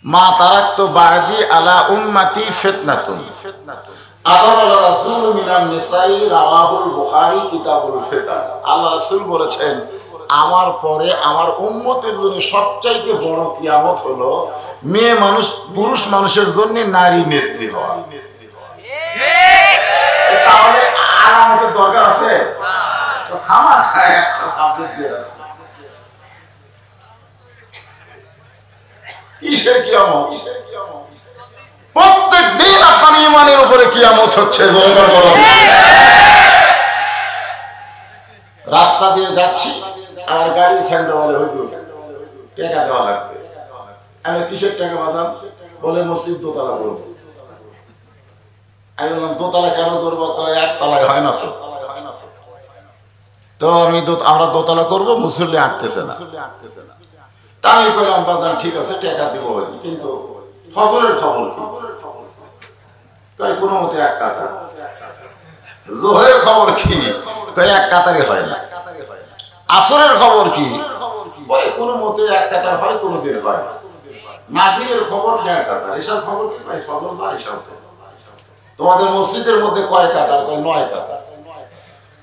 মা তারাকতু বাদি আলা উম্মতি ফিতনাতুন আদারা রাসূল মিনান নিসাই রাওয়াহুল বুখারী কিতাবুল ফিতান। আল্লাহ রাসূল বলেছেন, আমার পরে আমার উম্মতের জন্য সবচাইতে বড় কিয়ামত হলো মেয়ে মানুষ পুরুষ মানুষের জন্য নারী নেত্রী হওয়া। তাহলে আলামতের দরকার আছে? তো খামাখা একটা সাবজেক্ট দিয়ে আছে। কিসের কিয়ামত? প্রত্যেক দিন আপনার ইমানের উপরে কিয়ামত হচ্ছে। রাস্তা দিয়ে যাচ্ছি, আমার গাড়ি স্যান্ডে বলে হুজুর টাকা দেওয়া লাগবে। আমি কিসের টাকা বাদাম? বলে মসজিদ দোতলা করবো। আমি বললাম দোতলা কেন করবো? একতলায় হয় না তো। তো আমরা দোতলা করবো, মুসল্লি আটতেছে না। তা আমি কইলাম বাজার ঠিক আছে টাকা দিব, কিন্তু ফজরের খবর কি? কোনো মতে এক কাতার। জোহরের খবর কি? এক কাতারে হয় না। আসরের খবর কি? কোনো মতে এক কাতার হয়, কোনো দিন হয় না। মাগরিবের খবর দেড় কাতার। এসব খবর কি ভাই? ফজর যায় এসব। তোমাদের মসজিদের মধ্যে কয় কাতার? 9 কাতার।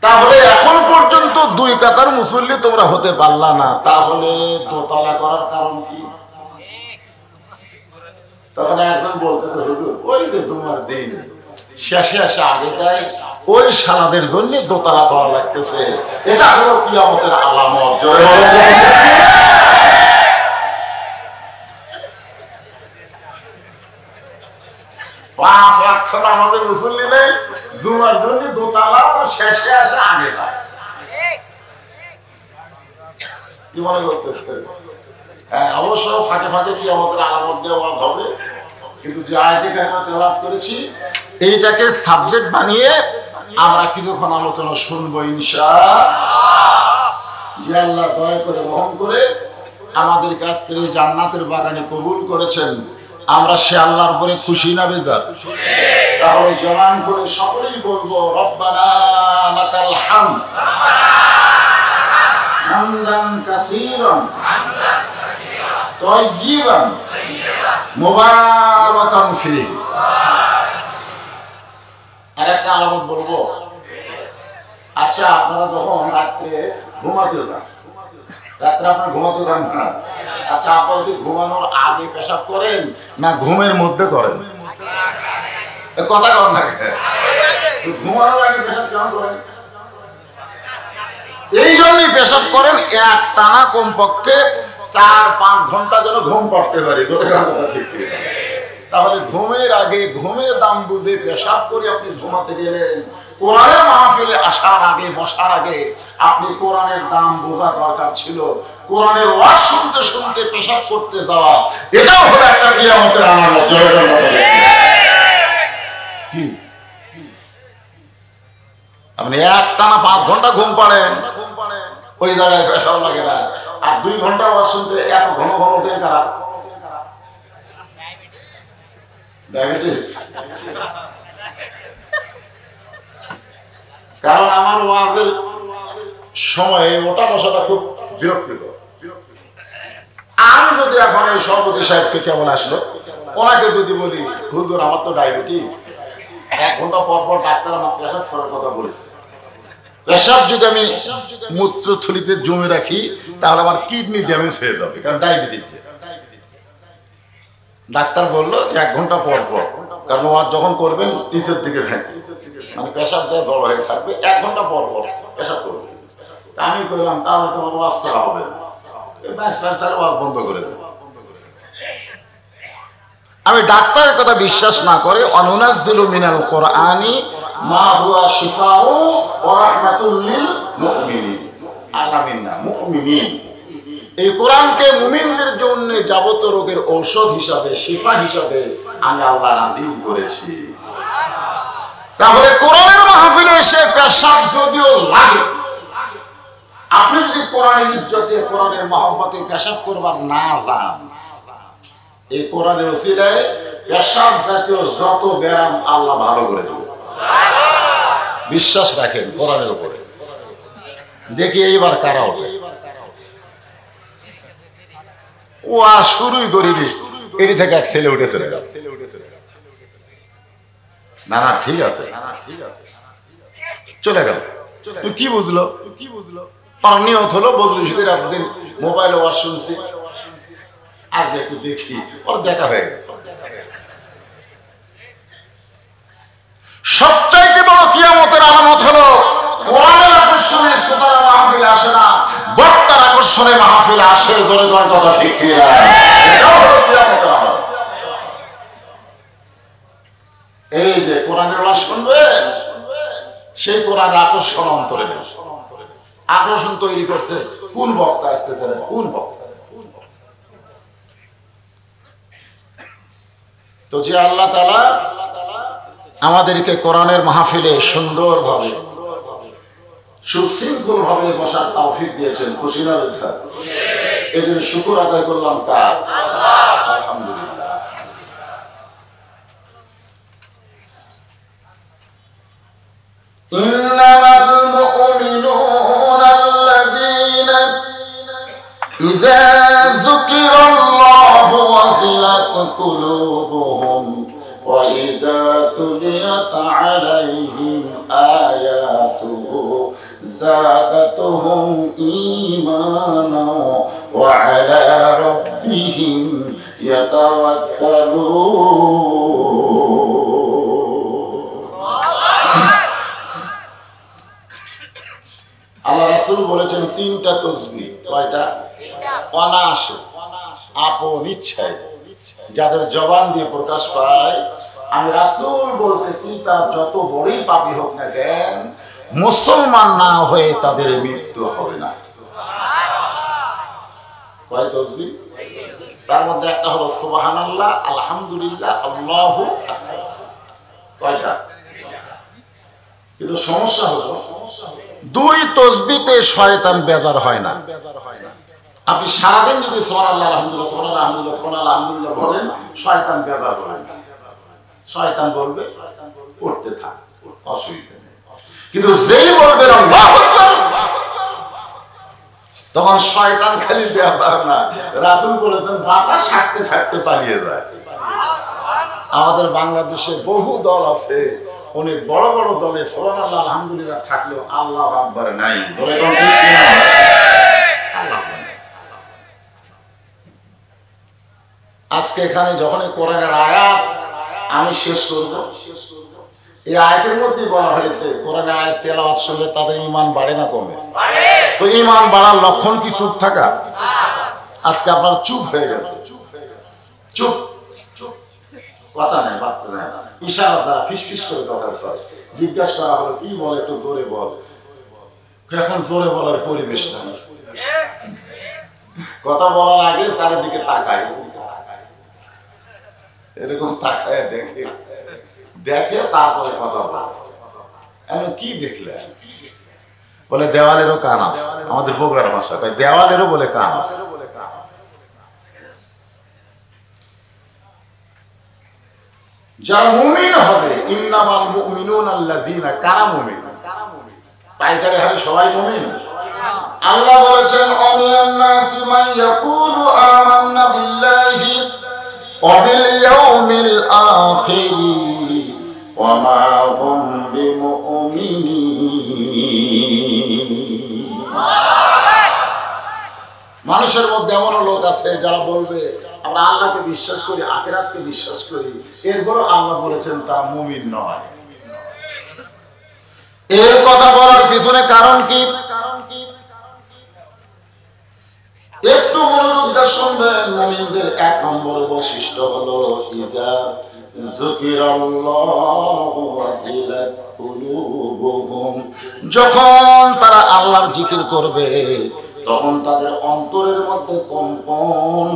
তাহলে এখন পর্যন্ত 2 কাতার মুসল্লি তোমরা হতে পারলা না, তাহলে দোতলা করার কারণ কি? তখন একজন বলতেছে হুজুর ওই যে জুমার দিন শেষে এসে আগে যায়, ওই শালাদের জন্য দোতলা করা লাগতেছে। এটা হলো কিয়ামতের আলামত। জোরে বলো। 5 ওয়াক্ত নামাজে মুসল্লি নেই, জুমার জন্য দোতলা, তো শেষে আসে আগে যায়। কি মনে করতেছে? হ্যাঁ, অবশ্য ফাঁকে ফাঁকে কিয়ামতের আলামত দেওয়া হবে, কিন্তু যে আয়াতে কারিমা তেলাওয়াত করেছি এইটাকে সাবজেক্ট বানিয়ে আমরা কিছুক্ষণ আলোচনা শুনবো ইনশাআল্লাহ। যে আল্লাহ দয়া করে রহম করে আমাদের কাছ থেকে জান্নাতের বাগানে কবুল করেছেন, আমরা সে আল্লাহর উপরে খুশি না বেজার? তাহলে জবান করে সকলেই বলবো রব্বানা লাকাল হামদ হামদান কাসীরান তাইয়িবান মুবারাকান ফিহি। আরেকটা আলামত বলবো। আচ্ছা, আপনারা যখন রাত্রে ঘুমাতে যান, রাত্রে আপনারা ঘুমাতে যান না, আচ্ছা আপনারা কি ঘুমানোর আগে পেশাব করেন না ঘুমের মধ্যে করেন? কথা কন না। ঘুমানোর আগে পেশাব কেমন করেন? এই জন্যই পেশাব করেন এক টানা কমপক্ষে 4-5 ঘন্টা যেন ঘুম পড়তে পারি। ঠিক। তাহলে ঘুমের আগে ঘুমের দাম বুঝে পেশাব করে আপনি ঘুমাতে গেলেন। কোরআনের মাহফিলে আসার আগে বসার আগে আপনি কোরআনের দাম বোঝা দরকার ছিল। কোরআনের ওয়াজ শুনতে শুনতে পেশাব করতে যাওয়া, এটাও হলো একটা কিয়ামতের আলামত। ঠিক। আপনি এক টানা 5 ঘন্টা ঘুম পাড়েন, ওই জায়গায় পেশাব লাগে না। আর 2 ঘন্টা ওয়াজ শুনতে এত ঘন ঘন ওঠেন কারা? ডায়াবেটিস। কারণ আমার ওয়াজের সময়ে ওটা বসাটা খুব বিরক্তিকর। আমি যদি এখন এই সভাপতি সাহেবকে কেমন আসলো, ওনাকে যদি বলি হুজুর আমার তো ডায়াবেটিস, 1 ঘন্টা পর পর ডাক্তার আমার পেশাব করার কথা বলেছে, পেশাব যদি আমি মূত্রথলিতে জমে রাখি তাহলে আমার কিডনি ড্যামেজ হয়ে যাবে, কারণ ডায়াবেটিস। ডাক্তার বললো যে 1 ঘন্টা পর পর, কারণ ওয়াজ যখন করবেন নিচের দিকে থাকে, মানে পেশাব দেওয়া জড়ো হয়ে থাকবে, 1 ঘন্টা পর পর পেশাব করবে। তা আমি বললাম তাহলে তোমার ওয়াজ করা হবে না, ওয়াজ বন্ধ করে দেবে। আমি ডাক্তারের কথা বিশ্বাস না করে অনুনাজ্জিলু মিনাল কোরআনি মা হুয়া শিফাউ ওয়া রাহমাতুল লিল মুমিনিন আলামিনা মুমিনিন, এই কোরআনকে মুমিনদের জন্য যাবতীয় রোগের ঔষধ হিসাবে, শিফা হিসাবে আমি আল্লাহ নাযিল করেছি। তাহলে কোরআনের মাহফিলে এসে পেশাব যদিও লাগে, আপনি যদি কোরআনের ইজ্জতে কোরআনের মহব্বতে পেশাব করবার না যান, এই কোরআনের ওসিলায় পেশাব জাতীয় যত ব্যায়াম আল্লাহ ভালো করে দেবে। বিশ্বাস রাখেন কোরআনের উপরে। দেখি এইবার কারা হবে। ও শুরুই করিনি, এটি থেকে এক ছেলে উঠেছে না না ঠিক আছে চলে গেল। তুই কি বুঝলো আর নিয়ত হলো বদরুল রশিদের একদিন মোবাইলে ওয়াজ শুনছি, আজকে একটু দেখি, ওর দেখা হয়ে গেছে। সবচাইতে বড় কিয়ামতের আলামত হলো কোরআনের আকর্ষণে শ্রোতারা মাহফিলে আসে না, বক্তার আকর্ষণে মাহফিলে আসে। ধরে ধরে কথা ঠিক কি না? এটাও হলো কিয়ামতের আলামত। এই যে কোরআনের ওয়াজ শুনবেন, সেই কোরআনের আকর্ষণ অন্তরে নেই। আকর্ষণ তৈরি করছে কোন বক্তা আসতেছে, কোন বক্তা। তো যে আল্লাহ তাআলা আমাদেরকে কোরআনের মাহফিলে সুন্দরভাবে সুশৃঙ্খল ভাবে বসার তৌফিক দিয়েছেন, খুশি না বেচার? এই জন্য শুকর আদায় করলাম কার? আলহামদুলিল্লাহ। ইন্নামাল মুমিনুনা আল্লাযীনা ইযা যুকিরাল্লাহু ওয়াজিলাত কুলুবুহুম وَإِذَا تُلِيَتْ عَلَيْهِمْ آيَاتُهُ زَادَتْهُمْ إِيمَانًا وَعَلَى رَبِّهِمْ يَتَوَكَّلُونَ। আল্লাহ রাসূল বলেছেন তিনটা তাসবিহ। কয়টা? অনায়াসে, আপন ইচ্ছায়, যাদের জবান দিয়ে প্রকাশ পায়। আমি রাসূল বলতেছি, তারা যত বড়ই পাপী হোক না কেন, মুসলমান না হয়ে তাদের মৃত্যু হবে না। কয় তাসবিহ? তার মধ্যে একটা হলো সুবহানাল্লাহ, আলহামদুলিল্লাহ, আল্লাহু আকবার। কয়টা? কিন্তু সমস্যা হলো দুই তাসবিহতে শয়তান বেজার হয় না। আপনি সারাদিন যদি সুবহানাল্লাহ, আলহামদুলিল্লাহ, সুবহানাল্লাহ, আলহামদুলিল্লাহ, সুবহানাল্লাহ, আলহামদুলিল্লাহ বলেন, শয়তান বেজার হয় না। শয়তান বলবে পড়তে থাক, অসুবিধা নেই। কিন্তু যেই বলবেন আল্লাহু আকবার, তখন শয়তান খালি বেজার না, রাসূল বলেছেন বাতাস ছাড়তে ছাড়তে পালিয়ে যায়। আমাদের বাংলাদেশে বহু দল আছে, অনেক বড় বড় দলে সুবহানাল্লাহ, আলহামদুলিল্লাহ থাকলেও আল্লাহু আকবার নাই। ধরে কোন ঠিক কিনা? আল্লাহ। আজকে এখানে যখন কোরআনের আয়াত আমি শেষ করব, এই আয়াতের মধ্যে বলা হয়েছে কোরআনের আয়াত তেলাওয়াত শুনলে তাদের ঈমান বাড়ে না কমে? তো ঈমান বাড়ার লক্ষণ কি চুপ থাকা? আজকে আপনার চুপ হয়ে গেছে, চুপ, কথা নাই, বার্তা নাই, ইশারা দ্বারা ফিসফিস করে কথা বলে। জিজ্ঞাসা করা হলো কি বলে, একটু জোরে বল। এখন জোরে বলার পরিবেশ নাই, কথা বলার আগে চারিদিকে তাকায়, এরকম তাকায় দেখে দেখে তারপরে কথা বলে। এখন কি দেখলে? বলে দেওয়ালেরও কান আছে। আমাদের বগুড়ার ভাষা কয় দেওয়ালেরও বলে কান আছে। যারা মুমিন হবে, ইন্নামাল মুমিনুনা আল্লাযীনা, কারা মুমিন? পাইকারি হারে সবাই মুমিন? আল্লাহ বলেছেন আমিনান নাসি মান ইয়াকুলু আমান্না বিল্লাহি ওয়া বিল ইয়াউমিল আখির ওয়া মা হুম বিমুমিনিন। মানুষের মধ্যে এমন লোক আছে যারা বলবে আমরা আল্লাহকে বিশ্বাস করি, আখিরাতকে বিশ্বাস করি, এরপরও আল্লাহ বলেছেন তারা মুমিন নয়। এই কথা বলার পিছনে কারণ কি? একটু মনোযোগ দিয়ে শুনবেন। মুমিনদের এক নম্বর বৈশিষ্ট্য হলো ইজা যুকিরাল্লাহু ওয়াজিলাত কুলুবুহুম, যখন তারা আল্লাহর জিকির করবে তখন তাদের অন্তরের মধ্যে কম্পন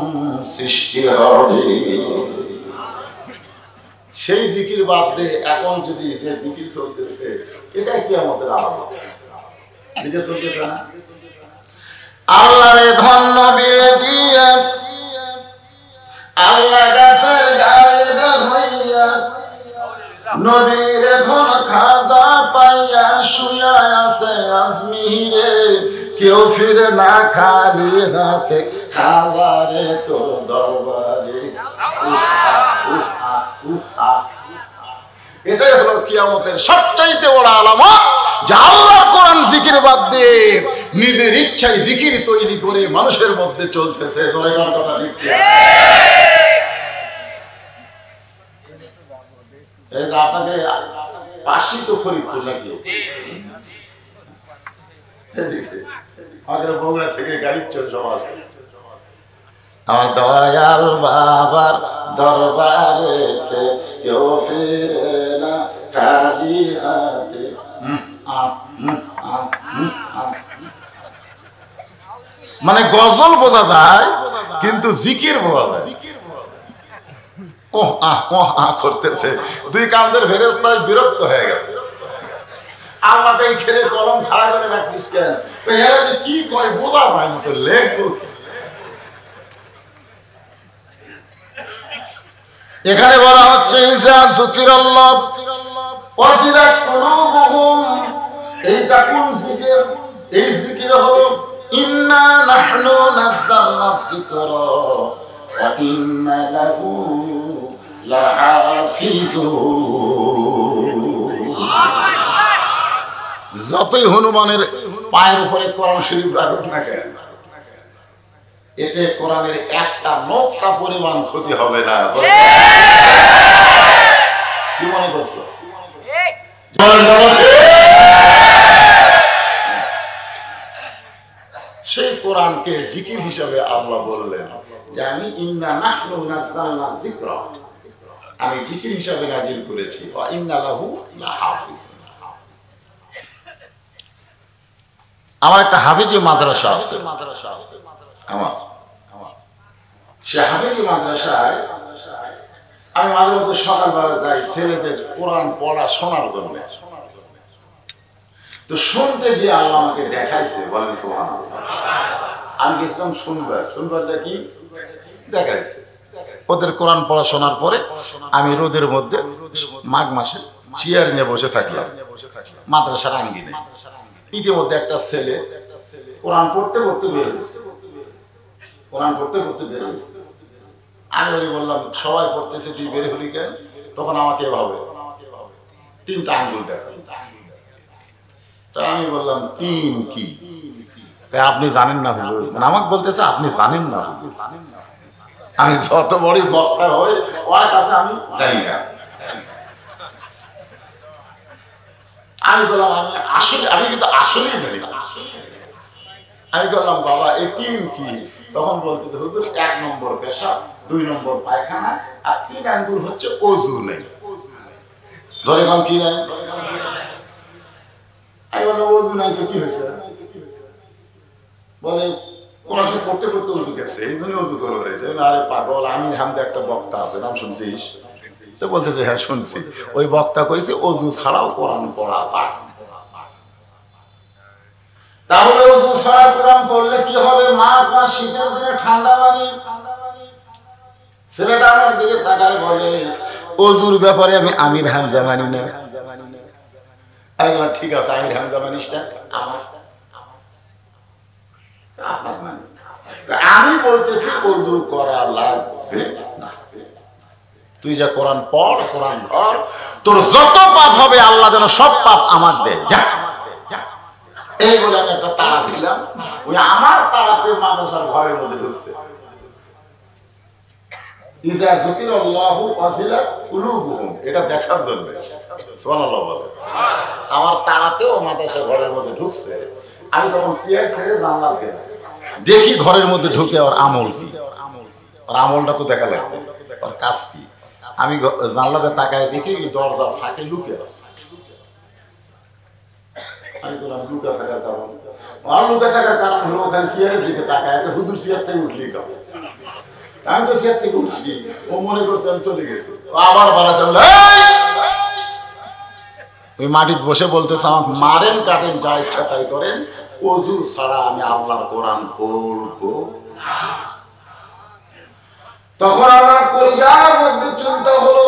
সৃষ্টি হবে। সেই জিকির বাদ দিয়ে এখন যদি যে জিকির চলতেছে, এটাই কিয়ামতের আলামত। জিকির চলতেছে না, আল্লাহরে ধন্য বীরে দিয়ে আল্লাহ গাছে গায়েবে হইয়া, নবীর ধন খাজা পাইয়া শুয়া আছে আজমিরে, কেউ ফিরে না খালি হাতে খাজারে তোর দরবারে। কিয়ামতের সবচাইতে বড় আলামত যে আল্লাহর কোরআন জিকির বাদ দিয়ে নিজের ইচ্ছায় জিকির তৈরি করে মানুষের মধ্যে চলতেছে। জোরে কার কথা ঠিক কি? এই যে আপনাদের পাশি তো ফরিদপুর নাকি? আগের বগুড়া থেকে গাড়ির চল সব আসে। আমার দয়াল বাবার দরবারেতে কেউ ফিরে না খালি হাতে। মানে গজল বোঝা যায় কিন্তু জিকির বোঝা যায়। ওহ আহ ওহ আহ করতেছে, দুই কান্দের ফেরেশতায় বিরক্ত হয়ে গেছে। আল্লাহকে খেলে কলম খাড়া করে রাখছিস কেন? এরা যে কি কয় বোঝা যায় না, তো লেখবো। এখানে বলা হচ্ছে ইজা যুকিরাল্লাহ ওয়াজিলাত কুলুবুহুম, এইটা কোন জিকির? এই জিকির হলো ইন্না নাহনু নাযালনা যিকরা ওয়া ইন্না লাহু লাহাফিজুন। যতই হনুমানের পায়ের উপরে কোরআন শরীফ রাখুক না কেন, এতে কোরআনের একটা নোক্তা পরিমাণ ক্ষতি হবে না। কি মনে করছো? সেই কোরআনকে জিকির হিসাবে আল্লাহ বললেন যে আমি ইন্না নাহনু নাযালনা যিকরা, আমি জিকির হিসাবে নাজিল করেছি, ওয়া ইন্না লাহু লাহাফিজুন। আমার একটা হাফেজি মাদ্রাসা আছে, আমার সে হাফেজি মাদ্রাসায় আমি মাঝে মধ্যে সকালবেলা যাই ছেলেদের কোরআন পড়া শোনার জন্য। তো শুনতে গিয়ে আল্লাহ আমাকে দেখাইছে, বলেন সুবহানাল্লাহ। আমি গেছিলাম শুনবার দেখি দেখাইছে ওদের কোরআন পড়া শোনার পরে আমি রোদের মধ্যে মাঘ মাসে চেয়ার নিয়ে বসে থাকলাম মাদ্রাসার আঙ্গিনে। ইতিমধ্যে একটা ছেলে কোরআন পড়তে পড়তে বের হয়েছে, আমি ওই বললাম সবাই পড়তেছে তুই বের হলি কেন? তখন আমাকে এভাবে তিনটা আঙ্গুল দেখা। তা আমি বললাম তিন কি? আপনি জানেন না হুজুর? মানে আমাকে বলতেছে আপনি জানেন না হুজুর। আমি যত বড়ই বক্তা হই ওর কাছে আমি জানি না। আমি বললাম আমি কিন্তু আসলেই জানি না। আমি বললাম বাবা এই তিন কি? তখন বলতে হুজুর 1 নম্বর পেশাব, 2 নম্বর পায়খানা, আর 3 আঙ্গুল হচ্ছে ওযু নেই। ধরে কম কি নাই? আমি বললাম ওযু নাই তো কি হয়েছে? বলে কোরআন শরীফ পড়তে পড়তে ওযু গেছে, এই জন্য ওযু করে রয়েছে। আরে পাগল, আমির হামদা একটা বক্তা আছে, নাম শুনছিস? তো বলতেছে হ্যাঁ শুনছি। ওই বক্তা কইছে ওযু ছাড়াও কোরআন পড়া যায়। তাহলে ওযু ছাড়া কোরআন পড়লে কি হবে? মাঘ মাস শীতের দিনে ঠান্ডা পানি। ছেলেটা আমার দিকে তাকায় বলে ওযুর ব্যাপারে আমি আমির হামজা মানি না। আমি বললাম ঠিক আছে, আমির হামজা মানিস না, আমি বলতেছি ওযু করা লাগবে না। তুই যা কোরআন পড়, কোরআন ধর, তোর যত পাপ হবে আল্লাহ যেন সব পাপ আমার দেয়। যা এই বলে আমি একটা তাড়া দিলাম, ওই আমার তাড়াতে মাদ্রাসার ঘরের মধ্যে ঢুকছে। ইজা যুকিরাল্লাহু ওয়াজিলাত কুলুবুহুম, এটা দেখার জন্য। সুবহানাল্লাহ বলে আমার তাড়াতেও মাদ্রাসার ঘরের মধ্যে ঢুকছে। আমি তখন চেয়ার ছেড়ে জানলার দিকে দেখি ঘরের মধ্যে ঢুকে ওর আমল কি। ওর আমলটা তো দেখা লাগবে, ওর কাজ কি। আমি জানলাতে তাকায় দেখি দরজা ফাঁকে লুকে আছে। আমি বললাম লুকা থাকার কারণ? আর লুকা থাকার কারণ হলো ওখানে চেয়ারের দিকে তাকায় আছে, হুজুর চেয়ার থেকে উঠলি কেন? আমি তো চেয়ার থেকে উঠছি, ও মনে করছে আমি চলে গেছি। আবার বাড়াচ্ছে, ওই মাটিতে বসে বলতেছে আমাকে মারেন কাটেন যা ইচ্ছা তাই করেন, ওযু ছাড়া আমি আল্লাহর কোরআন পড়বো। তখন আমার কলিজার মধ্যে চিন্তা হলো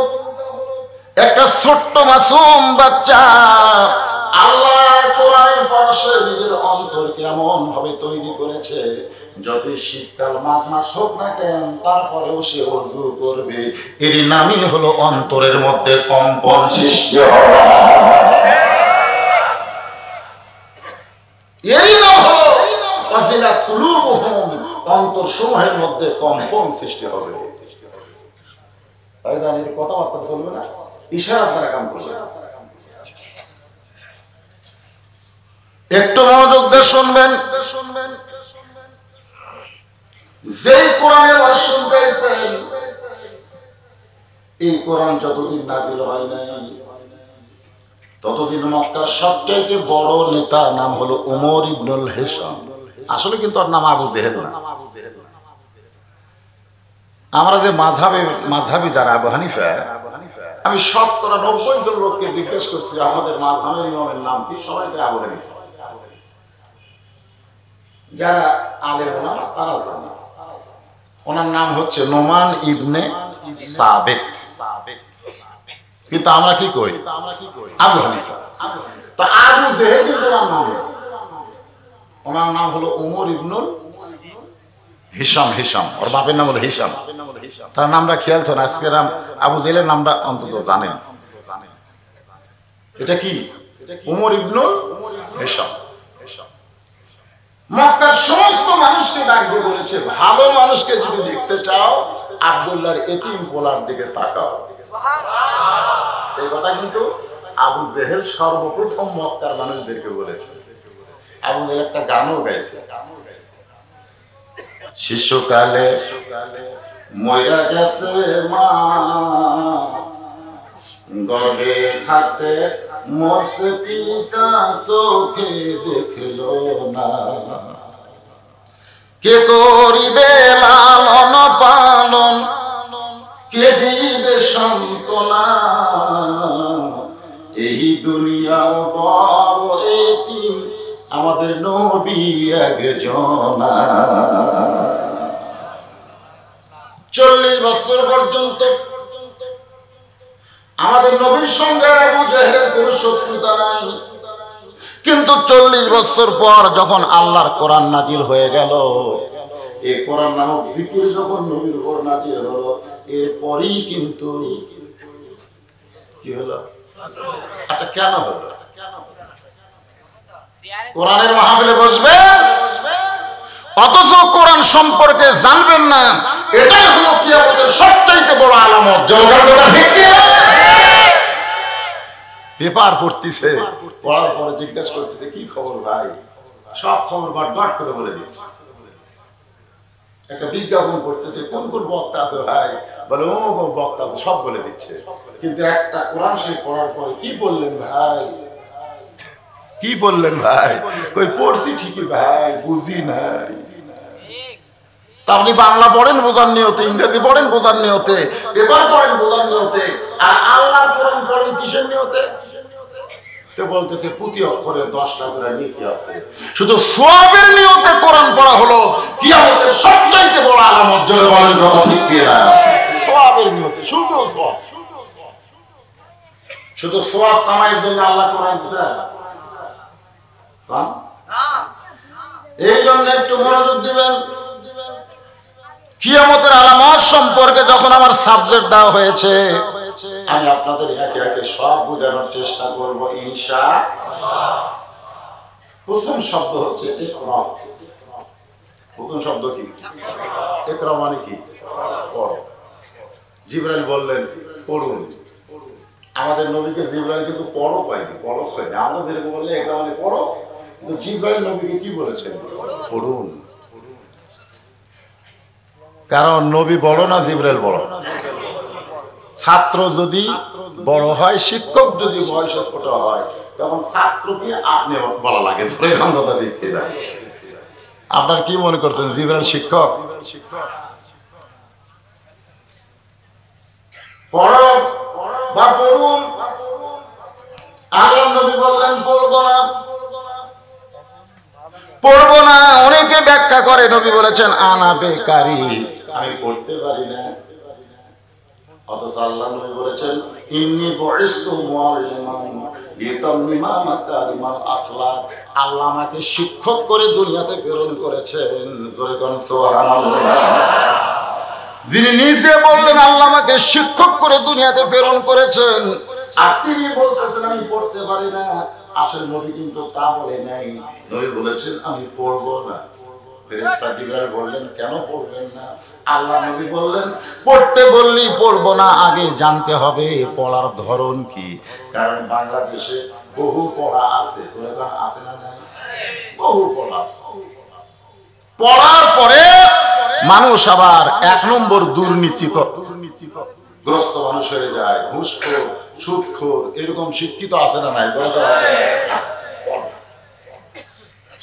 একটা ছোট্ট মাসুম বাচ্চা আল্লাহর কোরআনের পরশে নিজের অন্তরকে এমন ভাবে তৈরি করেছে যতই শীতকাল মাঘ মাস হোক না কেন, তারপরেও সে ওযু করবে। এর নামই হলো অন্তরের মধ্যে কম্পন সৃষ্টি হওয়া। এরই নাম হলো ওয়াজিলাত কুলুবুহুম, অন্তর সমূহের মধ্যে কম্পন সৃষ্টি হবে। তাই জানেন কথাবার্তা চলবে না, ইশারা দ্বারা কাম করবে। একটু মনোযোগ দিয়ে শুনবেন। যেই কোরআনের ভাষণ গাইছেন, এই কোরআন যতদিন নাজিল হয় নাই ততদিন মক্কার সবচাইতে বড় নেতা নাম হলো উমর ইবনুল হিশাম। আসলে কিন্তু ওর নাম আবু জেহেল না। আমরা যে মাযহাবী যারা আবু হানিফা, আমি 90 জন লোককে জিজ্ঞেস করছি আমাদের মাযহাবের ইমামের নাম কি, সবাইকে আবু হানিফা। যারা আলেম ওলামা তারা জানে ওনার নাম হচ্ছে নোমান ইবনে সাবিত, কিন্তু আমরা কি কই আবু হানিফা। তো আবু জেহেল কিন্তু ওনার নাম হলো উমর ইবনুল হিশাম। ওর বাপের নাম হলো হিশাম। তার নামটা খেয়াল তো না, আজকের আবু জেহেলের নামটা অন্তত জানেন। এটা কি উমর ইবনুল হিশাম। মক্কার সমস্ত মানুষকে ডাক দিয়ে বলেছে, ভালো মানুষকে যদি দেখতে চাও আব্দুল্লাহর এতিম পোলার দিকে তাকাও। এই কথা কিন্তু আবু জেহেল সর্বপ্রথম মক্কার মানুষদেরকে বলেছে। আবু জেহেল একটা গানও গাইছে, শিশুকালে মইরা গেছে মা, গর্ভে থাকতে মরছে পিতা, চোখে দেখলো না। কে করিবে লালন পালন, কে দিবে সান্ত্বনা, এই দুনিয়ার বড় এতিম আমাদের নবী একজনা। 40 বছর পর্যন্ত আমাদের নবীর সঙ্গে আবু জেহেলের কোনো শত্রুতা নাই, কিন্তু 40 বছর পর যখন আল্লাহর কোরআন নাজিল হয়ে গেল, এই কোরআন নামক জিকির যখন নবীর উপর নাজিল হলো, এরপরই কিন্তু কি হলো? আচ্ছা কেন হলো? কোরআনের মাহফিলে বসবেন অথচ কোরআন সম্পর্কে জানবেন না, এটাই হলো কিয়ামতের সবচাইতে বড় আলামত। জনগণ কথা ঠিক কি? পেপার পড়তেছে, পড়ার পরে জিজ্ঞাসা করতেছে কি খবর ভাই, সব খবর গট করে বলে দিচ্ছে। একটা বিজ্ঞাপন করতেছে, কোন কোন বক্তা আছে ভাই, বলে ও বক্তা আছে, সব বলে দিচ্ছে। কিন্তু একটা কোরআন শরীফ পড়ার পরে কি বললেন ভাই, কি বললেন ভাই, কই পড়ছি ঠিকই ভাই, বুঝি নাই। তা আপনি বাংলা পড়েন বোঝার নিয়তে, ইংরেজি পড়েন বোঝার নিয়তে, পেপার পড়েন বোঝার নিয়তে, আর আল্লাহর কোরআন পড়েন কিসের নিয়তে? তো বলতেছে প্রতি অক্ষরে 10টা করে নেকি আছে। শুধু সওয়াবের নিয়তে কোরআন পড়া হলো কিয়ামতের সবচাইতে বড় আলামত। জোরে বলেন কথা ঠিক কি না? সওয়াবের নিয়তে, শুধু সওয়াব, শুধু সওয়াব কামাইয়ের জন্য আল্লাহ কোরআন দিয়েছে না। এই জন্য একটু মনোযোগ দিবেন। কিয়ামতের আলামত সম্পর্কে যখন আমার সাবজেক্ট দেওয়া হয়েছে, আমি আপনাদের একে একে সব বোঝানোর চেষ্টা করব ইনশাআল্লাহ। প্রথম শব্দ হচ্ছে ইকরা। প্রথম শব্দ কি? ইকরা মানে কি? পড়ো। জিবরাইল বললেন পড়ুন। আমাদের নবীকে জিবরাইল কিন্তু পড়ো পাইনি, পড়ো হয়নি। আমাদের বললে ইকরা মানে পড়ো, কিন্তু জিবরাইল নবীকে কি বলেছেন? পড়ুন। কারণ নবী বড় না জিবরাইল বড়? ছাত্র যদি বড় হয়, শিক্ষক যদি বয়সে ছোট হয়, তখন ছাত্রকে আপনি বলা লাগে। এরকম কথা ঠিক কিনা? আপনার কি মনে করছেন জিবরাইল শিক্ষক? পড়ো বা পড়ুন। আল্লাহর নবী বললেন পড়বো না, পড়বো না। অনেকে ব্যাখ্যা করে নবী বলেছেন আনা বেকারি, আমি পড়তে পারি না। অথচ আল্লাহ নবী বলেছেন ইন্নী বুইসতু মুআল্লিমান, লিতাম্মিমা মাকারিমাল আখলাক, আল্লাহ আমাকে শিক্ষক করে দুনিয়াতে প্রেরণ করেছেন। জোরে কোন সুবহানাল্লাহ। যিনি নিজে বললেন আল্লাহ আমাকে শিক্ষক করে দুনিয়াতে প্রেরণ করেছেন, আর তিনি বলতেছেন আমি পড়তে পারি না। আসল নবী কিন্তু তা বলে নাই। নবী বলেছেন আমি পড়বো না। ফেরেশতা জিবরাইল বললেন কেন পড়বেন না? আল্লাহ নবী বললেন পড়তে বললি পড়বো না, আগে জানতে হবে পড়ার ধরন কি। কারণ বাংলাদেশে বহু পড়া আছে, আছে না নাই? বহু পড়া আছে। পড়ার পরে মানুষ আবার এক নম্বর দুর্নীতিগ্রস্ত মানুষ হয়ে যায়, ঘুষখোর, সুদখোর, এরকম শিক্ষিত আছে না নাই?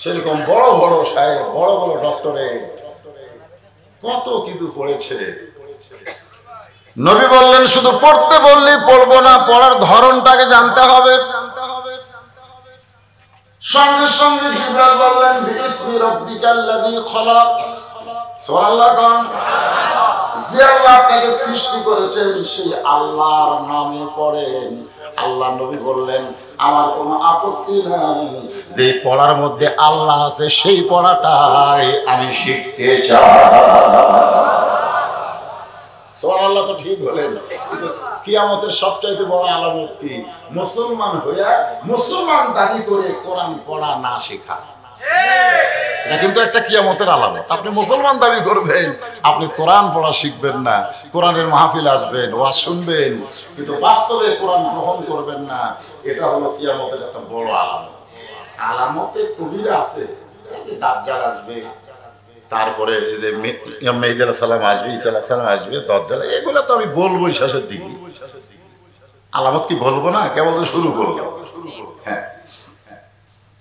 সেরকম বড় বড় সাহেব, বড় বড় ডক্টরেট, কত কিছু পড়েছে। নবী বললেন শুধু পড়তে বললেই পড়বো না, পড়ার ধরনটাকে জানতে হবে। সঙ্গে সঙ্গে জিবরাইল বললেন বিইসমি রাব্বিকাল্লাযী খলাক। সুবহানাল্লাহ। যে আল্লাহ আপনাকে সৃষ্টি করেছেন সেই আল্লাহর নামে পড়েন। আল্লাহ নবী বললেন আমার কোনো আপত্তি নাই, যে পড়ার মধ্যে আল্লাহ আছে সেই পড়াটাই আমি শিখতে চাই। সুবহানাল্লাহ। তো ঠিক বলেন, কিন্তু কিয়ামতের সবচাইতে বড় আলামত কি? মুসলমান হইয়া মুসলমান দাবি করে কোরআন পড়া না শেখা। এটা কিন্তু একটা কিয়ামতের আলামত। আপনি মুসলমান দাবি করবেন, আপনি কোরআন পড়া শিখবেন না, কোরআনের মাহফিল আসবেন, ওয়াজ শুনবেন, কিন্তু বাস্তবে কোরআন গ্রহণ করবেন না। এটা হলো কিয়ামতের একটা বড় আলামত। আলামতে কবিরা আছে, দাজ্জাল আসবে, তারপরে যে মেহেদী আলাইহিস সালাম আসবে, ঈসা আলাইহিস সালাম আসবে, দাজ্জাল, এগুলো তো আমি বলবো শেষের দিকে। আলামত কি বলবো না? কেবল শুরু করবো। হ্যাঁ,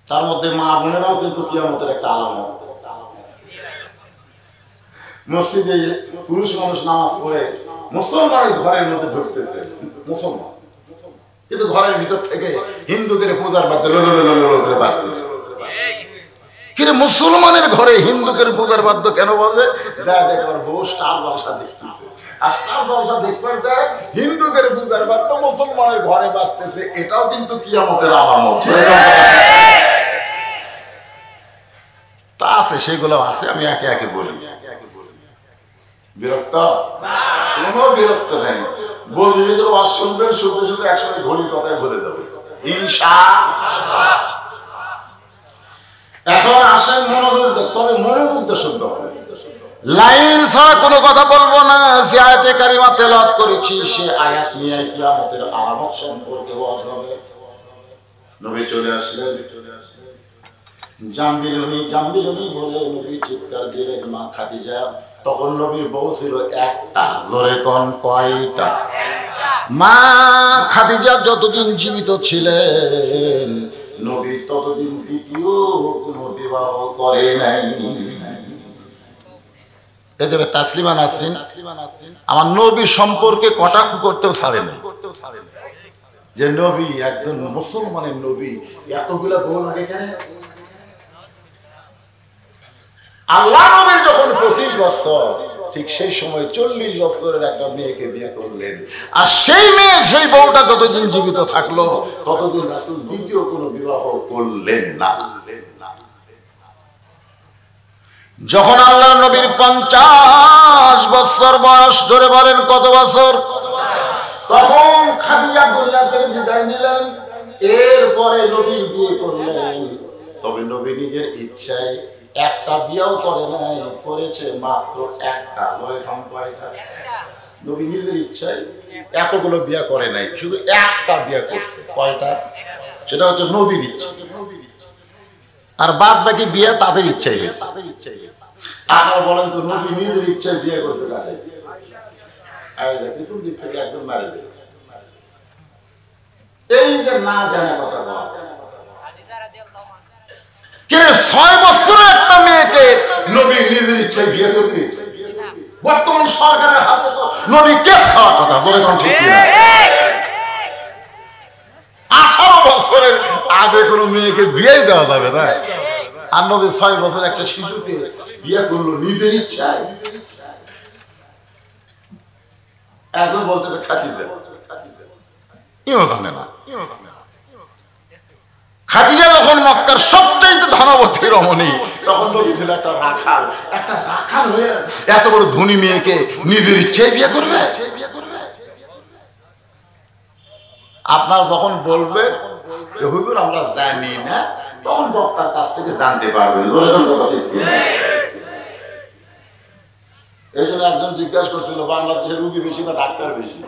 তার মধ্যে মা বোনেরাও কিন্তু কিয়ামতের একটা আলামত। মসজিদে পুরুষ মানুষ নামাজ পড়ে মুসলমানের ঘরের মধ্যে ঢুকতেছে, মুসলমান, কিন্তু ঘরের ভিতর থেকে হিন্দুদের পূজার বাদ্য করে বাজতেছে। কিন্তু মুসলমানের ঘরে হিন্দুদের পূজার বাদ্য কেন বাজে? যা দেখবার বউ স্টার জলসা দেখতেছে, আর স্টার জলসা দেখবার যায় হিন্দুদের পূজার বাদ্য মুসলমানের ঘরে বাজতেছে। এটাও কিন্তু কিয়ামতের আলামত। তা আছে, সেগুলো আছে, আমি একে একে বলি। বিরক্ত? কোনো বিরক্ত নেই। বলছি যদি ওয়াজ শুনবেন, শুনতে শুনতে একসঙ্গে ঘড়ির কথায় ভুলে যাবে ইনশাআল্লাহ। এখন আসেন মনোযোগ, তবে মনোযোগ দিয়ে শুনতে হবে। লাইন ছাড়া কোনো কথা বলবো না। যে আয়াতে কারিমা তেলাওয়াত করেছি সে আয়াত নিয়ে কিয়ামতের আলামত সম্পর্কে ওয়াজ হবে। নবী চলে আসলেন, জামবিলুনি বলে নবী চিৎকার দিলেন মা খাদিজা। তখন নবীর বউ ছিল একটা। জোরে কোন কয়টা? মা খাদিজা যতদিন জীবিত ছিলেন নবী ততদিন দ্বিতীয় কোনো বিবাহ করে নাই। এদের তাসলিমা নাসরিন আমার নবী সম্পর্কে কটাক্ষ করতেও ছাড়ে নাই। যে নবী একজন মুসলমানের নবী, এতগুলা বউ লাগে কেন? আল্লাহ নবীর যখন 25 বছর, ঠিক সেই সময় 40 বছরের একটা মেয়েকে বিয়ে করলেন। আর সেই মেয়ে, সেই বউটা যতদিন জীবিত থাকলো ততদিন রাসূল দ্বিতীয় কোনো বিবাহ করলেন না। যখন আল্লাহ নবীর 50 বছর বয়স, ধরে বলেন কত বছর? তখন খাদিজা দুনিয়া থেকে বিদায় নিলেন। এরপরে নবীর বিয়ে করলেন। তবে নবী নিজের ইচ্ছায় একটা বিয়েও করে নাই, করেছে মাত্র একটা। নবী নিজের ইচ্ছায় এতগুলো বিয়ে করে নাই, শুধু একটা বিয়ে করছে। কয়টা? সেটা হচ্ছে নবীর ইচ্ছা, আর বাদ বাকি বিয়ে তাদের ইচ্ছাই হয়েছে। আপনারা বলেন তো, নবী নিজের ইচ্ছায় বিয়ে করছে কাছে? পিছন দিক থেকে একদম মারে দেবে। এই যে না জানা কথা বলা, 6 বছরের একটা মেয়েকে নবী নিজের ইচ্ছায় বিয়ে করে দিয়েছে। বর্তমান সরকারের হাতে নবী কেস খাওয়ার কথা, বলে কোন ঠিক না? 18 বছরের আগে কোনো মেয়েকে বিয়ে দেওয়া যাবে না। আর নবী 6 বছর একটা শিশুকে বিয়ে করলো নিজের ইচ্ছায়। এখন বলতে খাদিজা, ইও জানে না। খাদিজা যখন মক্কার সবচেয়ে ধনবতী রমণী, তখন নবী ছিল একটা রাখাল। একটা রাখাল হয়ে এত বড় ধনী মেয়েকে নিজের ইচ্ছায় বিয়ে করবে? আপনার যখন বলবে হুজুর আমরা জানি না, তখন বক্তার কাছ থেকে জানতে পারবেন। এই জন্য একজন জিজ্ঞাসা করছিল বাংলাদেশের রুগী বেশি না ডাক্তার বেশি?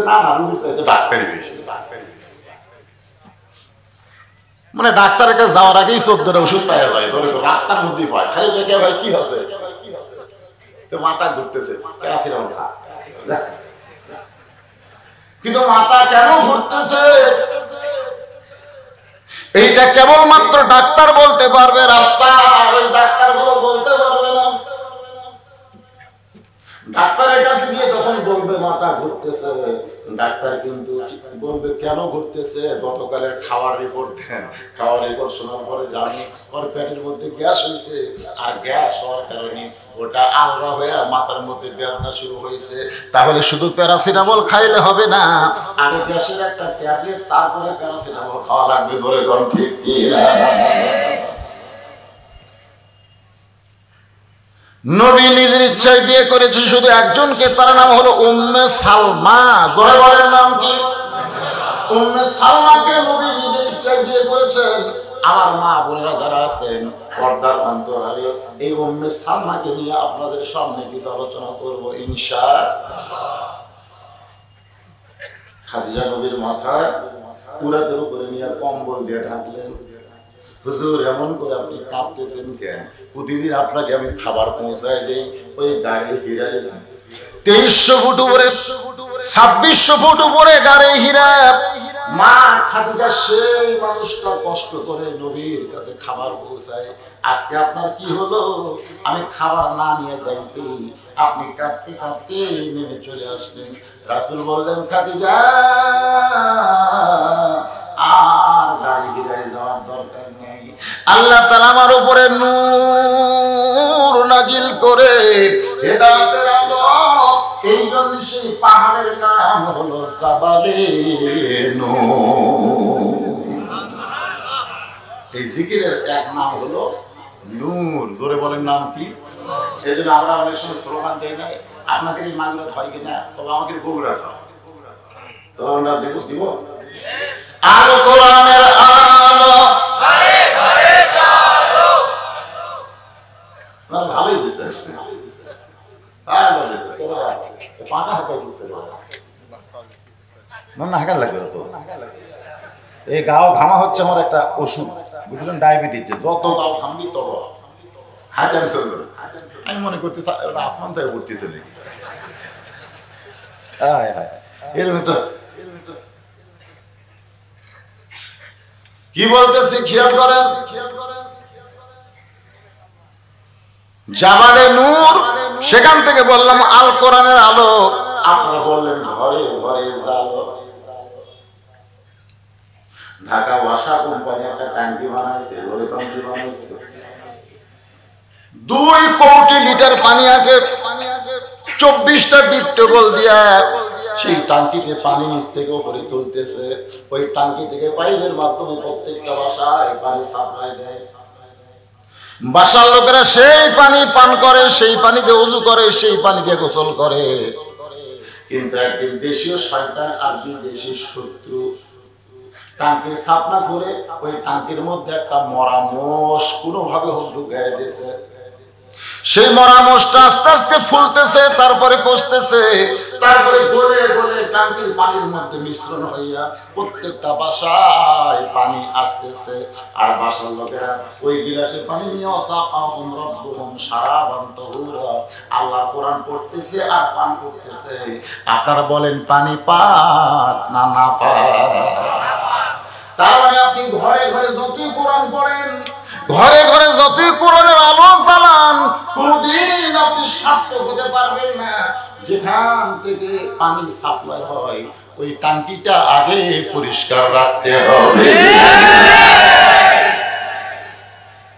না না, রুগীর চাইতে ডাক্তারই বেশি। মানে ডাক্তারের কাছে যাওয়ার আগেই 14টা ওষুধ পাওয়া যায়, রাস্তার মধ্যেই পায়। খালি দেখে ভাই কি আছে, তো মাথা ঘুরতেছে, প্যারাসিটামল খা। কিন্তু মাথা কেন ঘুরতেছে এইটা কেবলমাত্র ডাক্তার বলতে পারবে, রাস্তা ওই ডাক্তার গুলো বলতে পারবে না। ডাক্তারের কাছে গিয়ে যখন বলবে মাথা ঘুরতেছে, ডাক্তার কিন্তু বলবে কেন ঘুরতেছে, গতকালের খাওয়ার রিপোর্ট দেন। খাওয়ার রিপোর্ট শোনার পরে জানি ওর পেটের মধ্যে গ্যাস হয়েছে, আর গ্যাস হওয়ার কারণে ওটা আলগা হয়ে মাথার মধ্যে ব্যথা শুরু হয়েছে। তাহলে শুধু প্যারাসিটামল খাইলে হবে না, আগে গ্যাসের একটা ট্যাবলেট, তারপরে প্যারাসিটামল খাওয়া লাগবে। ধরে কোন ঠিক কি? নবী নিজের ইচ্ছায় বিয়ে করেছে শুধু একজনকে, তার নাম হলো উম্মে সালমা। জোরে বলেন নাম কি? উম্মে সালমাকে নবী নিজের ইচ্ছায় বিয়ে করেছেন। আমার মা বোনেরা যারা আছেন পর্দার অন্তরালে, এই উম্মে সালমাকে নিয়ে আপনাদের সামনে কিছু আলোচনা করব ইনশাআল্লাহ। খাদিজা নবীর মাথায় উরাতের উপরে নিয়ে কম্বল দিয়ে ঢাকলেন। হুজুর এমন করে আপনি কাঁপতেছেন কেন? প্রতিদিন আপনাকে আমি খাবার পৌঁছায় দেই ওই গাড়ি হীরায় 2300 ফুট উপরে, 2600 ফুট উপরে গাড়ি হীরা। মা খাদিজা সেই মানুষটা কষ্ট করে নবীর কাছে খাবার পৌঁছায়। আজকে আপনার কি হলো? আমি খাবার না নিয়ে যাইতে আপনি কাঁদতে কাঁদতে নেমে চলে আসলেন। রাসূল বললেন খাদিজা আর গাড়ি হীরায় যাওয়ার দরকার নেই। আল্লাহ তাআলা আমার উপরে নূর নাজিল করে হেদায়েতের আলো, এই জন্য সেই পাহাড়ের নাম হলো জাবালে নূর। এই জিকিরের এক নাম হলো নূর। জোরে বলেন নাম কি? সেই জন্য আমরা অনেক সময় স্লোগান দেই না, আপনাকে এই মাগুরাত হয় কিনা, তবে আমাকে বগুড়াত হয়। তো আমরা দিব আল কোরআনের আলো ভালোই দিচ্ছে। এই গাও ঘামা হচ্ছে আমার একটা ওষুধ, বুঝলেন? ডায়াবেটিস, যত গাও ঘামবি তত হাই ক্যান্সার। আমি মনে করতে আসমান থেকে পড়তেছে এরকম একটা। কি বলতেছি খেয়াল করেন, জাবালে নূর, সেখান থেকে বললাম আল কোরআনের আলো। আপনারা বললেন ঘরে ঘরে জালো। ঢাকা ওয়াসা কোম্পানি একটা ট্যাঙ্কি বানাইছে, 2 কোটি লিটার পানি আছে, 24টা ডিপ টেবল দিয়া সেই টাঙ্কিতে পানি নিচ থেকে উপরে তুলতেছে। ওই টাঙ্কি থেকে পাইপের মাধ্যমে প্রত্যেকটা বাসায় পানি সাপ্লাই দেয়। বাসার লোকেরা সেই পানি পান করে, সেই পানিতে ওযু করে, সেই পানিতে গোসল করে। কিন্তু একদিন দেশীয় শয়তান আর বিদেশি শত্রু টাঙ্কির ছাপনা করে ওই টাঙ্কির মধ্যে একটা মরা মোষ কোনোভাবে হোক ঢুকাই দিয়েছে। সেই মরা মোষটা আস্তে আস্তে ফুলতেছে, তারপরে কষতেছে, তারপরে গলে গলে টাঙ্কির পানির মধ্যে মিশ্রণ হইয়া প্রত্যেকটা বাসায় পানি আসতেছে। আর বাসার লোকেরা ওই গিলাসে পানি নিয়ে ওয়াসাকাহুম রাব্বুহুম শারাবান তাহুরা, আল্লাহর কোরআন পড়তেছে আর পান করতেছে। আপনারা বলেন পানি পাক না না পাক? তার মানে আপনি ঘরে ঘরে যতই কোরআন পড়েন, ঘরে ঘরে যতই কোরআনের আলো জ্বালান, কোনদিন আপনি সার্থক হতে পারবেন না। যেখান থেকে পানি সাপ্লাই হয় ওই টাঙ্কিটা আগে পরিষ্কার রাখতে হবে।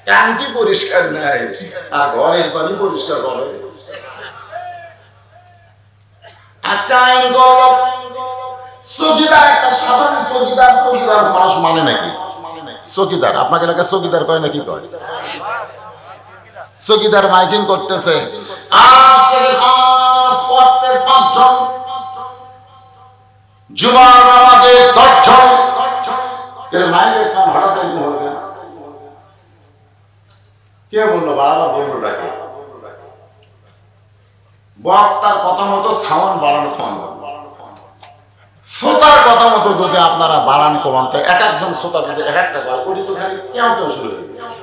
টাঙ্কি পরিষ্কার নাই আর ঘরের পানি পরিষ্কার হবে। আজকে আইন করল চৌকিদার একটা সাধারণ চৌকিদার, চৌকিদার মানুষ মানে নাকি? চৌকিদার আপনাকে এলাকায় চৌকিদার কয় নাকি? কয় চৌকিদার মাইকিং করতেছে, আজ থেকে 5 জন, জুমার নামাজে 10 জন। মাইকের সাউন্ড হঠাৎ এরকম হবে, কে বললো? বারবার বললো ডাকে। বক্তার কথা মতো সাউন্ড বাড়ানো সম্ভব, শ্রোতার কথা মতো যদি আপনারা বাড়ান কমান, তো এক একজন শ্রোতা যদি এক একটা পায়, ওটি তো খালি কেউ কেউ শুরু হয়ে গেছে।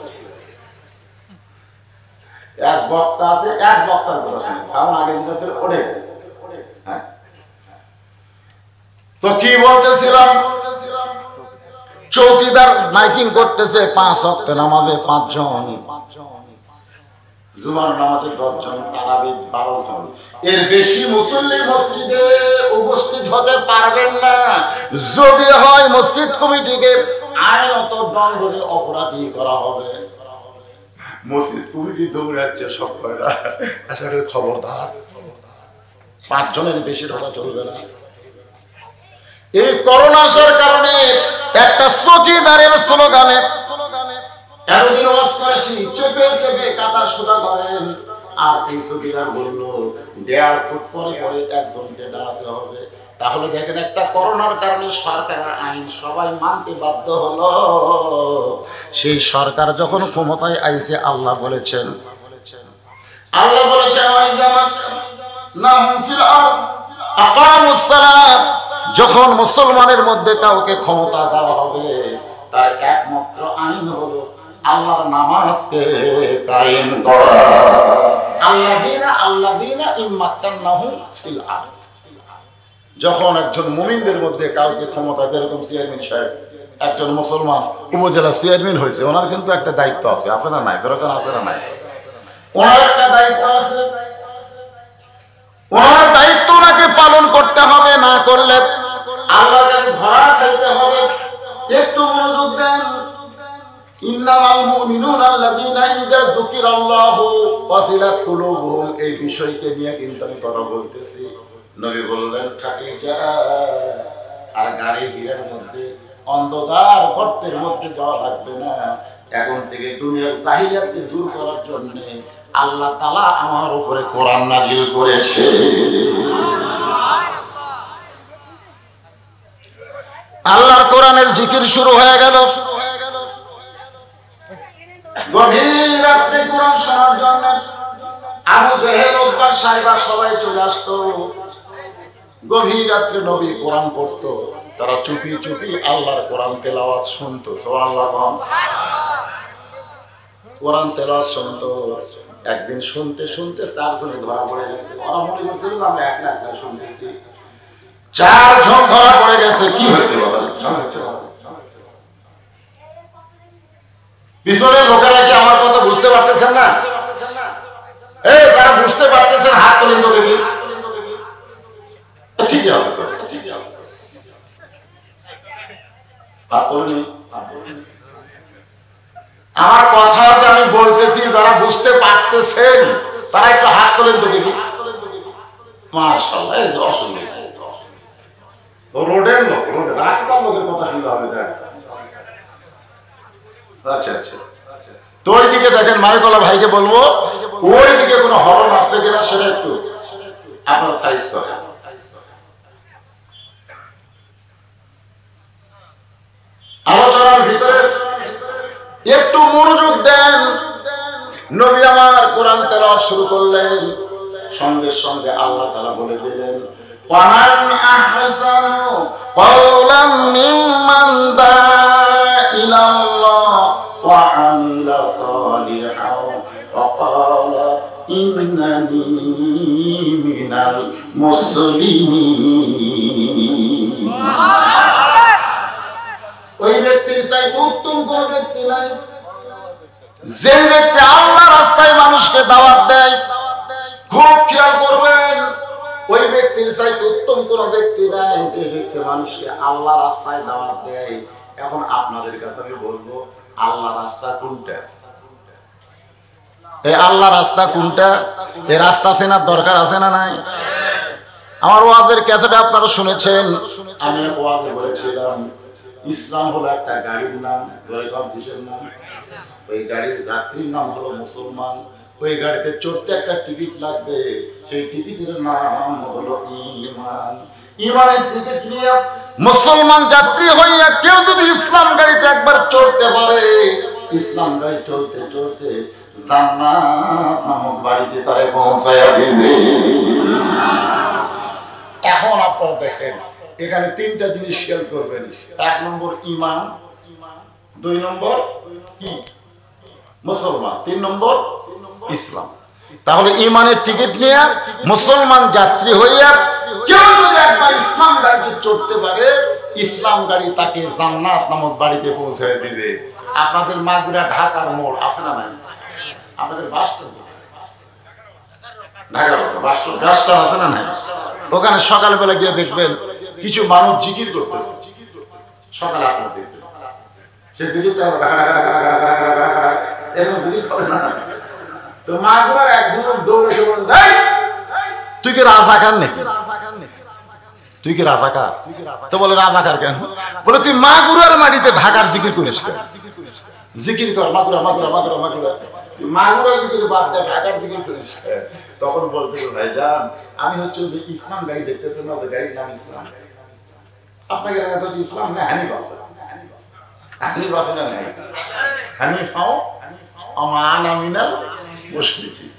এক বক্তা আছে, এক বক্তার কথা শুনে সাউন্ড আগে যেটা ছিল ওঠে। হ্যাঁ, তো কি বলতেছিলাম? চৌকিদার মাইকিং করতেছে 5 ওয়াক্ত নামাজে 5 জন, জুমার নামাজে 10 জন, তারাবি 12 জন। এর বেশি মুসল্লি মসজিদে উপস্থিত হতে পারবেন না। যদি হয় মসজিদ কমিটিকে আইনত দণ্ডনীয় অপরাধী করা হবে। মসজিদ কমিটি দৌড়াচ্ছে সব কয়টা, আসলে খবরদার 5 জনের বেশি ঢোকা চলবে না। এই করোনা আসার কারণে একটা চৌকিদারের স্লোগানে এতদিন ওয়াজ করেছি, চেপে চেপে কাতা সোজা করেন। আর এই চৌকিদার বললো 1.5 ফুট পরে পরে একজনকে দাঁড়াতে হবে। তাহলে দেখেন, একটা করোনার কারণে সরকারের আইন সবাই মানতে বাধ্য হলো। সেই সরকার যখন ক্ষমতায় আইছে, আল্লাহ বলেছেন যখন মুসলমানের মধ্যে কাউকে ক্ষমতা দেওয়া হবে, তার একমাত্র আইন হলো আল্লাহর নামাজকে কায়েম করা। আল্লাযীনা ইম্মাক্কান্নাহুম ফিল আরদ। যখন একজন মুমিনদের মধ্যে কাউকে ক্ষমতা, যেরকম চেয়ারম্যান সাহেব একজন মুসলমান উপজেলা চেয়ারম্যান হয়েছে, ওনার কিন্তু একটা দায়িত্ব আছে, আছে না নাই? দরকার আছে না নাই? ওনার একটা দায়িত্ব আছে, ওনার দায়িত্ব ওনাকে পালন করতে হবে। না করলে আল্লাহর কাছে ধরা খাইতে হবে। একটু মনোযোগ দেন। ইন্নামাল মুমিনুনা আল্লাযীনা ইযা যুকিরাল্লাহু ওয়াজিলাত কুলুবুহুম, এই বিষয়কে নিয়ে কিন্তু আমি কথা বলতেছি। নবী বললেন, খাদিজা আর গাড়ির ভিড়ের মধ্যে অন্ধকার গর্তের মধ্যে যাওয়া লাগবে না। এখন থেকে দুনিয়ার জাহিলিয়াতকে দূর করার জন্য আল্লাহ তাআলা আমার উপরে কোরআন নাজিল করেছে। আল্লাহর কোরআনের জিকির শুরু হয়ে গেল। গভীর রাত্রে কোরআন শোনার জন্য আবু জেহেল, উতবা, সাইবা সবাই চলে আসতো। গভীর রাত্রে নবী কোরআন পড়তো, তারা চুপি চুপি আল্লাহর কোরআন তেলাওয়াত শুনতো। সুবহানাল্লাহ। কোরআন তেলাওয়াত শুনতো। একদিন শুনতে শুনতে 4 জনে ধরা পড়ে গেছে। ওরা মনে করছিল আমরা একলা একলা শুনতেছি। 4 জন ধরা পড়ে গেছে। কি হয়েছে বলেন? পিছনের লোকেরা কি আমার কথা বুঝতে পারতেছেন না? এই যারা বুঝতে পারতেছেন হাত তোলেন তো দেখি। ঠিকই আছে তো, ঠিকই আছে। হাত তোলেন। আমার কথা যে আমি বলতেছি, যারা বুঝতে পারতেছেন তারা একটু হাত তোলেন তো দেখি। মাশাআল্লাহ, এই তো অসুবিধা। রোডের লোক, রাস্তার লোকের কথা শুনতে হবে। আচ্ছা আচ্ছা, তো ওই দিকে দেখেন, মাইকলা ভাইকে বলবো ওই দিকে কোনো হরন আসছে কিনা সেটা একটু আপনার সাইজ করে। আলোচনার ভিতরে একটু মনোযোগ দেন। নবী আমার কোরআন তেলাওয়াত শুরু করলেন, সঙ্গে সঙ্গে আল্লাহ তাআলা বলে দিলেন, وَمَنْ أَحْسَنُ قَوْلًا مِّمَّنْ دَعَا إِلَى اللَّهِ وَعَمِلَ صَالِحًا وَقَالَ إِنَّنِي مِنَ الْمُسْلِمِينَ। ওই ব্যক্তির চাইতে উত্তম কোন ব্যক্তি নাই, যে ব্যক্তি আল্লাহর রাস্তায় মানুষকে দাওয়াত দেয়। খুব খেয়াল করবেন, ওই ব্যক্তির চাইতে উত্তম কোন ব্যক্তি নাই, যে ব্যক্তি মানুষকে আল্লাহ রাস্তায় দাওয়াত দেয়। এখন আপনাদের কাছে আমি বলবো, আল্লাহ রাস্তা কোনটা? এই আল্লাহ রাস্তা কোনটা? এই রাস্তা চেনার দরকার আছে না নাই? আমার ওয়াজের ক্যাসেটে আপনারা শুনেছেন, আমি ওয়াজে বলেছিলাম ইসলাম হলো একটা গাড়ির নাম। ধরে কম কিসের নাম? ওই গাড়ির যাত্রীর নাম হলো মুসলমান। ওই গাড়িতে চড়তে একটা টিকিট লাগবে, সেই টিকিটের নাম হলো ঈমান। ঈমানের টিকিট নিয়ে মুসলমান যাত্রী হইয়া কেউ যদি ইসলাম গাড়িতে একবার চড়তে পারে, ইসলাম গাড়ি চলতে চলতে জান্নাত নামক বাড়িতে তারে পৌঁছায়া দিবে। এখন আপনারা দেখেন এখানে তিনটা জিনিস খেয়াল করবেন। 1 নম্বর ঈমান, 2 নম্বর মুসলমান, 3 নম্বর ইসলাম। তাহলে ঈমানের টিকিট নিয়ে মুসলমান যাত্রী হইয়া কেউ যদি একবার ইসলাম গাড়িতে চড়তে পারে, ইসলাম গাড়ি তাকে জান্নাত নামক বাড়িতে পৌঁছায় দিবে। আপনাদের মাগুরা ঢাকার মোড় আছে না নাই? আপনাদের বাসটা ঢাকা আছে না নাই? ওখানে সকালবেলা গিয়ে দেখবেন কিছু মানুষ জিকির করতেছে। সকালে আপনারা দেখবেন সে জিকিরটা এরকম জিকির করে না। তো মাগুরার একজন দৌড়ে এসে বলে, তুই কি রাজাকার নাকি? তুই কি রাজাকার? তো বলে রাজাকার কেন? বলে তুই মাগুরার মাটিতে ঢাকার জিকির করিস কেন? জিকির কর মাগুরা মাগুরা মাগুরা মাগুরা, মাগুরা জিকির বাদ দে, ঢাকার জিকির করিস কেন? তখন বলতে ভাইজান আমি হচ্ছে যে ইসলাম গাড়ি দেখতেছেন না, ওদের গাড়ির নাম ইসলাম। আপনাকে দেখা তো ইসলাম না, হানিফ আছে। হানিফ আছে না নাই? হানিফ হও আমান আমিনাল মুশরিকিন।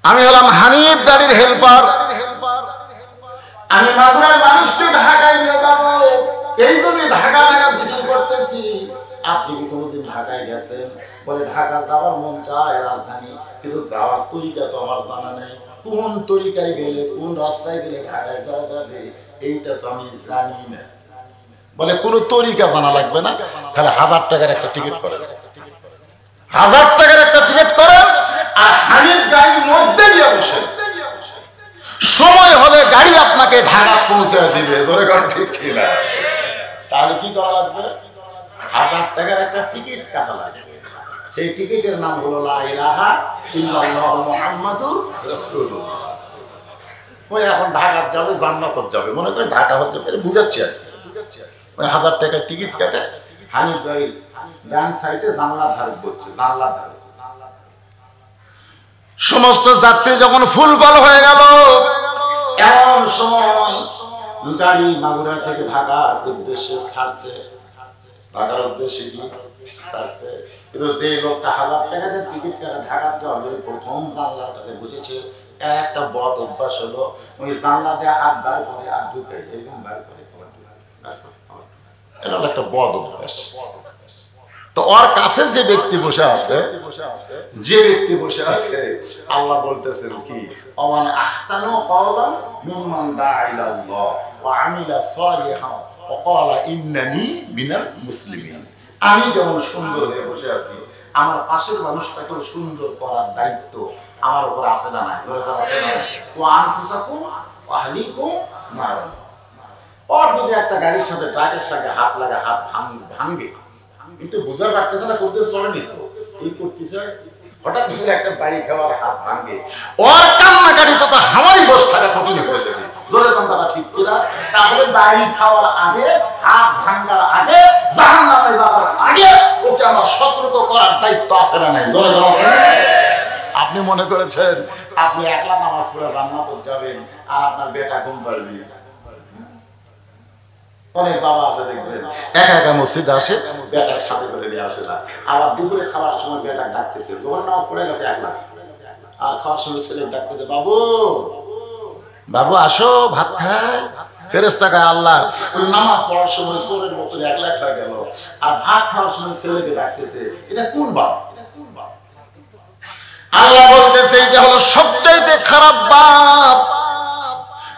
আমি হলাম হানিফ গাড়ির হেল্পার। আমি মাগুরার মানুষকে ঢাকায় নিয়ে যাব, এই জন্য ঢাকা ঢাকা জিকির করতেছি। আপনি কি কোনোদিন ঢাকায় গেছেন? বলে ঢাকা যাওয়ার মন চায় রাজধানী, কিন্তু যাওয়ার তরিকা তো আমার জানা নেই। কোন তরিকায় গেলে, কোন রাস্তায় গেলে ঢাকায় যাওয়া যাবে এইটা তো আমি জানি না। বলে কোনো তরিকা জানা লাগবে না, তাহলে 1000 টাকার একটা টিকিট করেন, 1000 টাকার একটা টিকিট করেন, আর হানিফ গাড়ির মধ্যে গিয়ে বসেন। সময় হলে গাড়ি আপনাকে ঢাকা পৌঁছে দিবে। জোরে কর ঠিক কিনা? তাহলে কি করা লাগবে? 1000 টাকার একটা টিকিট কাটা লাগবে। সেই টিকিটের নাম হলো লা ইলাহা ইল্লাল্লাহু মুহাম্মাদুর রাসূলুল্লাহ। ওই এখন ঢাকা যাবে, জান্নাত যাবে, মনে করেন ঢাকা হচ্ছে, বুঝাচ্ছি আর কি। ওই 1000 টাকার টিকিট কাটে হানিফ গাড়ির ডান সাইডে জানলার ধারে বসছে, জানলার ধারে। সমস্ত যাত্রী যখন ফুলফল হয়ে গেল, এমন সময় গাড়ি মাগুরা থেকে ঢাকার উদ্দেশ্যে ছাড়ছে। ঢাকার উদ্দেশ্যে কি ছাড়ছে? কিন্তু যে লোকটা 1000 টাকা দিয়ে টিকিট কাটে ঢাকার যাওয়ার জন্য প্রথম জানলাটাতে বসেছে, এর একটা বদ অভ্যাস হলো ওই জানলা দিয়ে হাত বার করে আর ঢুকে এরকম বার করে। এটা একটা বদ অভ্যাস। তো ওর কাছে যে ব্যক্তি বসে আছে, আল্লাহ বলতেছেন কি, ওমান আহসানু কওলান মিম্মান দাআ ইলাল্লাহ ওয়া আমিলা সালিহান ওয়া ক্বালা ইন্নানি মিনাল মুসলিমিন। আমি যেমন সুন্দর হয়ে বসে আছি, আমার পাশের মানুষটাকে সুন্দর করার দায়িত্ব আমার উপর আছে না নাই? ধরে আছে না? ওয়া আনফুসাকুম ওয়া আহলিকুম নার। ওর যদি একটা গাড়ির সাথে ট্রাকের সাথে হাত লাগা, হাত ভাঙবে, কিন্তু বুঝতে পারতেছে না, কোনদিন চলেনি তো এই করতেছে, হঠাৎ করে একটা বাড়ি খাওয়ার হাত ভাঙবে, ওর কান্নাকাটি তো আমারই বস থাকা কঠিন হয়েছে। জোরে কথাটা ঠিক কিনা? তাহলে বাড়ি খাওয়ার আগে, হাত ভাঙার আগে, জাহান্নামে যাওয়ার আগে ওকে আমার সতর্ক করার দায়িত্ব আছে না নাই? জোরে কথা। আপনি মনে করেছেন আপনি একলা নামাজ পড়ে জান্নাতে যাবেন আর আপনার বেটা ঘুম পাড়বে? অনেক বাবা আছে দেখবেন একা একা মসজিদে আসে, বেটার সাথে করে নিয়ে আসে না। আবার দুপুরে খাওয়ার সময় বেটা ডাকতেছে, যখন নামাজ পড়ে গেছে একলা, আর খাওয়ার সময় ছেলে ডাকতেছে, বাবু বাবু আসো ভাত খায়। ফেরেশতা কয় আল্লাহ, নামাজ পড়ার সময় চোরের মতো একলা একলা গেল, আর ভাত খাওয়ার সময় ছেলেকে ডাকতেছে, এটা কোন বাপ? আল্লাহ বলতেছে এটা হলো সবচাইতে খারাপ বাপ।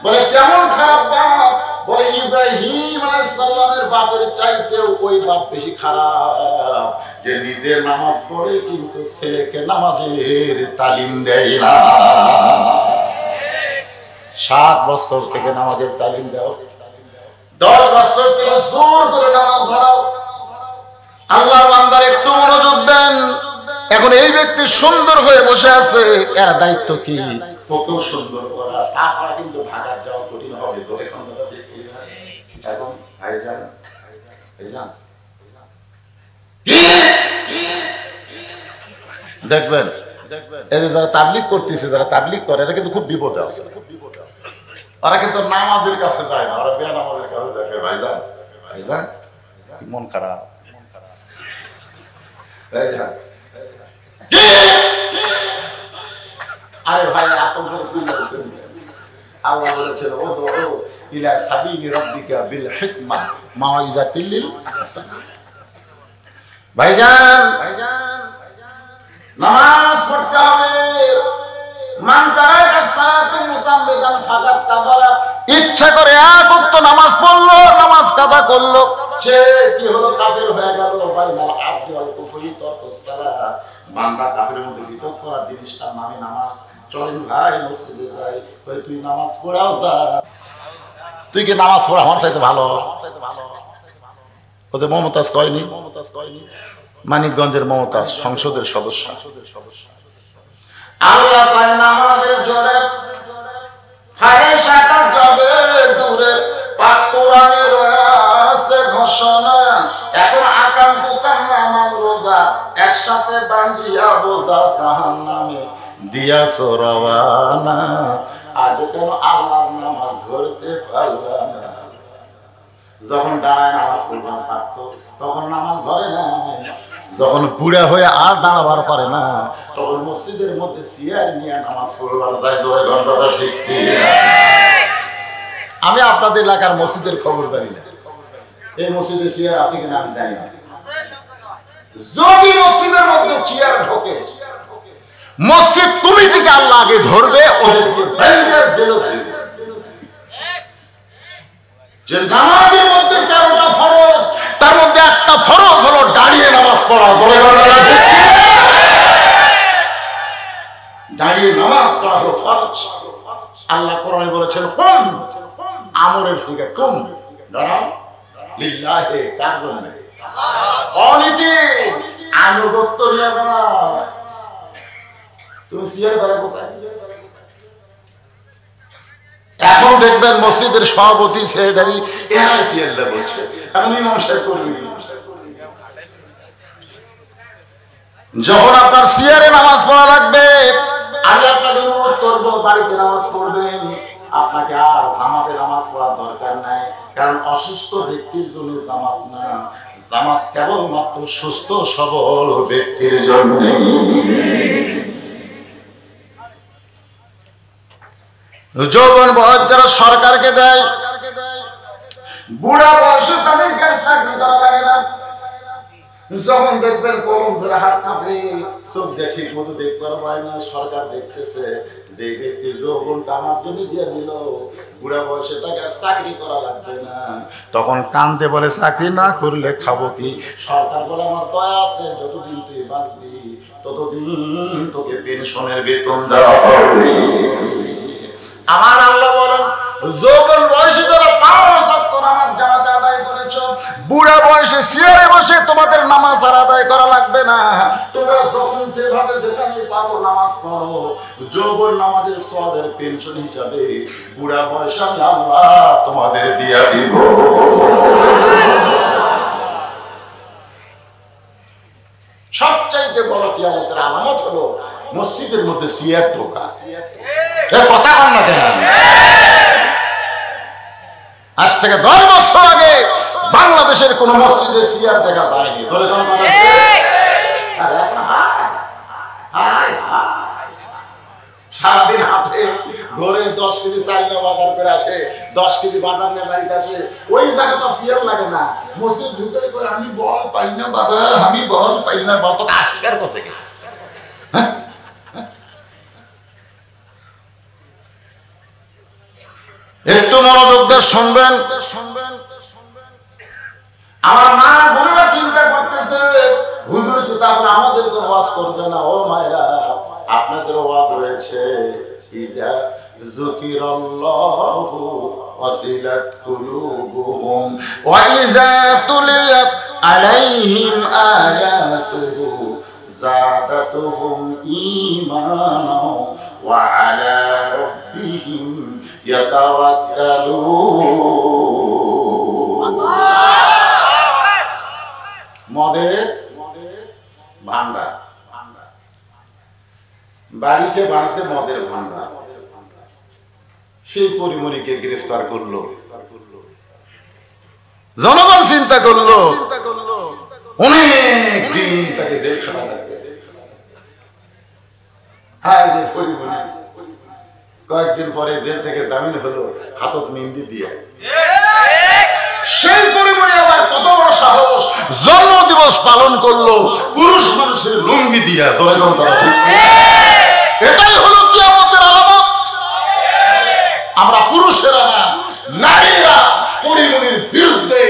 বলে কেমন খারাপ বাপ? বলে ইব্রাহিম আলাইহিস সালামের বাপের চাইতেও ওই বাপ বেশি খারাপ, যে নিজে নামাজ পড়ে কিন্তু ছেলেকে নামাজের তালিম দেয় না। 7 বছর থেকে নামাজের তালিম দাও, 10 বছর থেকে জোর করে নামাজ ধরাও। আল্লাহর বান্দার একটু মনোযোগ দেন। এখন এই ব্যক্তি সুন্দর হয়ে বসে আছে, এর দায়িত্ব কি? ওকেও সুন্দর করা, তাছাড়া কিন্তু ঢাকার যাওয়া কঠিন হবে। তো এখন কথা ঠিক কি না? এখন ভাইজান দেখবেন এই যে যারা তাবলিগ করতেছে, যারা তাবলিগ করে এরা কিন্তু খুব বিপদে আছে। ওরা কিন্তু নামাজের কাছে যায় না, ওরা বেনামাজের কাছে দেখে। ভাইজান মন খারাপ, আরে ভাই এত আল্লাহ বলেছেন উদউ ইলা সাবিলি রাব্বিকা বিল হিকমা মাউইযাতিল লিল হাসানা। ভাইজান নামাজ পড়তে হবে। মান তারাকা সালাতু মুতাম্মিদান ফাকাত কাফারা, ইচ্ছা করে এক ওয়াক্ত নামাজ পড়লো, নামাজ কাজা করলো, সে কি হলো? কাফের হয়ে গেল। বাইনাল আবদি ওয়াল কুফরি তারকুস সালাত, বান্দা কাফেরের মধ্যে বিতর্ক করার জিনিসটার নামে নামাজ। চলেন ভাই মসজিদে যাই, ওই তুই নামাজ পড়াও যা, তুই কি নামাজ পড়া আমার চাইতে ভালো? ওদের মমতাজ কয়নি, মানিকগঞ্জের মমতাজ সংসদের সদস্য। আল্লাহ কয় নামাজের জোরে ফায়সাটা যাবে দূরে, পাক কোরআনে রয়েছে ঘোষণা। এখন আকাম কুকাম নামাজ রোজা একসাথে বাঁধিয়া বোঝা জাহান্নামে দিয়াছো রওয়ানা। আজ কেন আল্লাহর নামাজ ধরতে পারলাম না? যখন দাঁড়ায় নামাজ পড়লাম পারতো, তখন নামাজ ধরে না। যখন বুড়া হয়ে আর দাঁড়াবার পারে না, তখন মসজিদের মধ্যে চেয়ার নিয়ে নামাজ পড়বার যায়। জোরে ঘন্টাটা ঠিক কি? আমি আপনাদের এলাকার মসজিদের খবর জানি না, এই মসজিদে চেয়ার আছে কিনা আমি জানি না। যদি মসজিদের মধ্যে চেয়ার ঢোকে, মসজিদ কমিটিকে আল্লাহ আগে ধরবে, ওদেরকে যে নামাজের মধ্যে 4টা ফরজ, তার মধ্যে একটা ফরজ হলো দাঁড়িয়ে নামাজ পড়া। দাঁড়িয়ে নামাজ পড়া হলো ফরজ। আল্লাহ কোরআনে বলেছেন কুম, আমরের সিগা কুম, দাঁড়াও, লিল্লাহি, কার জন্য? অনীতি আনুগত্য নিয়ে দাঁড়াও। তুমি সিয়ার ঘরে কোথায়? এখন দেখবেন মসজিদের সভাপতি সেক্রেটারি এরাই সিয়ারটা বলছে, এখন ইমাম সাহেব করবি। যখন আপনার সিয়ারে নামাজ পড়া লাগবে, আমি আপনাকে অনুরোধ করবো বাড়িতে নামাজ পড়বেন। আপনাকে আর জামাতে নামাজ পড়ার দরকার নাই, কারণ অসুস্থ ব্যক্তির জন্য জামাত না, জামাত কেবলমাত্র সুস্থ সবল ব্যক্তির জন্য। যৌবন বয়স যারা সরকারকে দেয়, বুড়া বয়সে তাদেরকে চাকরি করা লাগে না। যখন দেখবেন কলম ধরে হাত কাঁপে, চোখ দিয়ে ঠিক মতো দেখতে পায় না, সরকার দেখতেছে যে ব্যক্তি যৌবনটা আমার জন্য দিয়ে দিল, বুড়া বয়সে তাকে আর চাকরি করা লাগবে না, তখন কান্দে বলে চাকরি না করলে খাবো কি? সরকার বলে আমার দয়া আছে, যতদিন তুই বাঁচবি ততদিন তোকে পেনশনের বেতন দেওয়া হবে। আমার আল্লাহ বলেন যৌবন বয়সে যারা 5 ওয়াক্ত নামাজ জামাতে আদায় করেছো, বুড়া বয়সে চেয়ারে বসে তোমাদের নামাজ আর আদায় করা লাগবে না। তোমরা যখন যেভাবে যেখানে পারো নামাজ পড়ো, যৌবন নামাজের সওয়াবের পেনশন হিসাবে বুড়া বয়সে আমি আল্লাহ তোমাদের দিয়া দিব। সবচাইতে বড় কিয়ামতের আলামত হলো মসজিদের মধ্যে চেয়ার ঢোকা। কথা কন না কেন? আজ থেকে 10 বছর আগে বাংলাদেশের কোন মসজিদে চেয়ার দেখা যায়নি। সারাদিন হাতে ঘরে 10 কেজি চাল নিয়ে বাজার করে আসে, 10 কেজি বাজার নিয়ে বাড়িতে আসে, ওই জায়গা তো চেয়ার লাগে না। মসজিদ ঢুকে কই আমি বল পাই না বাবা, আমি বল পাই না। বল তো আসবার কোথায়? একটু মনোযোগ দিয়ে শুনবেন। আমার মা বোনেরা চিন্তা করতেছে হুজুর কি তাহলে আমাদেরকে ওয়াজ করবে না? ও মায়েরা, আপনাদের ওয়াজ রয়েছে, ইজা যুকিরাল্লাহু ওয়াজিলাত কুলুবুহুম ওয়া ইজা তুলিয়াত আলাইহিম আয়াতুহু যাদাতুহুম ঈমানা ওয়া আলা রাব্বিহিম ইয়াতাওয়াক্কালুন। মদের ভান্ডার, বাড়িতে বানাচ্ছে মদের ভান্ডার, সেই পরিমণিকে গ্রেফতার করলো। জনগণ চিন্তা করলো অনেক দিন তাকে জেল খাটা লাগবে। হ্যাঁ, যে পরিমণি কয়েকদিন পরে জেল থেকে জামিন হলো হাতত মেহেন্দি দিয়ে। সেই পরিমণি আবার কত বড় সাহস, জন্ম দিবস পালন করলো পুরুষ মানুষের লুঙ্গি দিয়া। এটাই হলো কিয়ামতের আলামত। আমরা পুরুষেরা না, নারীরা পরিমণির বিরুদ্ধে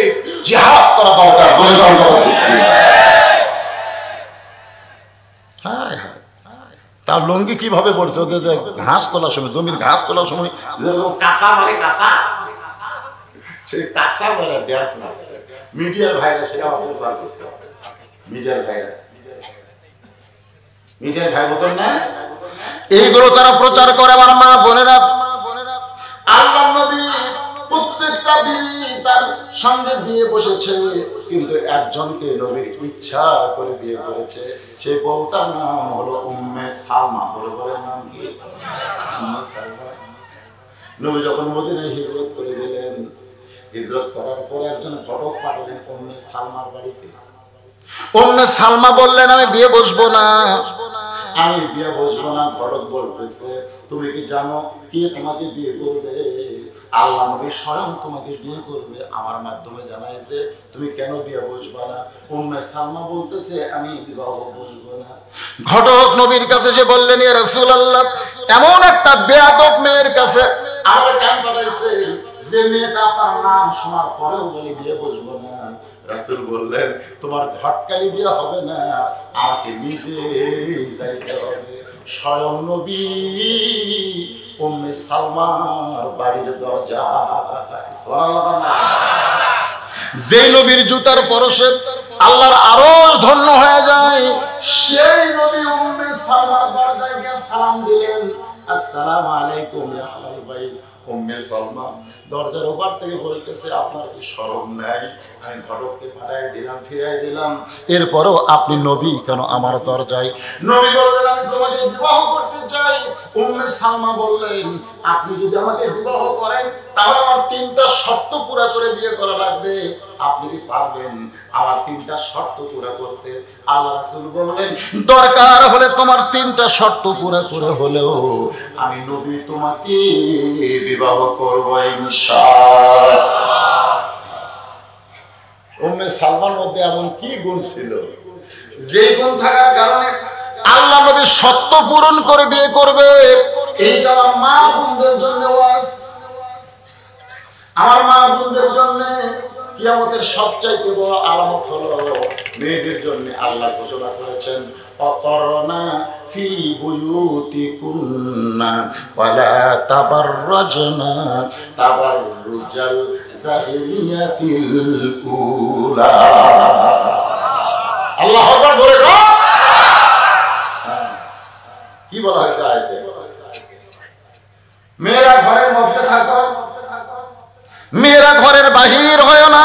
জিহাদ করা দরকার। তার লুঙ্গি কিভাবে পড়ছে? ওদের ঘাস তোলার সময়, জমির ঘাস তোলার সময় কাঁচা মারে, কাঁচা, সেই কাঁচা মারে ড্যান্স নাচে। মিডিয়ার ভাইরা সেটা অপচার করছে। মিডিয়ার ভাই বলতেন না, এইগুলো তারা প্রচার করে। আমার মা বোনেরা, আল্লাহ নবী প্রত্যেকটা বিবি তার সঙ্গে বিয়ে বসেছে, কিন্তু একজনকে নবীর ইচ্ছা করে বিয়ে করেছে। সেই বউটার নাম হলো উম্মে সালমা। বলে নাম কি? উম্মে সালমা। নবী যখন মদিনায় হিজরত করে দিলেন, হিজরত করার পর একজন ঘটক পাঠালেন উম্মে সালমার বাড়িতে। উম্মে সালমা বললেন, আমি বিয়ে বসবো না, আমি বিয়ে বসবো না। ঘটক বলতেছে, তুমি কি জানো কে তোমাকে বিয়ে করবে? আল্লাহ নবী স্বয়ং তোমাকে বিয়ে করবে, আমার মাধ্যমে জানাইছে। তুমি কেন বিয়ে বসবা না? উম্মে সালমা বলতেছে, আমি বিবাহ বসবো না। ঘটক নবীর কাছে এসে বললেন, ইয়া রাসূলুল্লাহ, এমন একটা বেয়াদব মেয়ের কাছে আমার কান পাঠাইছে, যে মেয়েটা আপনার নাম শোনার পরেও বলে বিয়ে বসবো না। রাসূল বললেন, তোমার ঘটকালি বিয়ে হবে না, আমাকে নিজে যাইতে হবে। স্বয়ং নবী উম্মে সালমার বাড়ির দরজা। যে নবীর জুতার পরশে আল্লাহর আরশ ধন্য হয়ে যায়, সেই নবী উম্মে সালমার দরজায় গিয়ে সালাম দিলেন, আসসালামু আলাইকুম ইয়া আহলাল বাইত। উম্মে সালমা দরজার ওপার থেকে বলতেছে, আপনার কি শরম নাই? আমি ঘটককে পাঠাই দিলাম, ফিরাই দিলাম, এরপরও আপনি নবী কেন আমার দরজায়? নবী বললেন, আমি তোমাকে বিবাহ করতে চাই। উম্মে সালমা বললেন, আপনি যদি আমাকে বিবাহ করেন তাহলে আমার 3টা শর্ত পুরা করে বিয়ে করা লাগবে। আপনি কি পারবেন আমার 3টা শর্ত পুরা করতে? আল্লাহ রাসূল বললেন, দরকার হলে তোমার 3টা শর্ত পুরা করে হলেও আমি নবী তোমাকে বিবাহ করব ইনশাআল্লাহ। উম্মে সালমার মধ্যে এমন কি গুণ ছিল, যে গুণ থাকার কারণে আল্লাহ নবী শর্ত পূরণ করে বিয়ে করবে। এইটা মা বোনদের জন্য ওয়াজ। আমার মা বোনদের জন্য কিয়ামতের সবচাইতে বড় আলামত হলো মেয়েদের জন্য আল্লাহ ঘোষণা করেছেন, অকরনা ফি বুয়ুতিকুন্না ওয়ালা তাবাররাজনা তাবাররুজাল জাহিলিয়াতিল উলা। আল্লাহু আকবার, জোরে গো। কি বলা হয়েছে আয়াতে? মেয়েরা ঘরের মধ্যে থাকো, মেয়েরা ঘরের বাহির হয় না।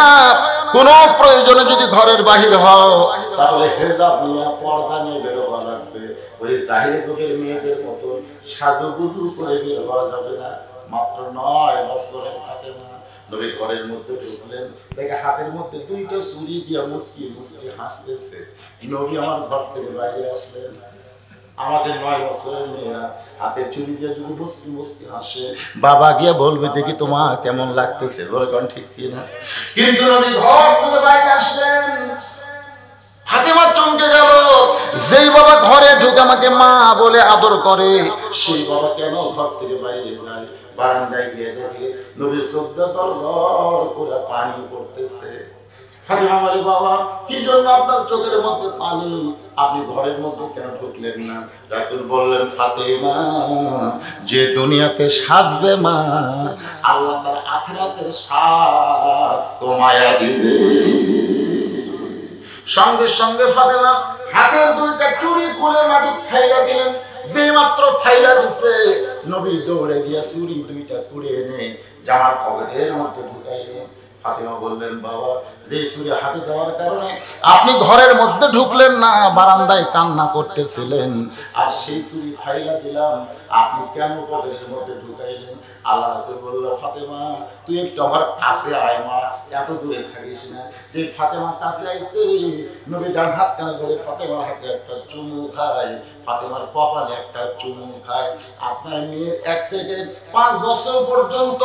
কোন প্রয়োজনে যদি ঘরের বাহির হও তাহলে হেজাব নিয়ে, পর্দা নিয়ে বের হওয়া লাগবে। ওই জাহিরি যুগের মেয়েদের মতো সাজুগুজু করে বের হওয়া যাবে না। মাত্র 9 বছরের ফাতেমা নবী ঘরের মধ্যে ঢুকলেন, দেখে হাতের মধ্যে 2টা ছুরি দিয়া মুচকি মুচকি হাসতেছে। নবী আমার ঘর থেকে বাইরে আসলেন। আমাদের 9 বছরের মেয়েরা হাতে চুরি দিয়ে যদি মুচকি মুচকি হাসে, বাবা গিয়ে বলবে, দেখি তোমার কেমন লাগতেছে। ঠিক ছিল না? কিন্তু নবী ঘর থেকে বাইরে আসলেন, ফাতেমা চমকে গেল। যেই বাবা ঘরে ঢুকে আমাকে মা বলে আদর করে, সেই বাবা কেন ঘর থেকে বাইরে যায়? বারান্দায় গিয়ে দেখে নবীর চোখ দিয়ে দরদর করে পানি পড়তেছে। ফাতেমা বলে, বাবা কি জন্য আপনার চোখের মধ্যে পানি? আপনি ঘরের মধ্যে কেন ঢুকলেন না? রাসূল বললেন, ফাতেমা, যে দুনিয়াতে সাজবে মা, আল্লাহ তার আখিরাতের সাজ কমায়া দিবে। সঙ্গে সঙ্গে ফাতেমা হাতের 2টা চুড়ি খুলে মাটি খাইয়া দিলেন। যে মাত্র ফাইলা দিছে নবী দৌড়ে গিয়া চুরি দুইটা কুড়ে এনে জামার পকেটের মধ্যে ঢুকাইলেন। ফাতেমা বললেন, বাবা, যে চুরি হাতে দেওয়ার কারণে আপনি ঘরের মধ্যে ঢুকলেন না, বারান্দায় কান্না করতেছিলেন, আর সেই চুরি ফাইলা দিলাম, আপনি কেন পকেটের মধ্যে ঢুকাইলেন? আল্লাহ রাসূল বলল, ফাতেমা, তুই একটু আমার কাছে আয় মা, এত দূরে থাকিস না। যে ফাতেমার কাছে আইছে, নবী ডান হাত কানে ধরে ফাতেমার হাতে একটা চুমু খায়, ফাতেমার কপালে একটা চুমু খায়। আপনার মেয়ের 1 থেকে 5 বছর পর্যন্ত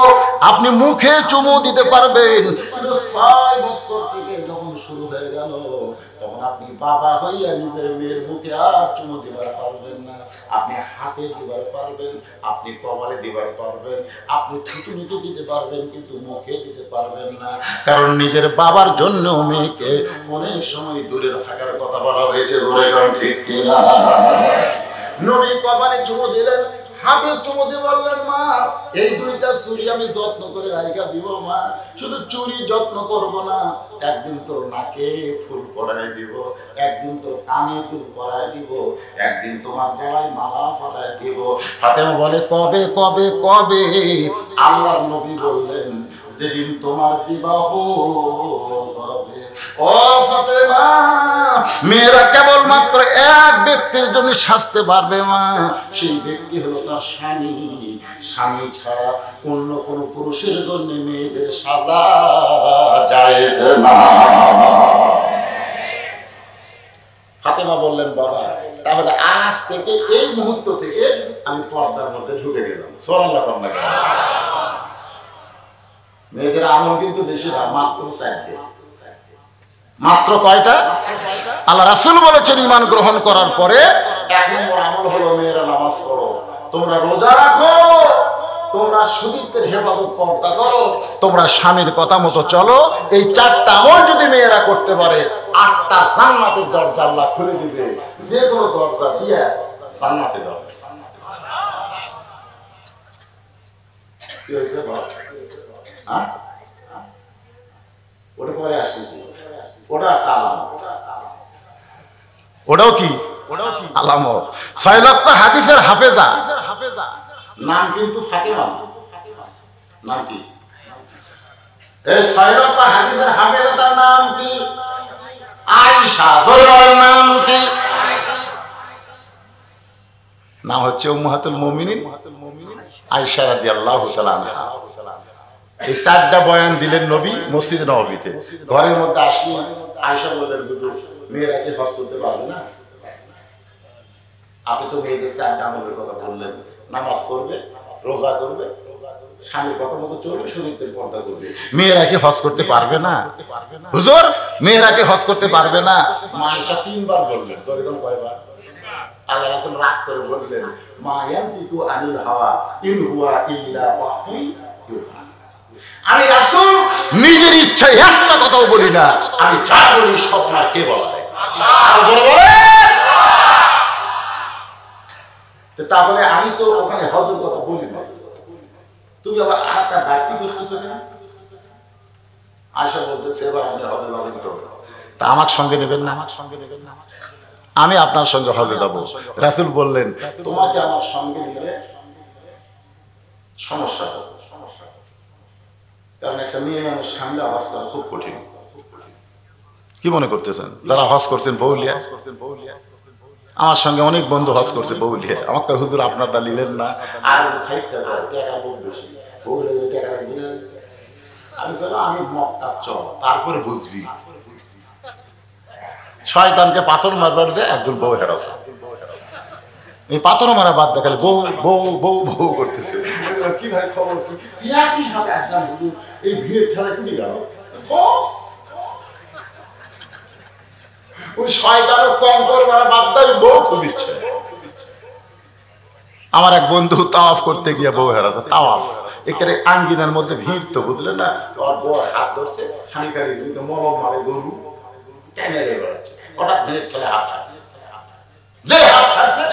আপনি মুখে চুমু দিতে পারবেন, কিন্তু 6 বছর থেকে যখন শুরু হয়ে গেল, তখন আপনি বাবা হইয়া নিজের মেয়ের মুখে আর চুমু দিবার পারবেন না। আপনি হাতে দিবার পারবেন, আপনি কপালে দিবার পারবেন, আপনি থুতুনিতে দিতে পারবেন, কিন্তু মুখে দিতে পারবেন না। কারণ নিজের বাবার জন্য মেয়েকে অনেক সময় দূরে থাকার কথা বলা হয়েছে। জোরে কোন ঠিক কিনা? নবী কপালে চুমু দিলেন, হাতে চুমু দিয়ে বললেন, মা, এই দুইটা চুরি আমি যত্ন করে রাইখা দিব মা। শুধু চুরি যত্ন করব না, একদিন তোর নাকে ফুল পরাই দিব, একদিন তোর কানে ফুল পরাই দিব, একদিন তোমার গলায় মালা পরাই দিব। ফাতেমা বলে, কবে কবে কবে? আল্লাহর নবী বললেন, যেদিন তোমার বিবাহ হবে। ও ফাতেমা, মেয়েরা কেবলমাত্র এক ব্যক্তির জন্য সাজতে পারবে মা, সেই ব্যক্তি হলো তার স্বামী। স্বামী ছাড়া অন্য কোনো পুরুষের জন্য মেয়েদের সাজা জায়েজ না। ফাতেমা বললেন, বাবা, তাহলে আজ থেকে, এই মুহূর্ত থেকে আমি পর্দার মধ্যে ঢুকে গেলাম। সুবহানাল্লাহ। মেয়েদের আমল কিন্তু বেশি না, মাত্র 4টে। মাত্র কয়টা? আল্লাহ রাসূল বলেছেন, ঈমান গ্রহণ করার পরে 1 নম্বর আমল হলো, মেয়েরা নামাজ পড়ো, তোমরা রোজা রাখো, তোমরা সতীত্বের হেফাজত পর্দা করো, তোমরা স্বামীর কথা মতো চলো। এই 4টা আমল যদি মেয়েরা করতে পারে, 8টা জান্নাতের দরজা আল্লাহ খুলে দিবে। যে কোনো দরজা দিয়ে জান্নাতে যাবে। কি হয়েছে বল? হ্যাঁ, ওটা পরে আসতেছি। ওটা কালাম, ওটাও কি? আলামত। 6 লক্ষ হাদিসের হাফেজা, নাম কিন্তু ফাতেমা। নাম কি? এই 6 লক্ষ হাদিসের হাফেজা, তার নাম কি? আয়েশা। জোরে নাম কি? নাম হচ্ছে উম্মাহাতুল মুমিনিন আয়েশা রাদিয়াল্লাহু তাআলা আনহা। এই 4টা বয়ান দিলেন নবী মসজিদে নববীতে। ঘরের মধ্যে আসলে আয়েশা বললেন, হুজুর, মেয়েরা কি হজ করতে পারবে না? আপনি তো মেয়েদের 4টা আমলের কথা বললেন, নামাজ করবে, রোজা করবে, স্বামীর কথা মতো চলবে, শরীয়তের পর্দা করবে, মেয়েরা কি হজ করতে পারবে না? হুজুর, মেয়েরা কি হজ করতে পারবে না? মা আয়েশা 3 বার বললেন। তখন কয়বার? আল্লাহ রাসূল রাগ করে বললেন, মা ইয়ানতিকু আনিল হাওয়া ইন হুয়া ইল্লা ওয়াহয়ুন ইউহা। আমি রাসূল নিজের ইচ্ছায় একটা কথাও বলি না, আমি যা বলি সব আমার কে বলে? তাহলে আমি তো ওখানে হজের কথা বলি না, তুমি আবার আরেকটা বাড়তি করতেছো কেন? আয়েশা বলতেছে, এবার আপনি হজে যাবেন তো, তা আমার সঙ্গে নেবেন না? আমার সঙ্গে নেবেন না? আমি আপনার সঙ্গে হজে যাব। রাসূল বললেন, তোমাকে আমার সঙ্গে নিলে সমস্যা হবে, কারণ একটা মেয়ে মানুষ সামনে হজ করা খুব কঠিন। কি মনে করতেছেন যারা হজ করছেন বউলিয়া? আমার সঙ্গে অনেক বন্ধু হজ করছে বউলিয়া। আমাকে, হুজুর, আপনারটা নিলেন না? আর আমি মক্কা চল, তারপরে বুঝবি। শয়তানকে পাথর মারবার যে একজন বউ হেরাছে, এই পাথর মারা বাদ দেখালে বউ বউ বউ বউ করতেছে। কি ভাই খবর কি? একই সাথে আসলাম হুজুর, এই ভিড় ঠেলা কুড়ি গেল। ওই শয়তানের কঙ্কর মারা বাদ দেয়, বউ খুঁজিচ্ছে। আমার এক বন্ধু তাওয়াফ করতে গিয়ে বউ হেরাছে। তাওয়াফ এখানে আঙ্গিনার মধ্যে ভিড়, তো বুঝলেন না? তোর বউ হাত ধরছে, খানিকারি মলম মারে, গরু টেনে বেড়াচ্ছে, হঠাৎ ভিড় ঠেলে হাত ছাড়ছে। যে হাত ছাড়ছে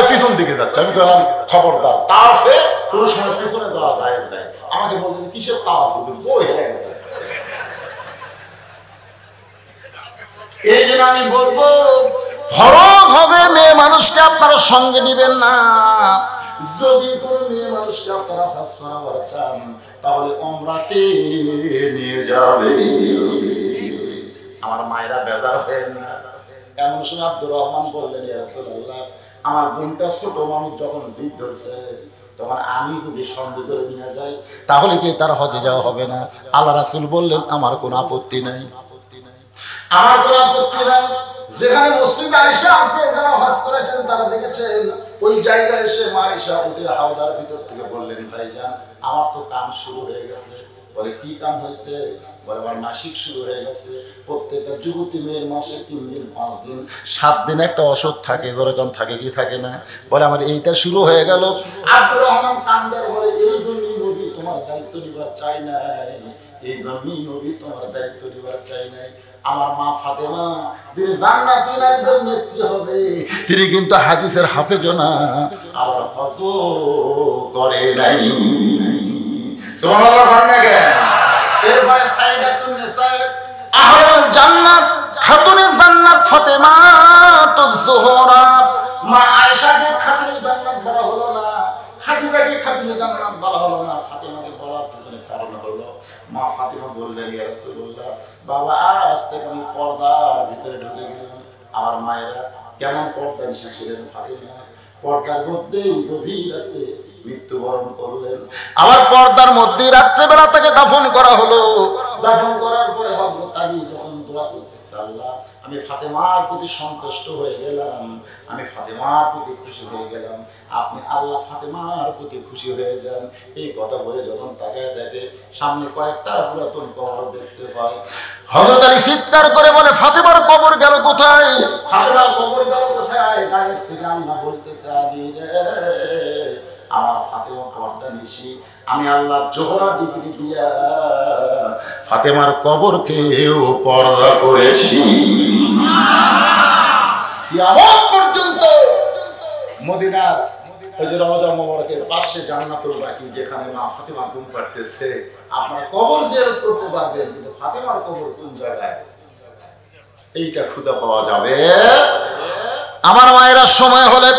পিছন দিকে যাচ্ছে। আমি বললাম, খবরদার, তাওয়াফে কোনো সময় পিছনে যাওয়া যায় যায়। আমাকে বলছে, কিসের তাওয়াফ হুজুর? বউ হেরে গেছে। এই জন্য আমি বলবো, ফরজ হবে মেয়ে মানুষকে আপনারা সঙ্গে নেবেন না। যদি কোনো মেয়ে মানুষকে আপনারা হজ করাবার চান তাহলে উমরাতে নিয়ে যাবে। আমার মায়েরা বেজার হয়েন না। এমন সময় আব্দুর রহমান বললেন, ইয়া রাসূলুল্লাহ, আমার বোনটা ছোট মানুষ, যখন জিদ ধরছে তখন আমি যদি সঙ্গে করে নিয়ে যাই তাহলে কি তার হজে যাওয়া হবে না? আল্লাহ রাসূল বললেন, আমার কোনো আপত্তি নাই, আমার কোনো আপত্তি নাই। যেখানে মসজিদ আয়েশা আছে, যারা হজ করেছেন তারা দেখেছেন, ওই জায়গায় এসে মা আয়েশা হুজুর হাওদার ভিতর থেকে বললেন, ভাইজান আমার তো কাম শুরু হয়ে গেছে। বলে কি কাম হয়েছে? বলে আমার মাসিক শুরু হয়ে গেছে। প্রত্যেকটা যুবতী মেয়ের মাসে 3 দিন 5 দিন 7 দিন একটা অসুখ থাকে, যেরকম থাকে কি থাকে না? বলে আমার এইটা শুরু হয়ে গেল। আব্দুর রহমান কান্দার বলে, এই জন্যই নবী তোমার দায়িত্ব নিবার চাই নাই, এই জন্যই নবী তোমার দায়িত্ব নিবার চাই নাই। আমার মা ফাতেমা যিনি জান্নাতি নারীদের নেত্রী হবে, তিনি কিন্তু হাদিসের হাফেজও না, আবার হজও করে নাই। সুবহানাল্লাহ। এরপরে সাইদাতুন নিসা আহলুল জান্নাত, খাতুনে জান্নাত ফাতেমাতুজ জোহরা, মা আয়েশাকে খাতুনে জান্নাত বলা হলো না, খাদিজাকে খাতুনে জান্নাত বলা হলো না। ফাতেমাকে বলার পিছনে কারণ হলো, মা ফাতেমা বললেন, ইয়া রাসূলুল্লাহ, বাবা আজ থেকে আমি পর্দার ভিতরে ঢুকে গেলাম। আমার মায়েরা কেমন পর্দা এসেছিলেন? ফাতেমা পর্দার মধ্যেই গভীর রাতে মৃত্যুবরণ করলেন। আবার পর্দার মধ্যে রাত্রেবেলা তাকে দাফন করা হলো। দাফন করার পরে হযরত আলী যখন দোয়া করতেছে, আল্লাহ আমি ফাতেমার প্রতি সন্তুষ্ট হয়ে গেলাম, আমি ফাতেমার প্রতি খুশি হয়ে গেলাম, আপনি আল্লাহ ফাতেমার প্রতি খুশি হয়ে যান। এই কথা বলে যখন তাকায় দেখে সামনে কয়েকটা পুরাতন কবর দেখতে পায়, হযরত আলী চিৎকার করে বলে, ফাতেমার কবর গেল কোথায়? ফাতেমার কবর গেল কোথায়? গায়ের থেকে আল্লাহ বলতেছে, আলী রে, আমার ফাতেমা পর্দা নিশি, আমি আল্লাহ জোহরা ডিগ্রি দিয়া ফাতেমার কবরকেও পর্দা করেছি। কিয়ামত পর্যন্ত মদিনার ওই যে রওজা মোবারকের পাশে জান্নাতুল বাকি, যেখানে মা ফাতেমা ঘুম পাড়তেছে, আপনারা কবর জিয়ারত করতে পারবেন, কিন্তু ফাতেমার কবর কোন জায়গায় এইটা খুঁজে পাওয়া যাবে। আমার মায়েরা সময় হলে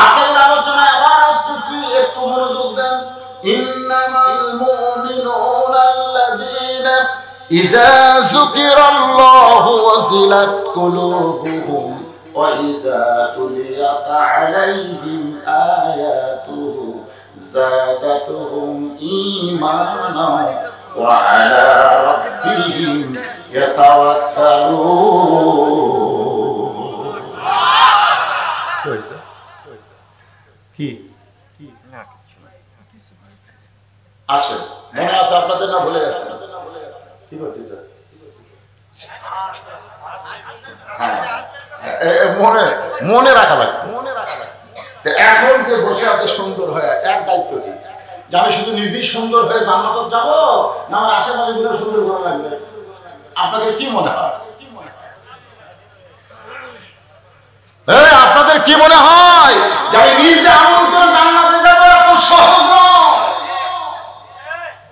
আপনাদের আলোচনায় আবার আসতেছি, একটু মনোযোগ দেন। ইন্নামাল মুমিনুনা আল্লাযীনা ইযা যুকিরাল্লাহু ওয়াজিলাত কুলুবুহুম ওয়া ইযা তুলিয়াত আলাইহিম আয়াতুহু যাদাতুহুম ঈমানান ওয়া আলা রাব্বিহিম ইয়াতাওয়াক্কালুন। কি আসে মনে আছে আপনাদের? না ভুলে গেছেন? কি করতেছে? মনে মনে রাখা লাগবে। এখন যে বসে আছে সুন্দর হয়ে, এর দায়িত্ব কি? যে আমি শুধু নিজেই সুন্দর হয়ে জান্নাতে যাব, না আমার আশেপাশে গুলো সুন্দর করা লাগবে? আপনাদের কি মনে হয়? আপনাদের কি মনে হয় যে আমি নিজে আমল করে জান্নাতে যাব? এত সহজ নয়।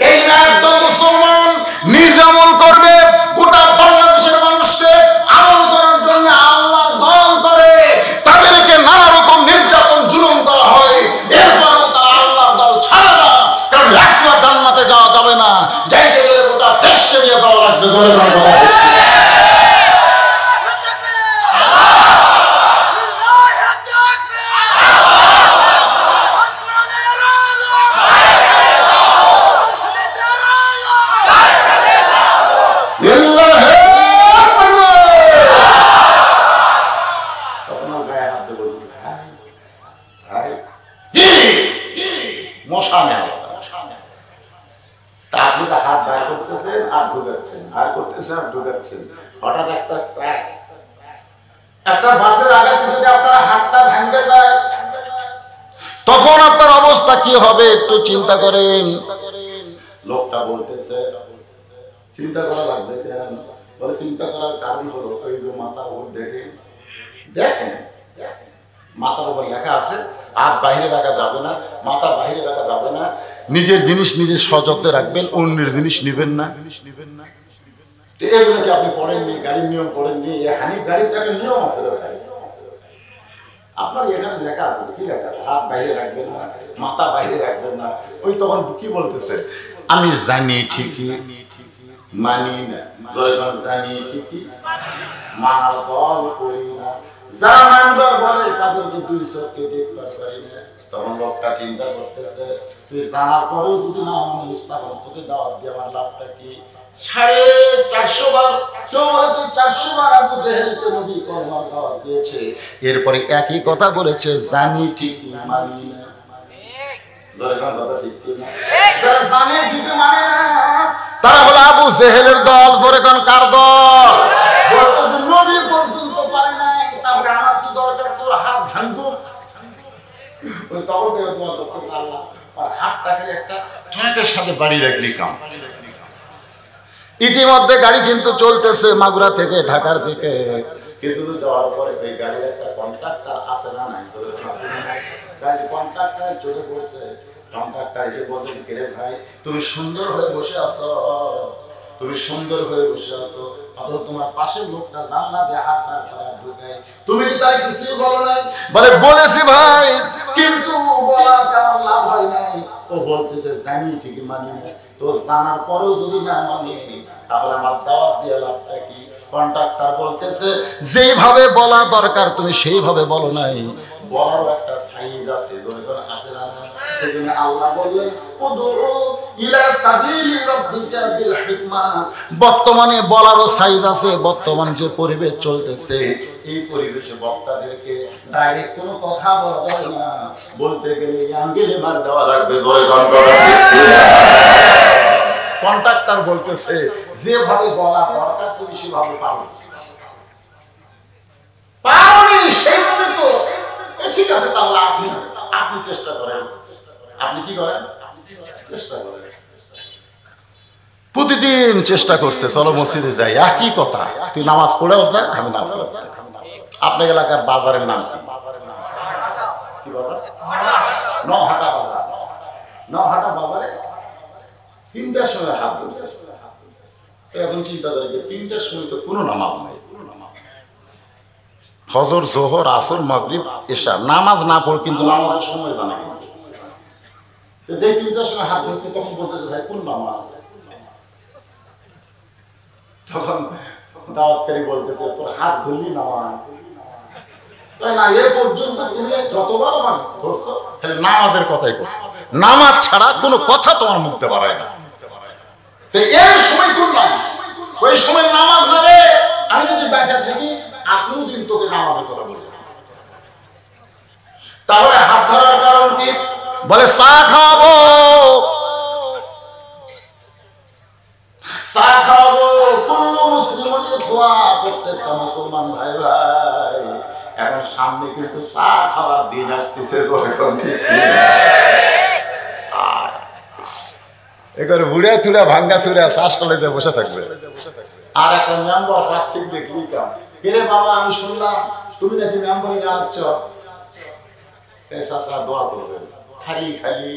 এই একদম মুসলমান নিজে আমল করবে, গোটা বাংলাদেশের মানুষকে আমল করার জন্য আল্লাহর দল করে, তাদেরকে নানা রকম নির্যাতন জুলুম করা হয়, এরপরও তারা আল্লাহর দল ছাড়ে না। কারণ একলা জান্নাতে যাওয়া যাবে না, যাইতে গেলে গোটা দেশকে নিয়ে যাওয়া লাগবে। হঠাৎ একটা বাসের আঘাতে যদি আপনার হাতটা ভেঙে যায়, তখন আপনার অবস্থা কি হবে একটু চিন্তা করেন। লোকটা বলতেছে, চিন্তা করা লাগবে কেন? বলে চিন্তা করার কারণ হলো, ওই যে মাথার উপর দেখেন মাথার উপর লেখা আছে, হাত বাইরে রাখা যাবে না, মাথা বাইরে রাখা যাবে না, নিজের জিনিস নিজের সযত্নে রাখবেন, অন্যের জিনিস নিবেন না। এগুলো কি আপনি পড়েননি? গাড়ির নিয়ম পড়েননি? হানিফ গাড়ির তো একটা নিয়ম আছে। আপনার এখানে লেখা আছে, কি লেখা আছে? হাত বাইরে রাখবেন না, মাথা বাইরে রাখবেন না। ওই তখন কি বলতেছে? আমি জানি ঠিকই, মানি না। যখন জানি ঠিকই, মানার দল করি না। যারা মানবার বলে তাদেরকে দুই চোখে দেখতে পারি না। তখন লোকটা চিন্তা করতেছে, তুই জানার পরেও যদি না মানিস তাহলে তোকে দাওয়াত দিয়ে আমার লাভটা কি? 450 বার, কেউ বলেছে 400 বার আবু জেহেলকে নবী কলমার দাওয়াত দিয়েছে। এরপরে একই কথা বলেছে, জানি ঠিকই মানি না। যারা জানে ঠিকই মানে না, তারা হলো আবু জেহেলের দল। জোরে কোন কার দল? বলতেছে নবী পর্যন্ত পারে নাই, তাহলে আমার কি দরকার তোর হাত ভাঙুক? ওই তখন থেকে তোমার করতে আল্লাহ আর হাতটাকে একটা ট্রাকের সাথে বাড়ি রাখলি কাম। ইতিমধ্যে গাড়ি কিন্তু চলতেছে মাগুরা থেকে ঢাকার দিকে। কিছু দূর যাওয়ার পরে ওই গাড়ির একটা কন্ট্রাক্টর আছে না নাই, গাড়ির কন্ট্রাক্টর চলে পড়ছে। কন্ট্রাক্টর এসে বলতে, কে ভাই তুমি সুন্দর হয়ে বসে আছো, তুমি সুন্দর হয়ে বসে আছো, অথচ তোমার পাশের লোকটা জানলা দিয়ে হাত বার করা ঢুকায়, তুমি কি তাই কিছুই বলো নাই? বলে বলেছি ভাই, কিন্তু বলাতে আমার লাভ হয় নাই। ও বলতেছে জানি ঠিকই মানি না। তো জানার পরেও যদি না মানি তাহলে আমার দাওয়াত দিয়ে লাভটা কি? কন্ট্রাক্টর বলতেছে যেইভাবে বলা দরকার তুমি সেইভাবে বলো নাই, বলারও একটা সাইজ আছে, যখন আছে না। সেজন্য আল্লাহ বললেন উদউ ইলা সাবিলি রাব্বিকা বিল হিকমা। বর্তমানে বলারও সাইজ আছে। বর্তমান যে পরিবেশ চলতেছে, এই পরিবেশে বক্তাদেরকে ডাইরেক্ট কোনো কথা বলা যাবে না, বলতে গেলে অ্যাঙ্গেলে মার দেওয়া লাগবে। জোরে গান করা। কন্ট্রাক্টর বলতেছে যেভাবে বলা দরকার তুমি সেভাবে পারো, পারোনি সেইভাবে তো ঠিক আছে, তাহলে আপনি চেষ্টা করেন। আপনি কি করেন? চেষ্টা করেন। প্রতিদিন চেষ্টা করছে, চলো মসজিদে যাই, একই কথা। তুই নামাজ পড়েও যা, আমি না পড়ে। আপনার এলাকার বাজারের নাম কি? কি বাজার? নহাটা বাজার। নহাটা বাজারে 3টার সময় হাত ধরছে। এখন চিন্তা করে 3টার সময় তো কোনো নামাজ নাই। ফজর, জোহর, আসর, মাগরিব, এশা নামাজ না পড়, কিন্তু নামাজের সময় জানা। যে 3টার সময় হাত ধরছে তখন বলতে ভাই কোন নামাজ? তখন দাওয়াতকারী বলতেছে তোর হাত ধরলি নামাজ, তাই না? এ পর্যন্ত তুমি যতবার আমার ধরছো খালি নামাজের কথাই করছো, নামাজ ছাড়া কোনো কথা তোমার মুখতে পারায় না। তো এর সময় কোন নামাজ? ওই সময় নামাজ ধরে আমি যদি বেঁচে থাকি আর কোনদিন তোকে নামাজের কথা বলবো। তাহলে হাত ধরার কারণ কি? বলে চা খাবো, চা খাবো। কোন মুসলিমের খোয়া, প্রত্যেকটা মুসলমান ভাই ভাই এখন সামনে কিন্তু চা খাওয়ার দিন আসতেছে। এবারে বুড়ে তুলে ভাঙ্গা চুরে শ্বাসটালে বসে থাকবে। আর একটা মেম্বার প্রার্থিক দেখলি কাম, রে বাবা আমি শুনলাম তুমি নাকি মেম্বারে দাঁড়াচ্ছ, চাচা দোয়া করবেন। খালি খালি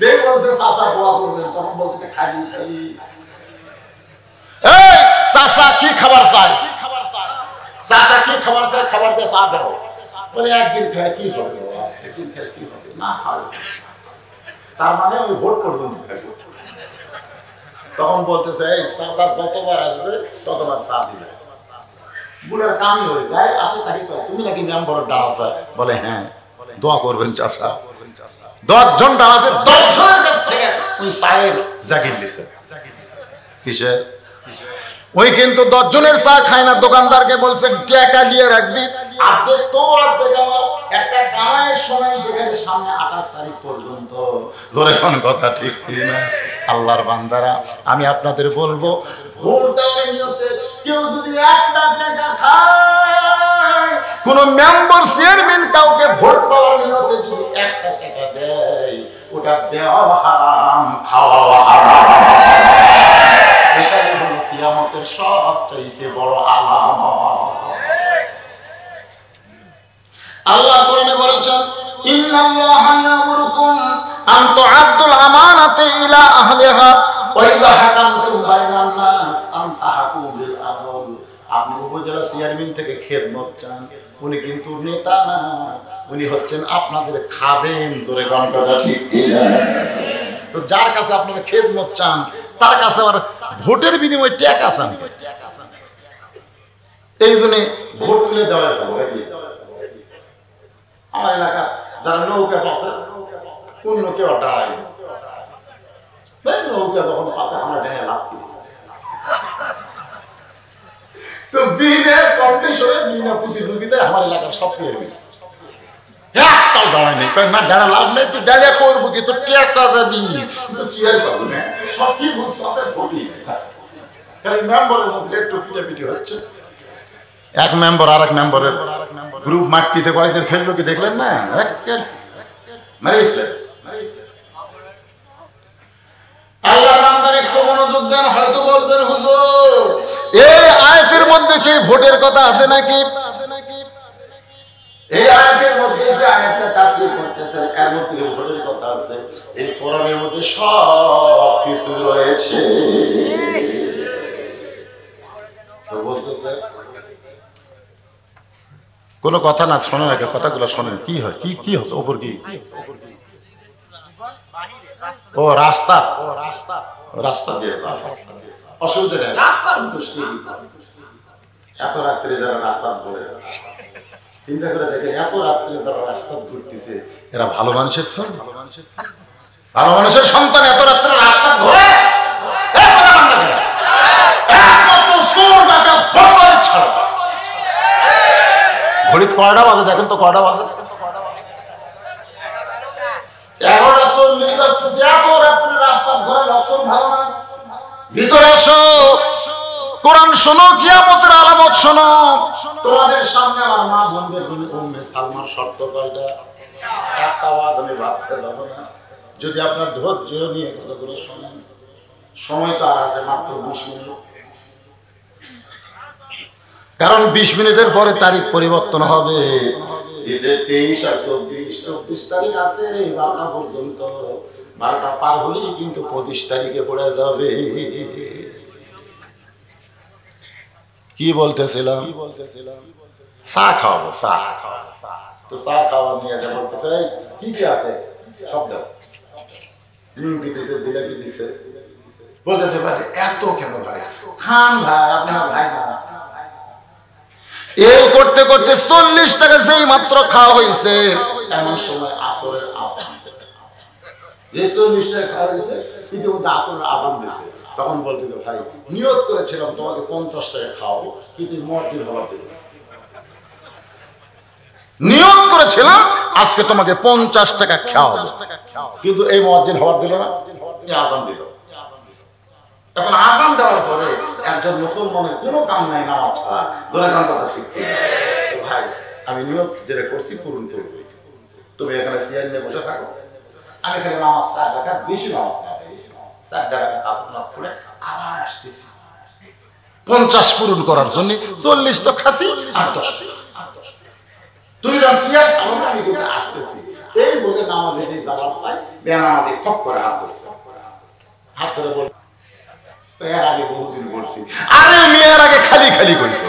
যে বলছে চাচা দোয়া করবেন, তখন বলতে খালি খালি এই চাচা কি খাবার চাই, চাচা কি খাবার চাই, খাবার দিয়ে চা দাও। বলে একদিন খায় কি হবে, একদিন খায় কি হবে, না খাও। তার মানে ওই ভোট পর্যন্ত খাইব। তখন বলতেছে এই চাচা যতবার আসবে ততবার চা দিবে। বুড়ার কামই হয়ে যায়, আসে তাকে কয় তুমি নাকি মেম্বার দাঁড়াচ্ছে? বলে হ্যাঁ দোয়া করবেন চাচা। 10 জন দাঁড়াচ্ছে, 10 জনের কাছ থেকে ওই চায়ের জাগির দিছে। কিসের? ওই কিন্তু 10 জনের চা খায় না। দোকানদারকে বলছে টাকা দিয়ে রাখবি, অর্ধেক তোর অর্ধেক আমার। একটা কামাইয়ের সময় সেখানে সামনে 28 তারিখ পর্যন্ত। জোরে কোন কথা ঠিক কি না? আল্লাহর বান্দারা আমি আপনাদের বলবো, ভোট দেওয়ার নিয়তে কেউ যদি 1 টাকা খায়, কোন মেম্বার চেয়ারম্যান কাউকে ভোট পাওয়ার নিয়তে যদি 1 টাকা দেয়, ওটা দেওয়া হারাম, খাওয়া হারাম। এটাই হলো কিয়ামতের সবচেয়ে বড় আলামত। আল্লাহ কোরআনে বলেছেন ইন্নাল্লাহা ইয়ামুরুকুম আন তুআদ্দুল আমানাতি ইলা আহলিহা ওয়া ইযা হাকামতুম বাইনান নাস আন তাহকুমু বিল আদল। আপনি উপজেলা চেয়ারম্যান থেকে খেদমত চান, উনি কিন্তু নেতা না, উনি হচ্ছেন আপনাদের খাদেম। জোরে কোন কথা ঠিক কিনা? তো যার কাছে আপনারা খেদমত চান তার কাছে আবার ভোটের বিনিময়ে টাকা চান। এই জন্য ভোট তুলে দেওয়া আমার এলাকা যারা নৌকা পাশে অন্য কেউ দাঁড়ায় নৌকা যখন পাশে আমরা ডেনে লাভ করি। তো বিনা কন্ডিশনে বিনা প্রতিযোগিতায় আমার এলাকার সবচেয়ে একটাও দাঁড়ায় নেই, না দাঁড়া লাভ নেই, তুই দাঁড়িয়ে করবো কি, তোর টেকা যাবি কিন্তু শেয়ার করবো না। সব কি বুঝছো মেম্বারের মধ্যে একটু পিটাপিটি হচ্ছে, এক মেম্বার আর এক মেম্বারের গ্রুপ মারতেছে, কয়েকদিন ফেললো কি দেখলেন না? আল্লাহর বান্দার একটু মনোযোগ দেন, হয়তো বলবেন হুজুর এই আয়াতের মধ্যে কি ভোটের কথা আছে নাকি? এই আয়াতের মধ্যে যে আয়াতটা তাফসীর করতেছেন এর মধ্যে ভোটের কথা আছে। এই কোরআনের মধ্যে সব কিছু রয়েছে। তো বলতেছে কোনো কথা না, শোনেন আগে কথাগুলো শোনেন। কি হয় কি কি হচ্ছে ওপর কি? ও রাস্তা, রাস্তা দিয়ে অসুবিধা নেই, রাস্তার মধ্যে এত রাত্রে যারা রাস্তা ঘুরে, চিন্তা করে দেখে এত রাত্রে যারা রাস্তা ঘুরতেছে এরা ভালো মানুষের সব, ভালো মানুষের সন্তান এত রাত্রে রাস্তা ঘুরে। ঘড়িতে কয়টা বাজে দেখেন তো, কয়টা বাজে? 11:40 বাজতেছে। এত রাত্রে রাস্তা ঘোরা লক্ষণ ভালো না। ভিতরে আসো, কোরআন শোনো, কিয়ামতের আলামত শোনো। তোমাদের সামনে আমার মা বোনদের জন্য উম্মে সালমার শর্ত কয়টা? একটা আওয়াজ আমি ভাবতে দেবো না, যদি আপনার ধৈর্য নিয়ে কথাগুলো শোনেন। সময় তো আর আছে মাত্র 20 মিনিট, কারণ 20 মিনিটের পরে তারিখ পরিবর্তন হবে। এই যে 23 আর 24 তারিখ আছে 12টা পর্যন্ত, 12টা পার হলেই কিন্তু 25 তারিখে পড়ে যাবে। কি বলতেছিলাম? চা খাওয়াবো, চা তো চা খাওয়া নিয়ে যা বলতেছে কি কি আছে সব দাও, নিমকি দিছে, জিলাপি দিছে। বলতেছে ভাই এত কেন ভাই? খান ভাই, আপনার ভাই না। এই করতে করতে 40 টাকা যেই মাত্র খাওয়া হয়েছে, এমন সময় আসরের আজান, যে 40 টাকা খাওয়া হয়েছে ইতিমধ্যে আসরের আজান দিছে। তখন বলতে ভাই নিয়ত করেছিলাম তোমাকে 50 টাকা খাওয়াবো, কিন্তু মুয়াজ্জিন হওয়ার দিল, নিয়ত করেছিলাম আজকে তোমাকে 50 টাকা খাওয়াবো, কিন্তু এই মুয়াজ্জিন হওয়ার দিল না, আজান দিল। এখন আজান দেওয়ার পরে একজন মুসলমানের কোনো কাম নাই নামাজ ছাড়া। ধরে কাম কথা ঠিক ভাই, আমি নিয়ত যেটা করছি পূরণ করবো, তুমি এখানে চেয়ার নিয়ে বসে থাকো, আমি এখানে নামাজ 4 রাকাত বেশি নামাজ 4 রাকাত আসর নামাজ পড়ে আবার আসতেছি 50 পূরণ করার জন্য। 40 তো খাসি আর 10 তুমি যা চেয়ার ছাড়ো না, আমি কিন্তু আসতেছি। এই বলে নামাজে যে যাবার চাই বেনামাজি খপ করে হাত ধরছে, হাত ধরে বল এর আগে বহুদিন বলছি, আরে মেয়ের আগে খালি খালি কইছো,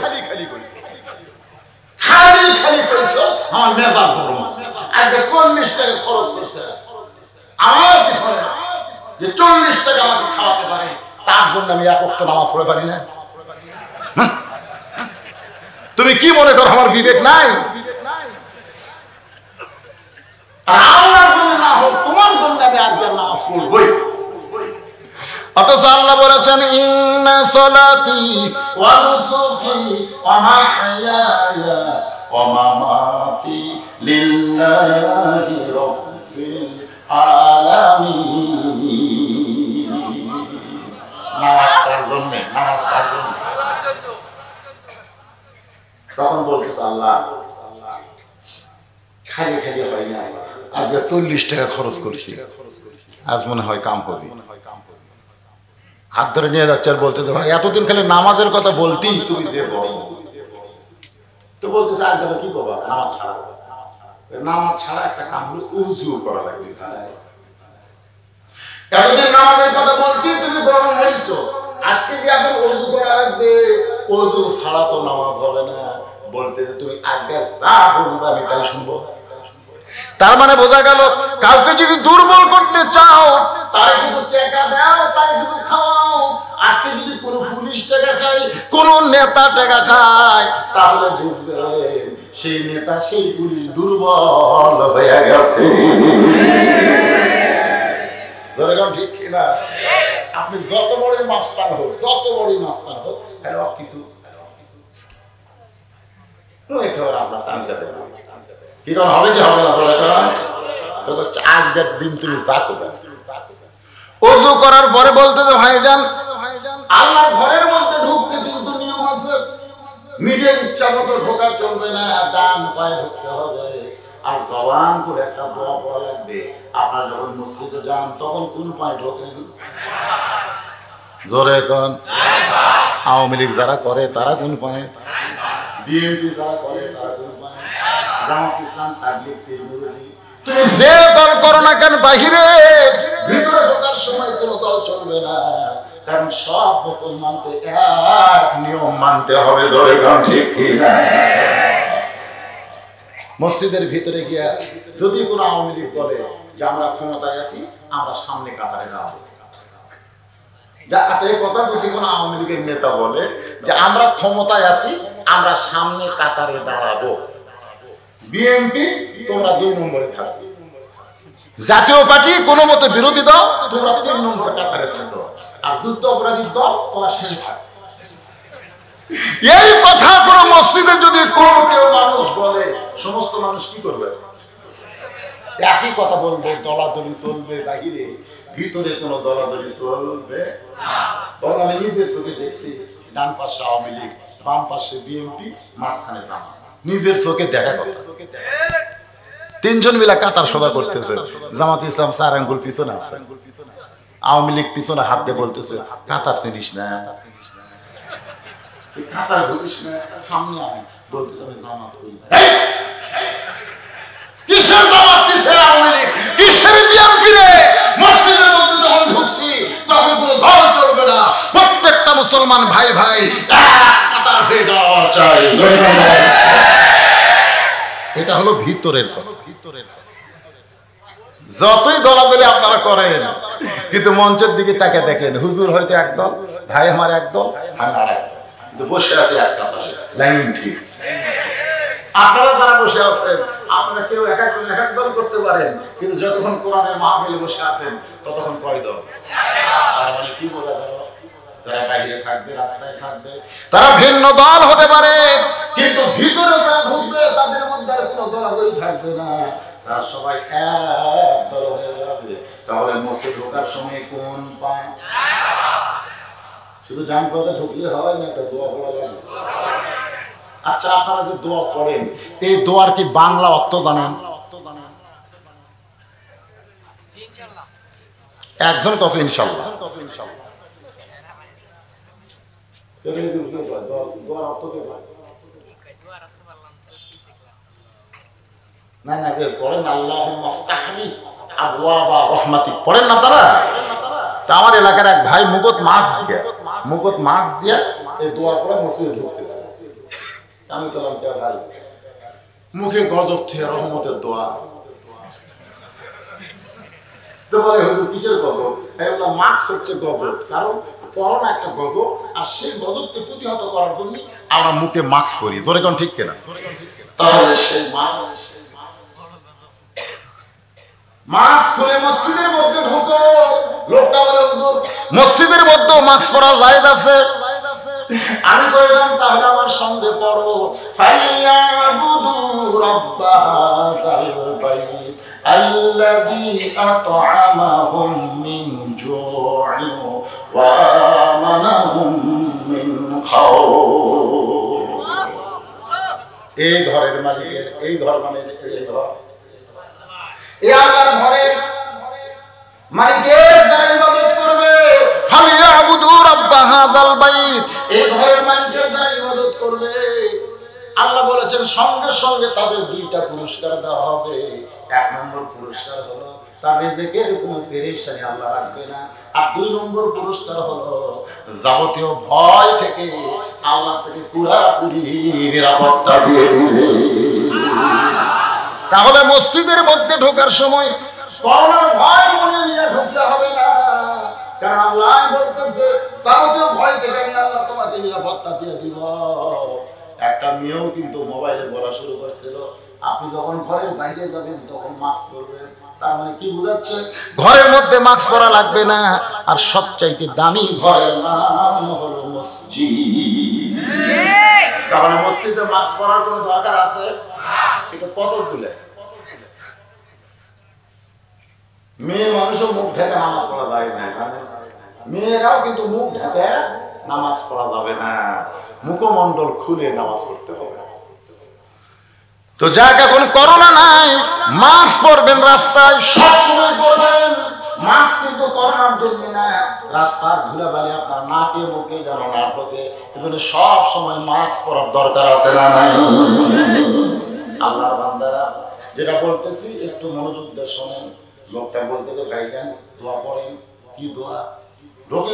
খালি খালি কইছো, আমার মেজাজ গরম। আজকে 40 টাকা খরচ করছে আমার পিছনে, যে 40 টাকা আমাকে খাওয়াতে পারে, তার জন্য আমি এক ওয়াক্ত নামাজ পড়তে পারি না। তুমি কি মনে করো আমার বিবেক নাই? আল্লাহর জন্য না হোক, তোমার জন্য আমি আজকে নামাজ পড়বই। অথচ আল্লাহ বলেছেন ইন্না সলাতি ওয়া নুসুকি ওয়া মাহইয়ায়া ওয়া মামাতি লিল্লাহি রাব্বিল আলামিন। নামাজ কার জন্য? নামাজ কার জন্য? তখন বলতেছে আল্লাহ খালি খালি হয় না, আজকে 40 টাকা খরচ করছি, আজ মনে হয় কাম হবে। হাত ধরে নিয়ে যাচ্ছে আর বলতেছে ভাই এতদিন খালি নামাজের কথা বলতি, তুমি যে বড় তো বলতেছে আজ দেবে কি করবা? নামাজ ছাড়া, নামাজ ছাড়া একটা কাম হলো উযু করা লাগবে ভাই। এতদিন নামাজের কথা বলতি, তুমি গরম হইছো, আজকে যে এখন উযু করা লাগবে, উযু ছাড়া তো নামাজ হবে না। বলতে যে তুমি আজকে যা বলবে আমি তাই শুনবো। তার মানে বোঝা গেল কাউকে যদি দুর্বল করতে চাও তার কিছু টাকা দাও, তার কিছু খাওয়াও। আজকে যদি কোনো পুলিশ টাকা খায়, কোন নেতা টাকা খায়, তাহলে বুঝবেন সেই নেতা সেই পুলিশ দুর্বল হয়ে গেছে। ঠিক কিনা? আপনি যত বড়ই মাস্তান হোক, যত বড়ই মাস্তান হোক, কিছু আপনার চান্স যাবে না। কি কারণ হবে কি হবে না? আজকের দিন তুমি যা করবে। ওযু করার পরে বলতে যে ভাইজান আল্লাহর ঘরের মধ্যে ঢুকতে কিন্তু নিয়ম আছে। নিজের ইচ্ছা মতো ঢোকা চলবে না, ডান পায়ে ঢুকতে হবে। আর জবান করে একটা দোয়া পড়া লাগবে। আপনারা যখন মসজিদে যান তখন কোন পায়ে ঢোকেন? জোরে কোন? আওয়ামী লীগ যারা করে তারা কোন পায়ে? বিএনপি যারা করে তারা কোন পায়ে? জামাত ইসলাম, তাবলীগ, তিরমিজি, তুমি যে দল করো না কেন বাহিরে, ভিতরে ঢোকার সময় কোনো দল চলবে না। কারণ সব মুসলমানকে এক নিয়ম মানতে হবে। ধরে কারণ ঠিক কি না? মসজিদের ভিতরে গিয়া যদি কোনো আওয়ামী লীগ বলে যে আমরা ক্ষমতায় আছি, আমরা সামনে কাতারে দাঁড়াবো। কথা যদি কোনো আওয়ামী লীগের নেতা বলে যে আমরা ক্ষমতায় আছি, আমরা সামনে কাতারে দাঁড়াবো। বিএনপি তোমরা 2 নম্বরে থাকবে। জাতীয় পার্টি কোনো মতে বিরোধী দল, তোমরা 3 নম্বর কাতারে থাকো। আর যুদ্ধ অপরাধী দল তোমরা শেষে থাকো। এই কথা কোন মসজিদে যদি কেউ মানুষ বলে, সমস্ত মানুষ কি করবে? একই কথা বলবে। দলাদলি চলবে বাহিরে, ভিতরে কোন দলাদলি চলবে না। আমি নিজের চোখে দেখছি, ডান পাশে আওয়ামী লীগ, বাম পাশে বিএনপি, মাঝখানে জামাত। নিজের চোখে দেখা কথা। 3 জন মিলে কাতার সোজা করতেছে। জামাত ইসলাম 4 আঙ্গুল পিছনে আছে, আওয়ামী লীগ পিছনে হাত দিয়ে বলতেছে কাতার চিনিস না, কাতার ঘুরিস না, সামনে আয়। বলতে হবে জামাত করবে। কিসের জামাত, কিসের আওয়ামী লীগ, কিসের বিএনপি রে? মসজিদের মধ্যে যখন ঢুকছি তখন কোনো দল চলবে না। প্রত্যেকটা মুসলমান ভাই ভাই এক কাতার হয়ে দাঁড়াবার চাই। এটা হলো ভিতরের কথা। যতই দলাদলি আপনারা করেন, কিন্তু মঞ্চের দিকে তাকে দেখেন, হুজুর হয়তো একদল, ভাই আমার একদল, আমি আর একদল, কিন্তু বসে আছে এক কাতারে, লাইন ঠিক। আপনারা যারা বসে আছেন, আপনারা কেউ এক এক দল করতে পারেন, কিন্তু যতক্ষণ কোরআনের মাহফিলে বসে আছেন ততক্ষণ কয় দল? তার মানে কি বোঝা গেল? যারা বাইরে থাকবে, রাস্তায় থাকবে, তারা ভিন্ন দল হতে পারে, কিন্তু ভিতরে যারা ঢুকবে তাদের মধ্যে আর কোনো দলাদলি থাকবে না। তারা সবাই এক দল হয়ে যাবে। তাহলে মসজিদ ঢোকার সময় কোন পায়? শুধু ডান পাতে ঢুকলে হয় না, একটা দোয়া পড়া লাগবে। আচ্ছা, আপনারা যে দোয়া পড়েন, এই দোয়ার কি বাংলা অর্থ জানেন? একজন কথা ইনশাআল্লাহ। না না, পড়েন আল্লাহুম্মা ফতাহলি আবওয়াবা রাহমাতিক, পড়েন না তারা? তা আমার এলাকার এক ভাই মুগত মাছ দিয়ে এই দোয়া পড়ে মসজিদে ঢুকতেছে। আমি বললাম কে ভাই, মুখে গজব থেকে রহমতের দোয়া। তো বলে হুজুর কিসের গজব? আমি বললাম মাস্ক হচ্ছে গজব, কারণ করোনা একটা গজব, আর সেই গজবকে প্রতিহত করার জন্য আমরা মুখে মাস্ক করি। জোরে কোন ঠিক কিনা? তাহলে সেই মাস্ক খুলে মসজিদের মধ্যে ঢোকো। লোকটা বলে হুজুর মসজিদের মধ্যে মাস্ক পরা জায়েজ আছে। আমি কইলাম তাহলে আমার সঙ্গে পড়ো, ফায়াবুদু রাব্বা হাযাল বাইত আল্লাযী আত'আমাহুম মিন জু'ইন ওয়া আমানাহুম মিন খাউফ। এই ঘরের মালিকের, এই ঘর মানে এই ঘর, এই আল্লাহর ঘরের মালিকের যারা ইবাদত করবে, ফালিয়াবুদু রাব্বা হাযাল বাইত, এই ঘরের মালিকের যারা ইবাদত করবে, আল্লাহ বলেছেন সঙ্গে সঙ্গে তাদের 2টা পুরস্কার দেওয়া হবে। 1 নম্বর পুরস্কার হলো তার রিজিকের কোনো পেরেশানি আল্লাহ রাখবে না। আর 2 নম্বর পুরস্কার হলো যাবতীয় ভয় থেকে আল্লাহ থেকে পুরোপুরি নিরাপত্তা দিয়ে দিবে। তাহলে মসজিদের মধ্যে ঢোকার সময় করোনার ভয় মনে নিয়ে ঢুকতে হবে না, কারণ আল্লাহ বলতেছে যাবতীয় ভয় থেকে আমি আল্লাহ তোমাকে নিরাপত্তা দিয়ে দিব। একটা মেয়েও কিন্তু মোবাইলে বলা শুরু করছিল, আপনি যখন ঘরের বাইরে যাবেন তখন মাস্ক পরবেন। তার মানে কি বোঝাচ্ছে? ঘরের মধ্যে মাস্ক পরা লাগবে না। আর সবচাইতে দামি ঘরের নাম হলো মসজিদ। তাহলে মসজিদে মাস্ক পরার কোনো দরকার আছে? কিন্তু কতগুলো মেয়ে মানুষও মুখ ঢেকে নামাজ পড়া যায় না, মেয়েরাও কিন্তু মুখ ঢেকে নামাজ পড়া যাবে না, মুখমণ্ডল খুলে নামাজ পড়তে হবে। তো যাক, এখন করোনা নাই, মাস্ক পরবেন, রাস্তায় সবসময় পরবেন। মাস্ক কিন্তু করোনার জন্য না, রাস্তার ধুলাবালি আপনার নাকে মুখে যেন না ঢোকে, এজন্য সব সময় মাস্ক পরার দরকার আছে না নাই? আল্লাহর বান্দারা, যেটা বলতেছি একটু মনোযোগ দিয়ে শোনেন। লোকটা বলতে তো ভাইজান দোয়া পড়েন। কি দোয়া? ঢোকে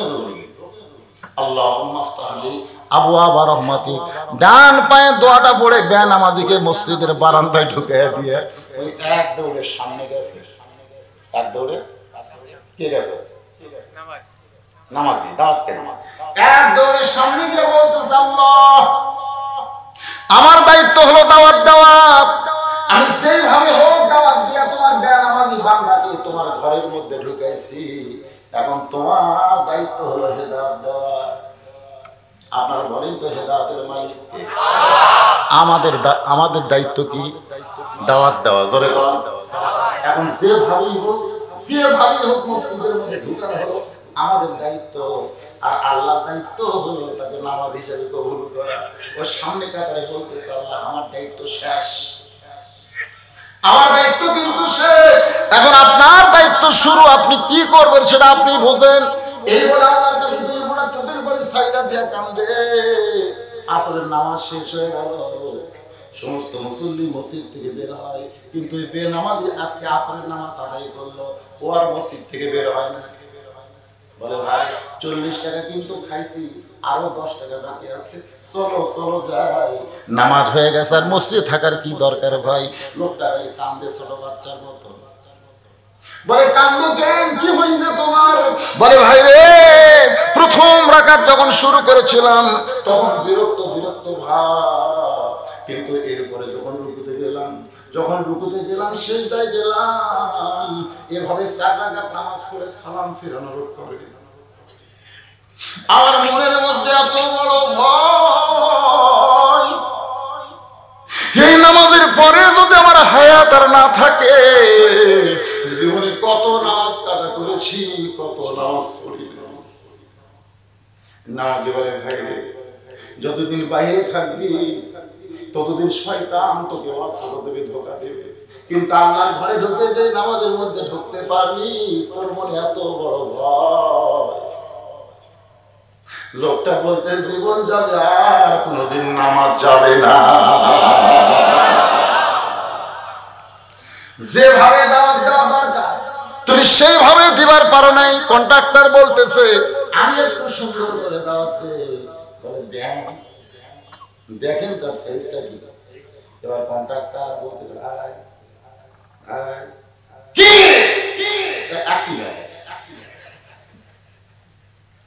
আল্লাহুম্মা আফতাহলি আবওয়াব রাহমাতিক। ডান পায়ে দোয়াটা পড়ে বেনামাজিকে মসজিদের বারান্দায় ঢুকিয়ে দিয়ে ওই এক দৌড়ে সামনে গেছে। এক দৌড়ে কে গেছে? নামাজি, দাওয়াত কে নামাজ। এক দৌড়ে সামনে গিয়ে বলতেছে, আল্লাহ আমার দায়িত্ব হলো দাওয়াত দেওয়া। আমি সেইভাবে হোক দাওয়াত দিয়া তোমার বেনামাজি বান্দাকে তোমার ঘরের মধ্যে ঢুকাইছি। এখন তোমার দায়িত্ব হলো হেদায়েত দেওয়া। আপনারা বলেন তো হেদায়েতের মালিক কে? আমাদের দায়িত্ব কি? দাওয়াত দেওয়া। জোরে বলেন। এখন যেভাবেই হোক মসজিদের মধ্যে ঢুকানো হলো আমাদের দায়িত্ব। আর আল্লাহর দায়িত্ব হলো তাকে নামাজ হিসেবে কবুল করা। ওর সামনে কাতারে বলতেছে, আল্লাহ আমার দায়িত্ব শেষ, আমার দায়িত্ব কিন্তু শেষ, এখন আপনার দায়িত্ব শুরু। আপনি কি করবেন সেটা আপনি বোঝেন। এই বলে আল্লাহর কাছে 2 ফোঁটা চোখের পানি ছাইড়া দিয়ে কান্দে। আসরের নামাজ শেষ হয়ে গেল, সমস্ত মুসল্লি মসজিদ থেকে বের হয়, কিন্তু এই বেনামাজি আজকে আসরের নামাজ আদায় করলো, ও আর মসজিদ থেকে বের হয় না। বলে ভাই 40 টাকা কিন্তু খাইছি, আরো 10 টাকা বাকি আছে, চলো যাই। নামাজ হয়ে গেছে, আর মসজিদে থাকার কি দরকার ভাই? লোকটা ভাই কান্দে ছোট বাচ্চার মতো। বলে কান্দো কেন, কি হয়েছে তোমার? বলে ভাই রে, প্রথম রাকাত যখন শুরু করেছিলাম তখন বিরক্ত ভাব, কিন্তু এরপরে যখন রুকুতে গেলাম সিজদায় গেলাম, এভাবে 4 রাকাত নামাজ পড়ে সালাম ফিরানোর পরে আমার মনের মধ্যে এত বড় ভয়, এই নামাজের পরে যদি আমার হায়াত আর না থাকে, জীবনে কত নামাজ কাটা করেছি, কত নামাজ পড়ি না। যে বলে ভাই রে, যতদিন বাইরে থাকবি ততদিন শয়তান তোকে ওয়াসওয়াসা দেবে, ধোঁকা দেবে, কিন্তু আল্লাহর ঘরে ঢুকে যে নামাজের মধ্যে ঢুকতে পারলি, তোর মনে এত বড় ভয়। লোকটা বলতে জীবন যাবে আর কোনদিন নামাজ যাবে না। যেভাবে দাওয়াত দেওয়া দরকার তুমি সেইভাবে দিবার পারো নাই। কন্ট্রাক্টর বলতেছে আমি একটু সুন্দর করে দাওয়াত দেই, দেখেন তার ফেসটা কি। এবার কন্ট্রাক্টর বলতে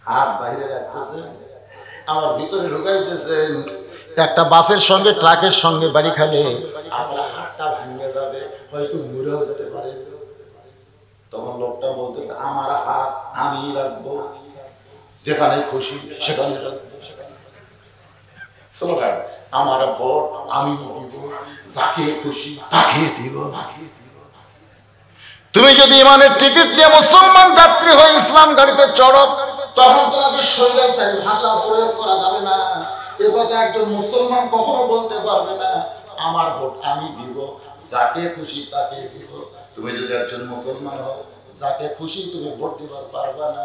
হাত বাইরে রাখতেছে, আমার ভিতরে ঢুকাইতেছেন। একটা বাসের সঙ্গে ট্রাকের সঙ্গে বাড়ি খালে আপনার হাতটা ভাঙে যাবে, হয়তো মরেও যেতে পারে। তখন লোকটা বলতেছে আমার হাত আমি রাখবো, যেখানে খুশি সেখানে রাখবো। আমার ভোট আমি দিব, যাকে খুশি তাকে দিব। তুমি যদি ইমানের টিকিট নিয়ে মুসলমান যাত্রী হয়ে ইসলাম গাড়িতে চড়ো, তখন তোমাকে শৈলাচারী ভাষা প্রয়োগ করা যাবে না। এ কথা একজন মুসলমান কখনো বলতে পারবে না, আমার ভোট আমি দিব, যাকে খুশি তাকে দিব। তুমি যদি একজন মুসলমান হও, যাকে খুশি তুমি ভোট দিবার পারবা না।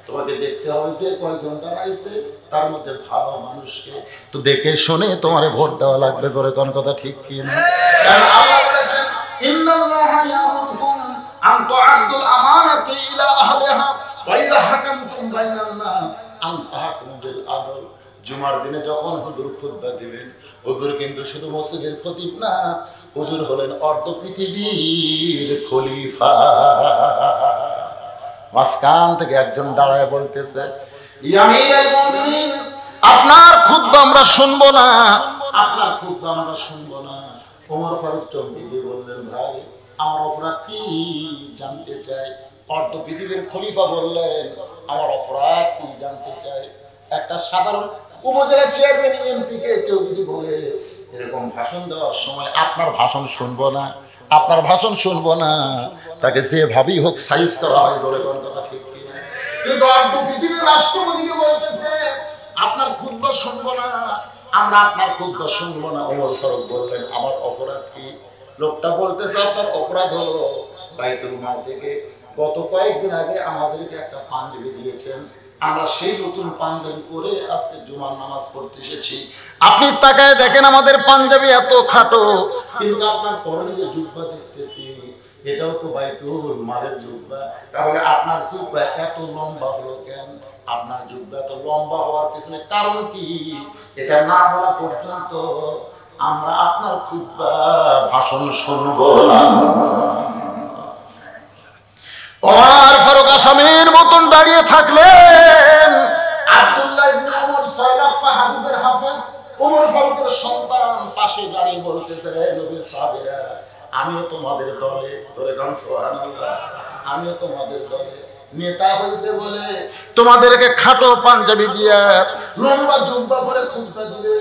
তোমাকে দেখতে হবে যে কয়জন দাঁড়াইছে, তার মধ্যে ভালো মানুষকে তো দেখে শুনে তোমারে ভোট দেওয়া লাগবে। করে কোন কথা ঠিক কি না? কারণ আল্লাহ বলেছেন ইন্নাল্লাহা ইয়ামুরুকুম আন তুআদ্দুল আমানাতি ইলা আহলিহা ওয়া ইযা হাকামতুম বাইনান নাস আন তাহকুমু বিল আদল। জুমার দিনে যখন হুজুর খুতবা দিবেন, হুজুর কিন্তু শুধু মসজিদের খতিব না, হুজুর হলেন অর্ধ পৃথিবীর খলিফা। মাঝখান থেকে একজন দাঁড়ায় বলতেছে, ইয়া আমিরুল মুমিনিন, আপনার খুতবা আমরা শুনবো না, আপনার খুতবা আমরা শুনবো না। ওমর ফারুক চমকে বললেন, ভাই আমার অপরাধ কি জানতে চাই। অর্ধ পৃথিবীর খলিফা বললেন, আমার অপরাধ কি জানতে চাই। একটা সাধারণ উপজেলা চেয়ারম্যান এমপি কে কেউ যদি বলে এরকম ভাষণ দেওয়ার সময় আপনার ভাষণ শুনবো না, আপনার ভাষণ শুনবো না, তাকে যেভাবেই হোক সাইজ করা হয়। বলে কোন কথা ঠিক কিনা? কিন্তু অর্ধ পৃথিবীর রাষ্ট্রপতিকে বলতেছে আপনার খুতবা শুনবো না, আমরা আপনার খুতবা শুনবো না। ওমর ফারুক বললেন, আমার অপরাধ কি? লোকটা বলতেছে, আপনার অপরাধ হলো বাইতুল মাল থেকে গত কয়েকদিন আগে আমাদেরকে একটা পাঞ্জাবি দিয়েছেন, আমরা সেই নতুন পাঞ্জাবি পরে আজকে জুমার নামাজ পড়তে এসেছি। আপনি তাকায় দেখেন আমাদের পাঞ্জাবি এত খাটো, কিন্তু আপনার পরনে যে জুব্বা দেখতেছি এটাও তো বাইতুল মালের জুব্বা। তাহলে আপনার জুব্বা এত লম্বা হলো কেন? আপনার জুব্বা এত লম্বা হওয়ার পিছনে কারণ কি? এটা না বলা পর্যন্ত আমরা আপনার খুতবা ভাষণ শুনবো না। ওমর ফারুক আসামির মতন দাঁড়িয়ে থাকলেন। আব্দুল্লাহ ইবনে ওমর সালাফা হাদিসের হাফেজ ওমর ফারুকের সন্তান পাশে দাঁড়িয়ে বলতেছে, রে নবীর সাহাবীরা, আমিও তোমাদের দলে। ধরে গান সুবহানাল্লাহ, আমিও তোমাদের দলে। নেতা হইছে বলে তোমাদেরকে খাটো পাঞ্জাবি দিয়া লম্বা জুব্বা পরে খুতবা দিবে,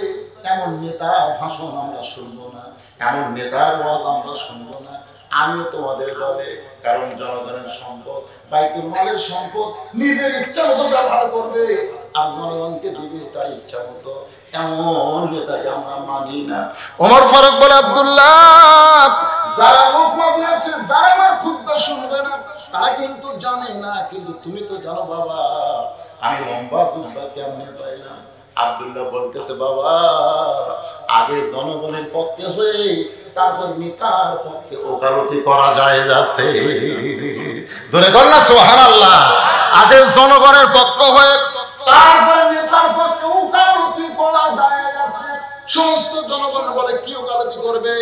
এমন নেতার ভাষণ আমরা শুনবো না, এমন নেতার ওয়াজ আমরা শুনবো না। আমিও তোমাদের দলে, কারণ জনগণের সম্পদ, বাইতুল মালের সম্পদ নিজের ইচ্ছা মতো ব্যবহার করবে আর জনগণকে দিবে তার ইচ্ছা মতো। এমন নেতাকে আমরা মানি না। ওমর ফারুক বলে, আব্দুল্লাহ, যারা রুকমা দিয়েছে, যারা আমার খুতবা শুনবে না, তারা কিন্তু জানে না, কিন্তু তুমি তো জানো বাবা আমি লম্বা খুতবা কেমনে পাইলাম। আব্দুল্লাহ বলতেছে, বাবা আগে জনগণের পক্ষে হয়ে তারপর নেতার পক্ষে ওকালতি করা যায় আছে। ধরে কর না সুবহানাল্লাহ। আগে জনগণের পক্ষ হয়ে তারপর নেতার পক্ষে ওকালতি করা যায় আছে। সমস্ত জনগণ বলে কি ওকালতি করবে?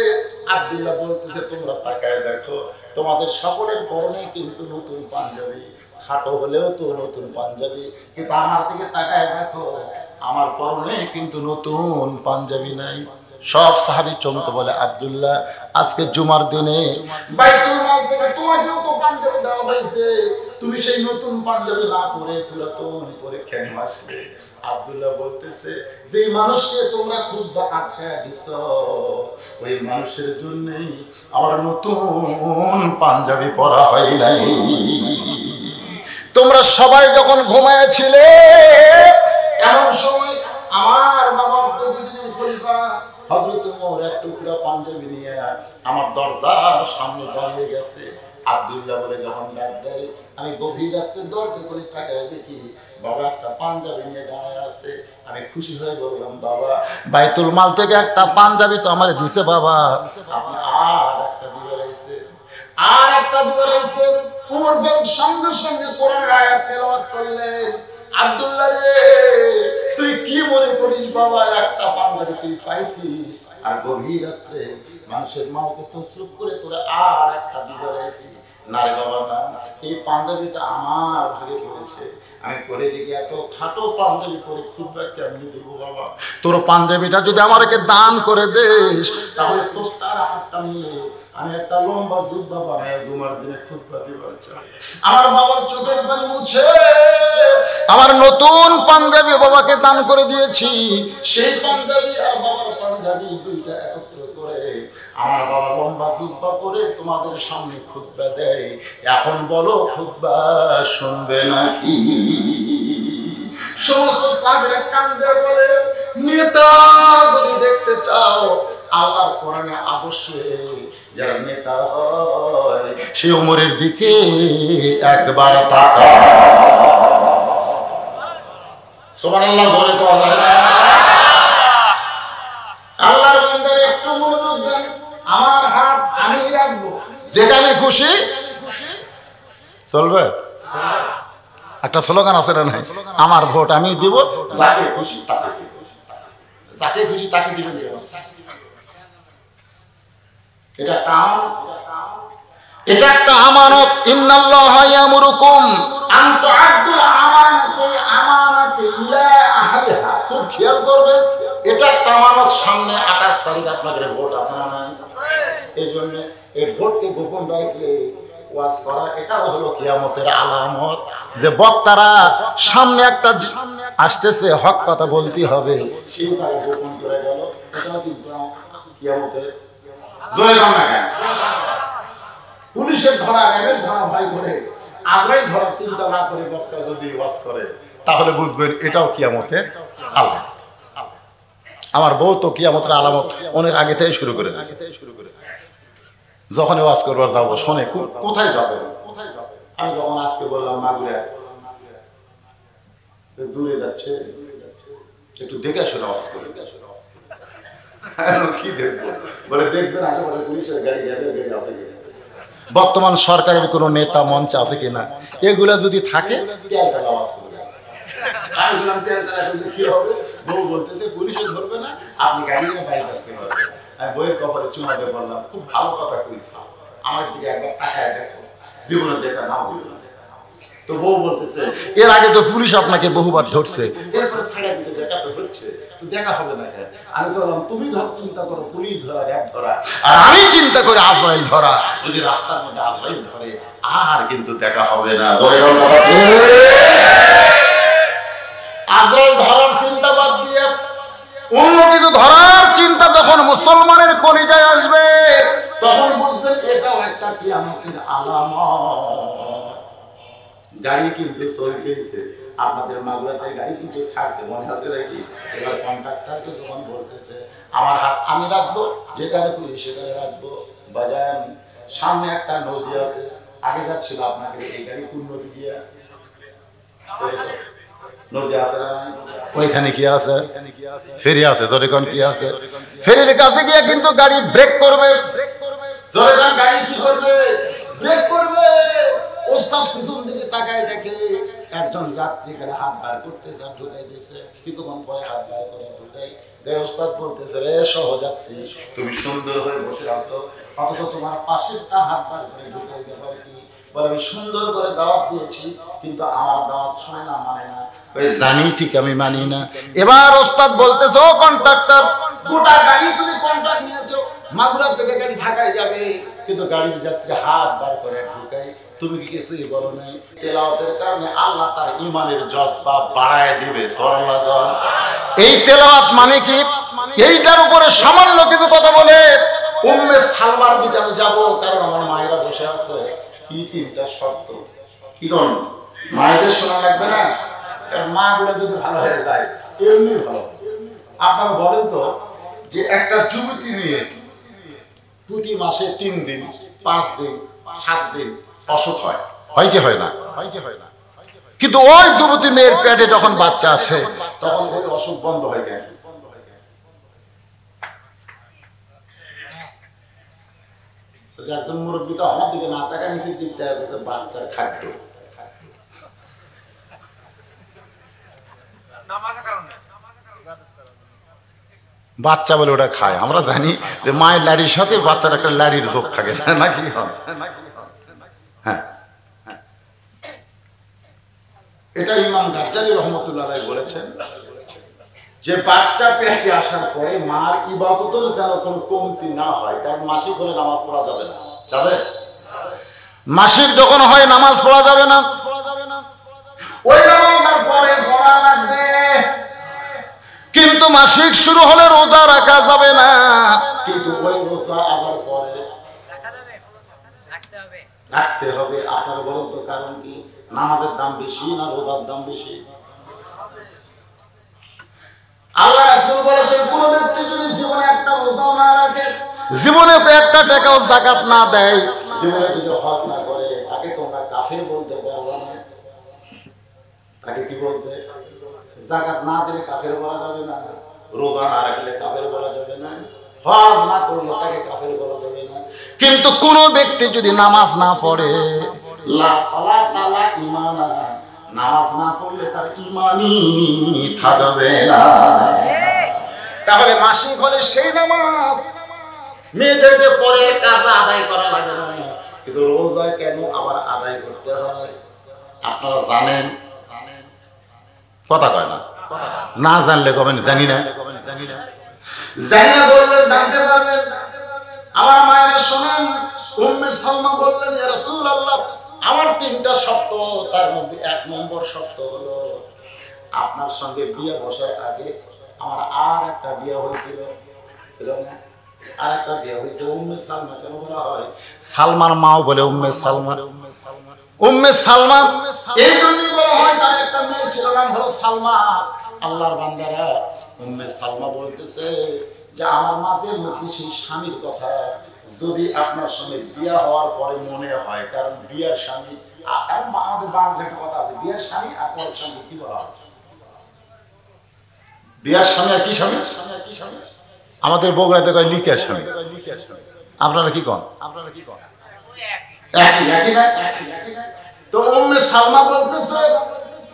আব্দুল্লাহ বলতেছে, তোমরা তাকায় দেখো, তোমাদের সকলের পরনে কিন্তু নতুন পাঞ্জাবি, খাটো হলেও তো নতুন পাঞ্জাবি, কিন্তু আমার দিকে তাকায় দেখো, আমার পরনে কিন্তু নতুন পাঞ্জাবি নাই। সব সাহাবী চমকে বলে, আব্দুল্লাহ আজকে জুমার দিনে বাইতুল মাল থেকে তোমাকেও তো পাঞ্জাবি দেওয়া হয়েছে, তুমি সেই নতুন পাঞ্জাবি না পরে পুরাতন পরে কেন আসলে? আব্দুল্লাহ বলতেছে, যে মানুষকে তোমরা খুতবা আটকায় দিছ, ওই মানুষের জন্যই আমার নতুন পাঞ্জাবি পরা হয় নাই। তোমরা সবাই যখন ঘুমায়েছিলে, এমন সময় আমার বাবা প্রতিদিনের খলিফা হযরত ওমর এক টুকরা পাঞ্জাবি নিয়ে আমার দরজার সামনে দাঁড়িয়ে গেছে। আব্দুল্লাহ বলে যখন ডাক দেয়, আমি গভীর রাত্রে দরজা খুলে তাকায় দেখি বাবা একটা পাঞ্জাবি নিয়ে দাঁড়ায় আছে। আমি খুশি হয়ে বললাম, বাবা বাইতুল মাল থেকে একটা পাঞ্জাবি তো আমার দিছে বাবা, আপনি আর একটা দিবে রাইছে, আর একটা দিবে রাইছে। ওমর ফারুক সঙ্গে সঙ্গে কোরআনের আয়াত তেলাওয়াত করলেন। আব্দুল্লাহ রে, তুই কি মনে করিস বাবা একটা পাঞ্জাবি তুই পাইছিস, আর গভীর রাত্রে মানুষের মাকে তসরুপ করে তোরা আর একটা দিবে রাইছিস? না রে বাবা না, এই পাঞ্জাবিটা আমার ভাগে পড়েছে, আমি করে দেখি এত খাটো পাঞ্জাবি পরে খুতবা কেমনি দেবো বাবা? তোর পাঞ্জাবিটা যদি আমাকে দান করে দিস, তাহলে তোর তার আমারটা নিয়ে আমি একটা লম্বা জুব্বা বানায় জুমার দিনে খুতবা দিবার চাই। আমার বাবার চোখের পানি মুছে আমার নতুন পাঞ্জাবি বাবাকে দান করে দিয়েছি। সেই পাঞ্জাবি আর বাবার পাঞ্জাবি দুইটা একত্র করে আমার বাবা লম্বা খুতবা পরে তোমাদের সামনে খুতবা দেয়। এখন বলো খুতবা শুনবে নাকি? সমস্ত সাহাবীরা কান্দে বলে, নেতা যদি দেখতে চাও আল্লাহর কোরআনের আদর্শে যারা নেতা হয় সে ওমরের দিকে একবার তাকাও। সুবহানাল্লাহ, জোরে কওয়া যায় না? আল্লাহর বান্দার একটু মনোযোগ দেন, আমার হাত আমি রাখবো যেখানে খুশি চলবে? একটা স্লোগান আছে না, আমার ভোট আমি দিব, যাকে খুশি তাকে দিব। যাকে খুশি তাকে দিবেন কেন? এটা একটা আমানত। ইন্নাল্লাহা ইয়ামুরুকুম আন তুআদ্দুল আমানাতি ইলা আহলিহা। খুব খেয়াল করবেন, এটা একটা আমানত। সামনে 28 তারিখ আপনাদের ভোট আছে না নাই? এই জন্য এই ভোটকে গোপন রাখলে ওয়াজ করা, এটাও হলো কিয়ামতের আলামত, যে বক্তারা সামনে একটা আসতেছে, হক কথা বলতে হবে, সেই জায়গায় গোপন করে গেল। এটাও কিন্তু কিয়ামতের। জয় বাংলা। পুলিশের ধরা, র্যাবের ধরা ভয় করে, আজরাইল ধরার চিন্তা না করে বক্তা যদি ওয়াজ করে, তাহলে বুঝবেন এটাও কিয়ামতের আলামত। আমার বউ তো কিয়ামতের আলামত অনেক আগে থেকে শুরু করে দিয়েছে। যখন ওয়াজ করবার যাবো, শোনে কোথায় যাবে। আমি যখন আজকে বললাম মাগুরা দূরে যাচ্ছে, একটু দেখে শুনে ওয়াজ করে। কি দেখবো বলে, দেখবেন আশেপাশে পুলিশের গাড়ি, র্যাবের গাড়ি আছে কিনা, বর্তমান সরকারের কোন নেতা মঞ্চ আছে কিনা, এগুলা যদি থাকে তেলতেলা ওয়াজ করবে। আমি বললাম তেলতেলা করলে কি হবে? বউ বলতেছে পুলিশে ধরবে না, আপনি গাড়ি নিয়ে বাইরে আসতে পারবেন। আমি বইয়ের কপালে চুমা দিয়ে বললাম, খুব ভালো কথা কইছ, আমার দিকে একবার তাকায় দেখো, জীবনে দেখা নাও জীবনে। তো বউ বলতেছে, এর আগে তো পুলিশ আপনাকে বহুবার ধরছে, এরপরে ছাড়া দিছে, দেখা তো হচ্ছে, তো দেখা হবে না কেন? আমি বললাম, তুমি চিন্তা করো পুলিশ ধরা, র্যাব ধরা, আর আমি চিন্তা করি আজরাইল ধরা। যদি রাস্তার মধ্যে আজরাইল ধরে, আর কিন্তু দেখা হবে না। আজরাইল ধরার চিন্তা বাদ দিয়ে অন্য কিছু ধরার চিন্তা যখন মুসলমানের কলিজায় আসবে, তখন বুঝবেন এটাও একটা কিয়ামতের আলামত। গাড়ি কিন্তু চলতেছে, আপনাদের মাগুরাতে গাড়ি কিন্তু ছাড়ছে, মনে আছে নাকি? এবার কন্ট্রাক্টরকে যখন বলতেছে, আমার হাত আমি রাখবো, যেখানে খুশি সেখানে রাখবো। বাজান, সামনে একটা নদী আছে, আগে যাচ্ছিল আপনাকে এই গাড়ি কোন নদী দিয়ে? নদী আছে না? ওইখানে কি আছে? ফেরি আছে। জোরেখন কি আছে? ফেরির কাছে গিয়ে কিন্তু গাড়ি ব্রেক করবে। জোরেখন গাড়ি কি করবে? ব্রেক করবে। ওস্তাদ পিছন দিকে তাকায় দেখে একজন যাত্রী এখানে হাত বার করতেছে, আর ঢুকাই দিয়েছে। কিছুক্ষণ পরে হাত বার করে ঢুকাই দেয়। ওস্তাদ বলতেছে, রে সহযাত্রী, তুমি সুন্দর হয়ে বসে আছো, অথচ তোমার পাশেরটা হাত বার করে ঢুকাই দেওয়ার কি? বলে, আমি সুন্দর করে দাওয়াত দিয়েছি, কিন্তু আমার দাওয়াত শোনে না, মানে না। জানি ঠিক, আমি মানি না। এবার ওস্তাদ বলতেছে, ও কন্ট্রাক্টর, গোটা গাড়ি তুমি কন্ট্রাক্ট নিয়েছো, মাগুরা থেকে গাড়ি ঢাকায় যাবে, কিন্তু গাড়ির যাত্রী হাত বার করে ঢুকাই, তুমি কি কিছুই বলো নাই? তেলাওয়াতের কারণে আল্লাহ তার ঈমানের জজবা বাড়ায় দিবে। সুবহানাল্লাহ। এই তেলাওয়াত মানে কি? এইটার উপরে সামান্য কিছু কথা বলে উম্মে সালমার দিকে আমি যাব, কারণ আমার মায়েরা বসে আছে। কি তিনটা শর্ত? কি কোন মায়েদের শোনা লাগবে না? কারণ মা গুলো যদি ভালো হয়ে যায়, এমনি ভালো। আপনারা বলেন তো, যে একটা যুবতী নিয়ে প্রতি মাসে 3 দিন, 5 দিন, 7 দিন অসুখ হয়, হয় কি হয় না? কিন্তু ওই যুবতী মেয়ের পেটে যখন বাচ্চা আসে, তখন ওই অসুখ বন্ধ হয়ে গেছে। একজন মুরব্বী তো আমার দিকে না টাকা নিচের দিক দেয়, বাচ্চার খাদ্য। বাচ্চা বলে ওটা খায়। আমরা জানি যে মায়ের লারির সাথে বাচ্চার একটা লারির যোগ থাকে, নাকি? হ্যাঁ, এটা ইমাম গাজ্জালী রাহমাতুল্লাহ আলাইহি বলেছেন, যে বাচ্চা পেটে আসার পরে মার ইবাদতের যেন কোনো কমতি না হয়। কারণ মাসিক হলে নামাজ পড়া যাবে না। যাবে? মাসিক যখন হয় নামাজ পড়া যাবে না, ওই নামাজের পরে পড়া লাগবে। কিন্তু মাসিক শুরু হলে রোজা রাখা যাবে না, কিন্তু ওই রোজা আবার পরে রাখতে হবে। আপনারা বলেন তো কারণ কি? নামাজের দাম বেশি না রোজার দাম বেশি? আল্লাহ রাসূল বলেছেন, কোন ব্যক্তি যদি জীবনে একটা রোজা না রাখে, জীবনে একটা টাকাও যাকাত না দেয়, জীবনে যদি হজ না করে, তাকে তোমরা কাফের বলতে পারবে না। তাকে কি বলতে? যাকাত না দিলে কাফের বলা যাবে না, রোজা না রাখলে কাফের বলা যাবে না, হজ না করলে তাকে কাফের বলা যাবে না। কিন্তু কোন ব্যক্তি যদি নামাজ না পড়ে, লা সালাতা লা ঈমানা, নামাজ না পড়লে তার ঈমানই থাকবে না। তাহলে মাসিক হলে সেই নামাজ মেয়েদেরকে পরে কাজা আদায় করা লাগে না, কিন্তু রোজা কেন আবার আদায় করতে হয়? আপনারা জানেন? কথা কয় না, না জানলে কবেন জানি না, জানি না বললে জানতে পারবেন। আমার মায়েরা শোনেন, উম্মে সালমা বললেন, ইয়া রাসূলুল্লাহ, আমার 3টা শর্ত, তার মধ্যে 1 নম্বর শর্ত হলো আপনার সঙ্গে বিয়ে বসার আগে আমার আর একটা বিয়ে হয়েছিল, আর একটা বিয়ে হয়েছে। উম্মে সালমা কেন বলা হয়? সালমার মাও বলে উম্মে সালমা, উম্মে সালমা এই জন্যই বলা হয়, তার একটা মেয়ে ছিল, নাম হলো সালমা। আল্লাহর বান্দারা, উম্মে সালমা বলতেছে যে আমার মাঝে মধ্যে সেই স্বামীর কথা যদি আপনার সঙ্গে বিয়ে হওয়ার পরে মনে হয়, কারণ বিয়ের স্বামী, আমাদের বাংলাদেশে একটা কথা আছে, বিয়ের স্বামী আর পরের স্বামী কি বলা হয়? বিয়ের স্বামী আর কি স্বামী? আমাদের বগুড়াতে কয় লিকের স্বামী, আপনারা কি কন? একই না? তো উম্মে সালমা বলতেছে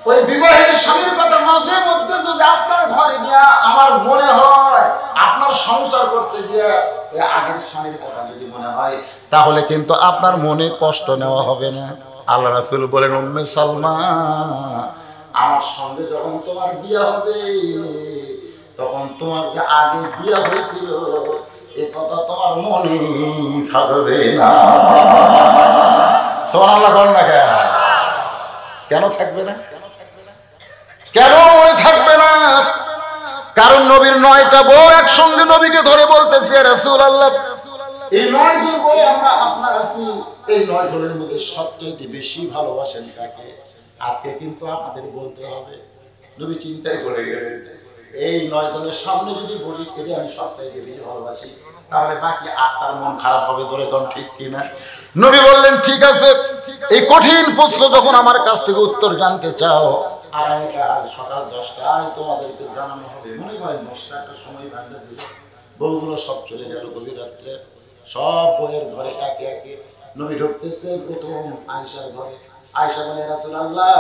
ওই বিবাহের স্বামীর কথা মাঝে মধ্যে যদি আপনার ঘরে গিয়া আমার মনে হয়, আপনার সংসার করতে গিয়া ওই আগের স্বামীর কথা যদি মনে হয়, তাহলে কিন্তু আপনার মনে কষ্ট নেওয়া হবে না। আল্লাহ রাসূল বলেন, উম্মে সালমা, আমার সঙ্গে যখন তোমার বিয়ে হবে, তখন তোমার যে আগে বিয়ে হয়েছিল এ কথা তোমার মনে থাকবে না। সুবহানাল্লাহ বল না, কেন থাকবে না? কেন মনে থাকবে না? কারণ নবীর 9টা বউ একসঙ্গে নবীকে ধরে বলতেছে, রাসূলুল্লাহ, এই 9 জন বউ আমরা আপনার আছি, এই 9 জনের মধ্যে সবচেয়ে বেশি ভালোবাসেন কাকে? আজকে কিন্তু আমাদের বলতে হবে। নবী চিন্তায় পড়ে গেলেন, এই 9 জনের সামনে যদি বলি এদের আমি সবচেয়ে বেশি ভালোবাসি, তাহলে বাকি 8টার মন খারাপ হবে, ধরে কোন ঠিক কিনা? নবী বললেন, ঠিক আছে, এই কঠিন প্রশ্ন যখন আমার কাছ থেকে উত্তর জানতে চাও, আগামীকাল সকাল 10টায় তোমাদেরকে জানানো হবে। মনে করেন 10টা একটা সময় বান্ধা দিল, বউগুলো সব চলে গেল গভীর রাত্রে, সব বউয়ের ঘরে একে একে নবী ঢুকতেছে। প্রথম আয়েশার ঘরে। আয়েশা বলে, রাসূলুল্লাহ,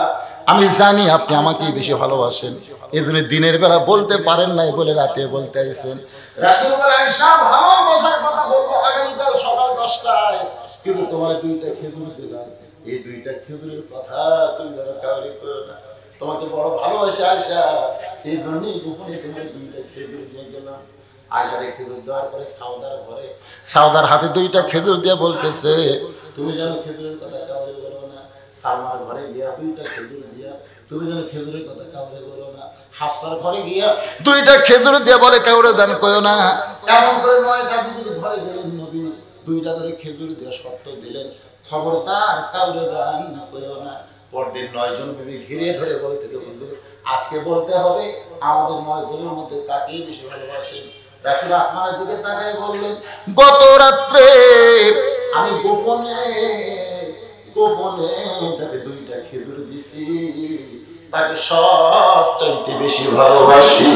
আমি জানি আপনি আমাকেই বেশি ভালোবাসেন, এজন্য দিনের বেলা বলতে পারেন নাই বলে রাতে বলতে আইছেন। রাসূল বলে, আয়েশা, ভালোবাসার কথা বলবো আগামীকাল সকাল 10টায়, কিন্তু তোমার 2টা খেজুর দিলাম, এই 2টা খেজুরের কথা তুমি যেন কাউরে কইও না, তোমাকে বড় ভালোবাসি আয়েশা, এই জন্যই গোপনে তোমার 2টা খেজুর দিয়ে গেলাম। আয়েশারে খেজুর দেওয়ার পরে সাউদার ঘরে, সাউদার হাতে 2টা খেজুর দিয়ে বলতেছে, তুমি যেন খেজুরের কথা কাউরে বলো না। সালমার ঘরে গিয়া 2টা খেজুর দিয়া, তুমি যেন খেজুরের কথা কাউরে বলো না। হাফসার ঘরে গিয়া 2টা খেজুর দিয়ে বলে, কাউরে যেন কইও না। এমন করে 9টা বিবির ঘরে গেলেন নবী, 2টা করে খেজুর দিয়ে শর্ত দিলেন, খবরদার কাউরে যেন কইও না। পরদিন 9 জন বিবি ঘিরে ধরে বলতে, হুজুর, আজকে বলতে হবে আমাদের 9 জনের মধ্যে কাকে বেশি ভালোবাসেন। রাসূল আসমানের দিকে তাকায় বললেন, গত রাত্রে আমি গোপনে তাকে 2টা খেজুর দিছি, তাকে সবচাইতে বেশি ভালোবাসি।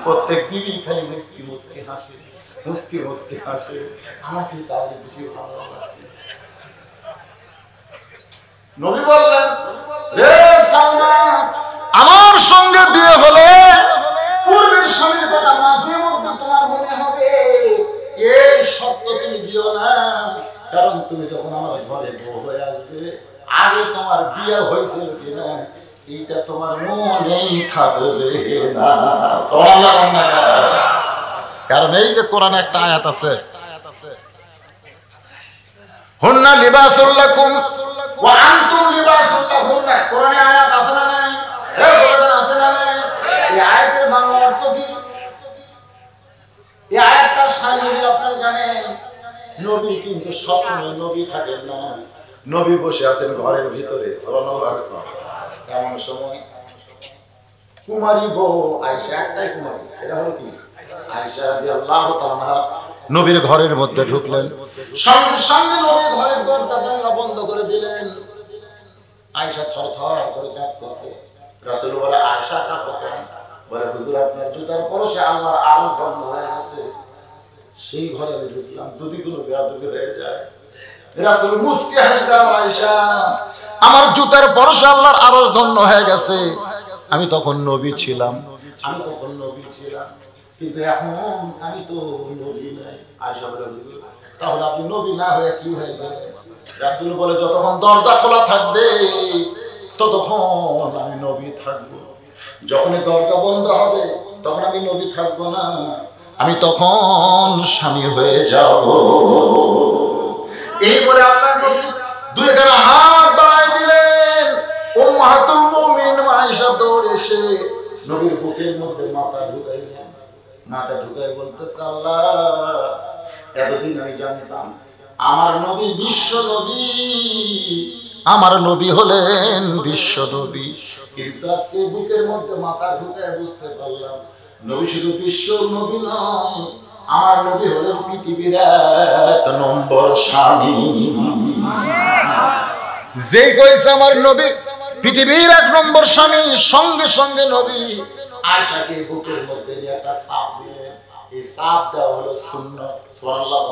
প্রত্যেক বিবি খালি মুস্কি মুস্কি হাসে, আমাকে তাহলে বেশি ভালোবাসে। নবী বললেন, রে সালমা, আমার সঙ্গে বিয়ে হলে পূর্বের স্বামীর কথা মাঝে মধ্যে তোমার মনে হবে, এই শর্ত তুমি দিও না, কারণ তুমি যখন আমার ঘরে বউ হয়ে আসবে, আগে তোমার বিয়ে হয়েছিল কিনা এইটা তোমার মনেই থাকবে না। কারণ এই যে কোরআনে একটা আয়াত আছে, হুন্না লিবাসুল লাকুম ওয়া আনতুম লিবাসুল লাহুন্না, কোরআনে আয়াত আছে না নাই? আছে না নাই? এই আয়াতের বাংলা অর্থ কি? এই আয়াতটা সামনে আপনারা জানেন, নবী কিন্তু সবসময় নবী থাকেন না, নবী বসে আছেন ঘরের ভিতরে। এমন সময় কুমারী বউ আয়েশা, একটাই কুমারী, সেটা হলো কি আয়েশা রাদিয়াল্লাহু তাআলা, নবীর ঘরের মধ্যে ঢুকলেন, সঙ্গে সঙ্গে নবীর ঘরের দরজা জানলা বন্ধ করে দিলেন। আয়েশা থরথর করে কাঁপতেছে। রাসূল বলে, আয়েশা কাঁপো কেন? বলে, হুজুর, আপনার জুতার পরশে আল্লাহর আলো বন্ধ হয়ে গেছে, সেই ঘরে আমি ঢুকলাম, যদি কোনো বেয়াদবি হয়ে যায় রাসূল মুস্কি হাসি দেন, আয়েশা আমার জুতার পরশে আল্লাহর আরশ ধন্য হয়ে গেছে। আমি তখন নবী ছিলাম, কিন্তু এখন আমি তো নবী নাই। আয়েশা বলে, তাহলে আপনি নবী না হয়ে কি হয়ে গেলেন? রাসূল বলে, যতক্ষণ দরজা খোলা থাকবে ততক্ষণ আমি নবী থাকবো, যখন দরজা বন্ধ হবে তখন আমি নবী থাকবো না, আমি তখন স্বামী হয়ে যাব। এই বলে আল্লাহর নবী দুই খানা হাত বাড়ায় দিলেন। উম্মাহাতুল মুমিনিন আয়েশা দৌড়ে এসে নবীর বুকের মধ্যে মাথা ঢুকাইলেন। মাথা ঢুকাই বলতেছে, আল্লাহ, এতদিন আমি জানতাম আমার নবী বিশ্ব নবী, আমার নবী হলেন বিশ্ব নবী, কিন্তু আজকে বুকের মধ্যে মাথা ঢুকায় বুঝতে পারলাম নবী শুধু বিশ্ব নবী নয়, আমার নবী হলেন পৃথিবীর 1 নম্বর স্বামী। যে কইছে আমার নবী পৃথিবীর 1 নম্বর স্বামী, সঙ্গে সঙ্গে নবী আয়েশাকে বুকের মধ্যে নিয়ে একটা সাপ দিলেন। এই সাপ দেওয়া হলো সুন্নাত। সুবহানাল্লাহ।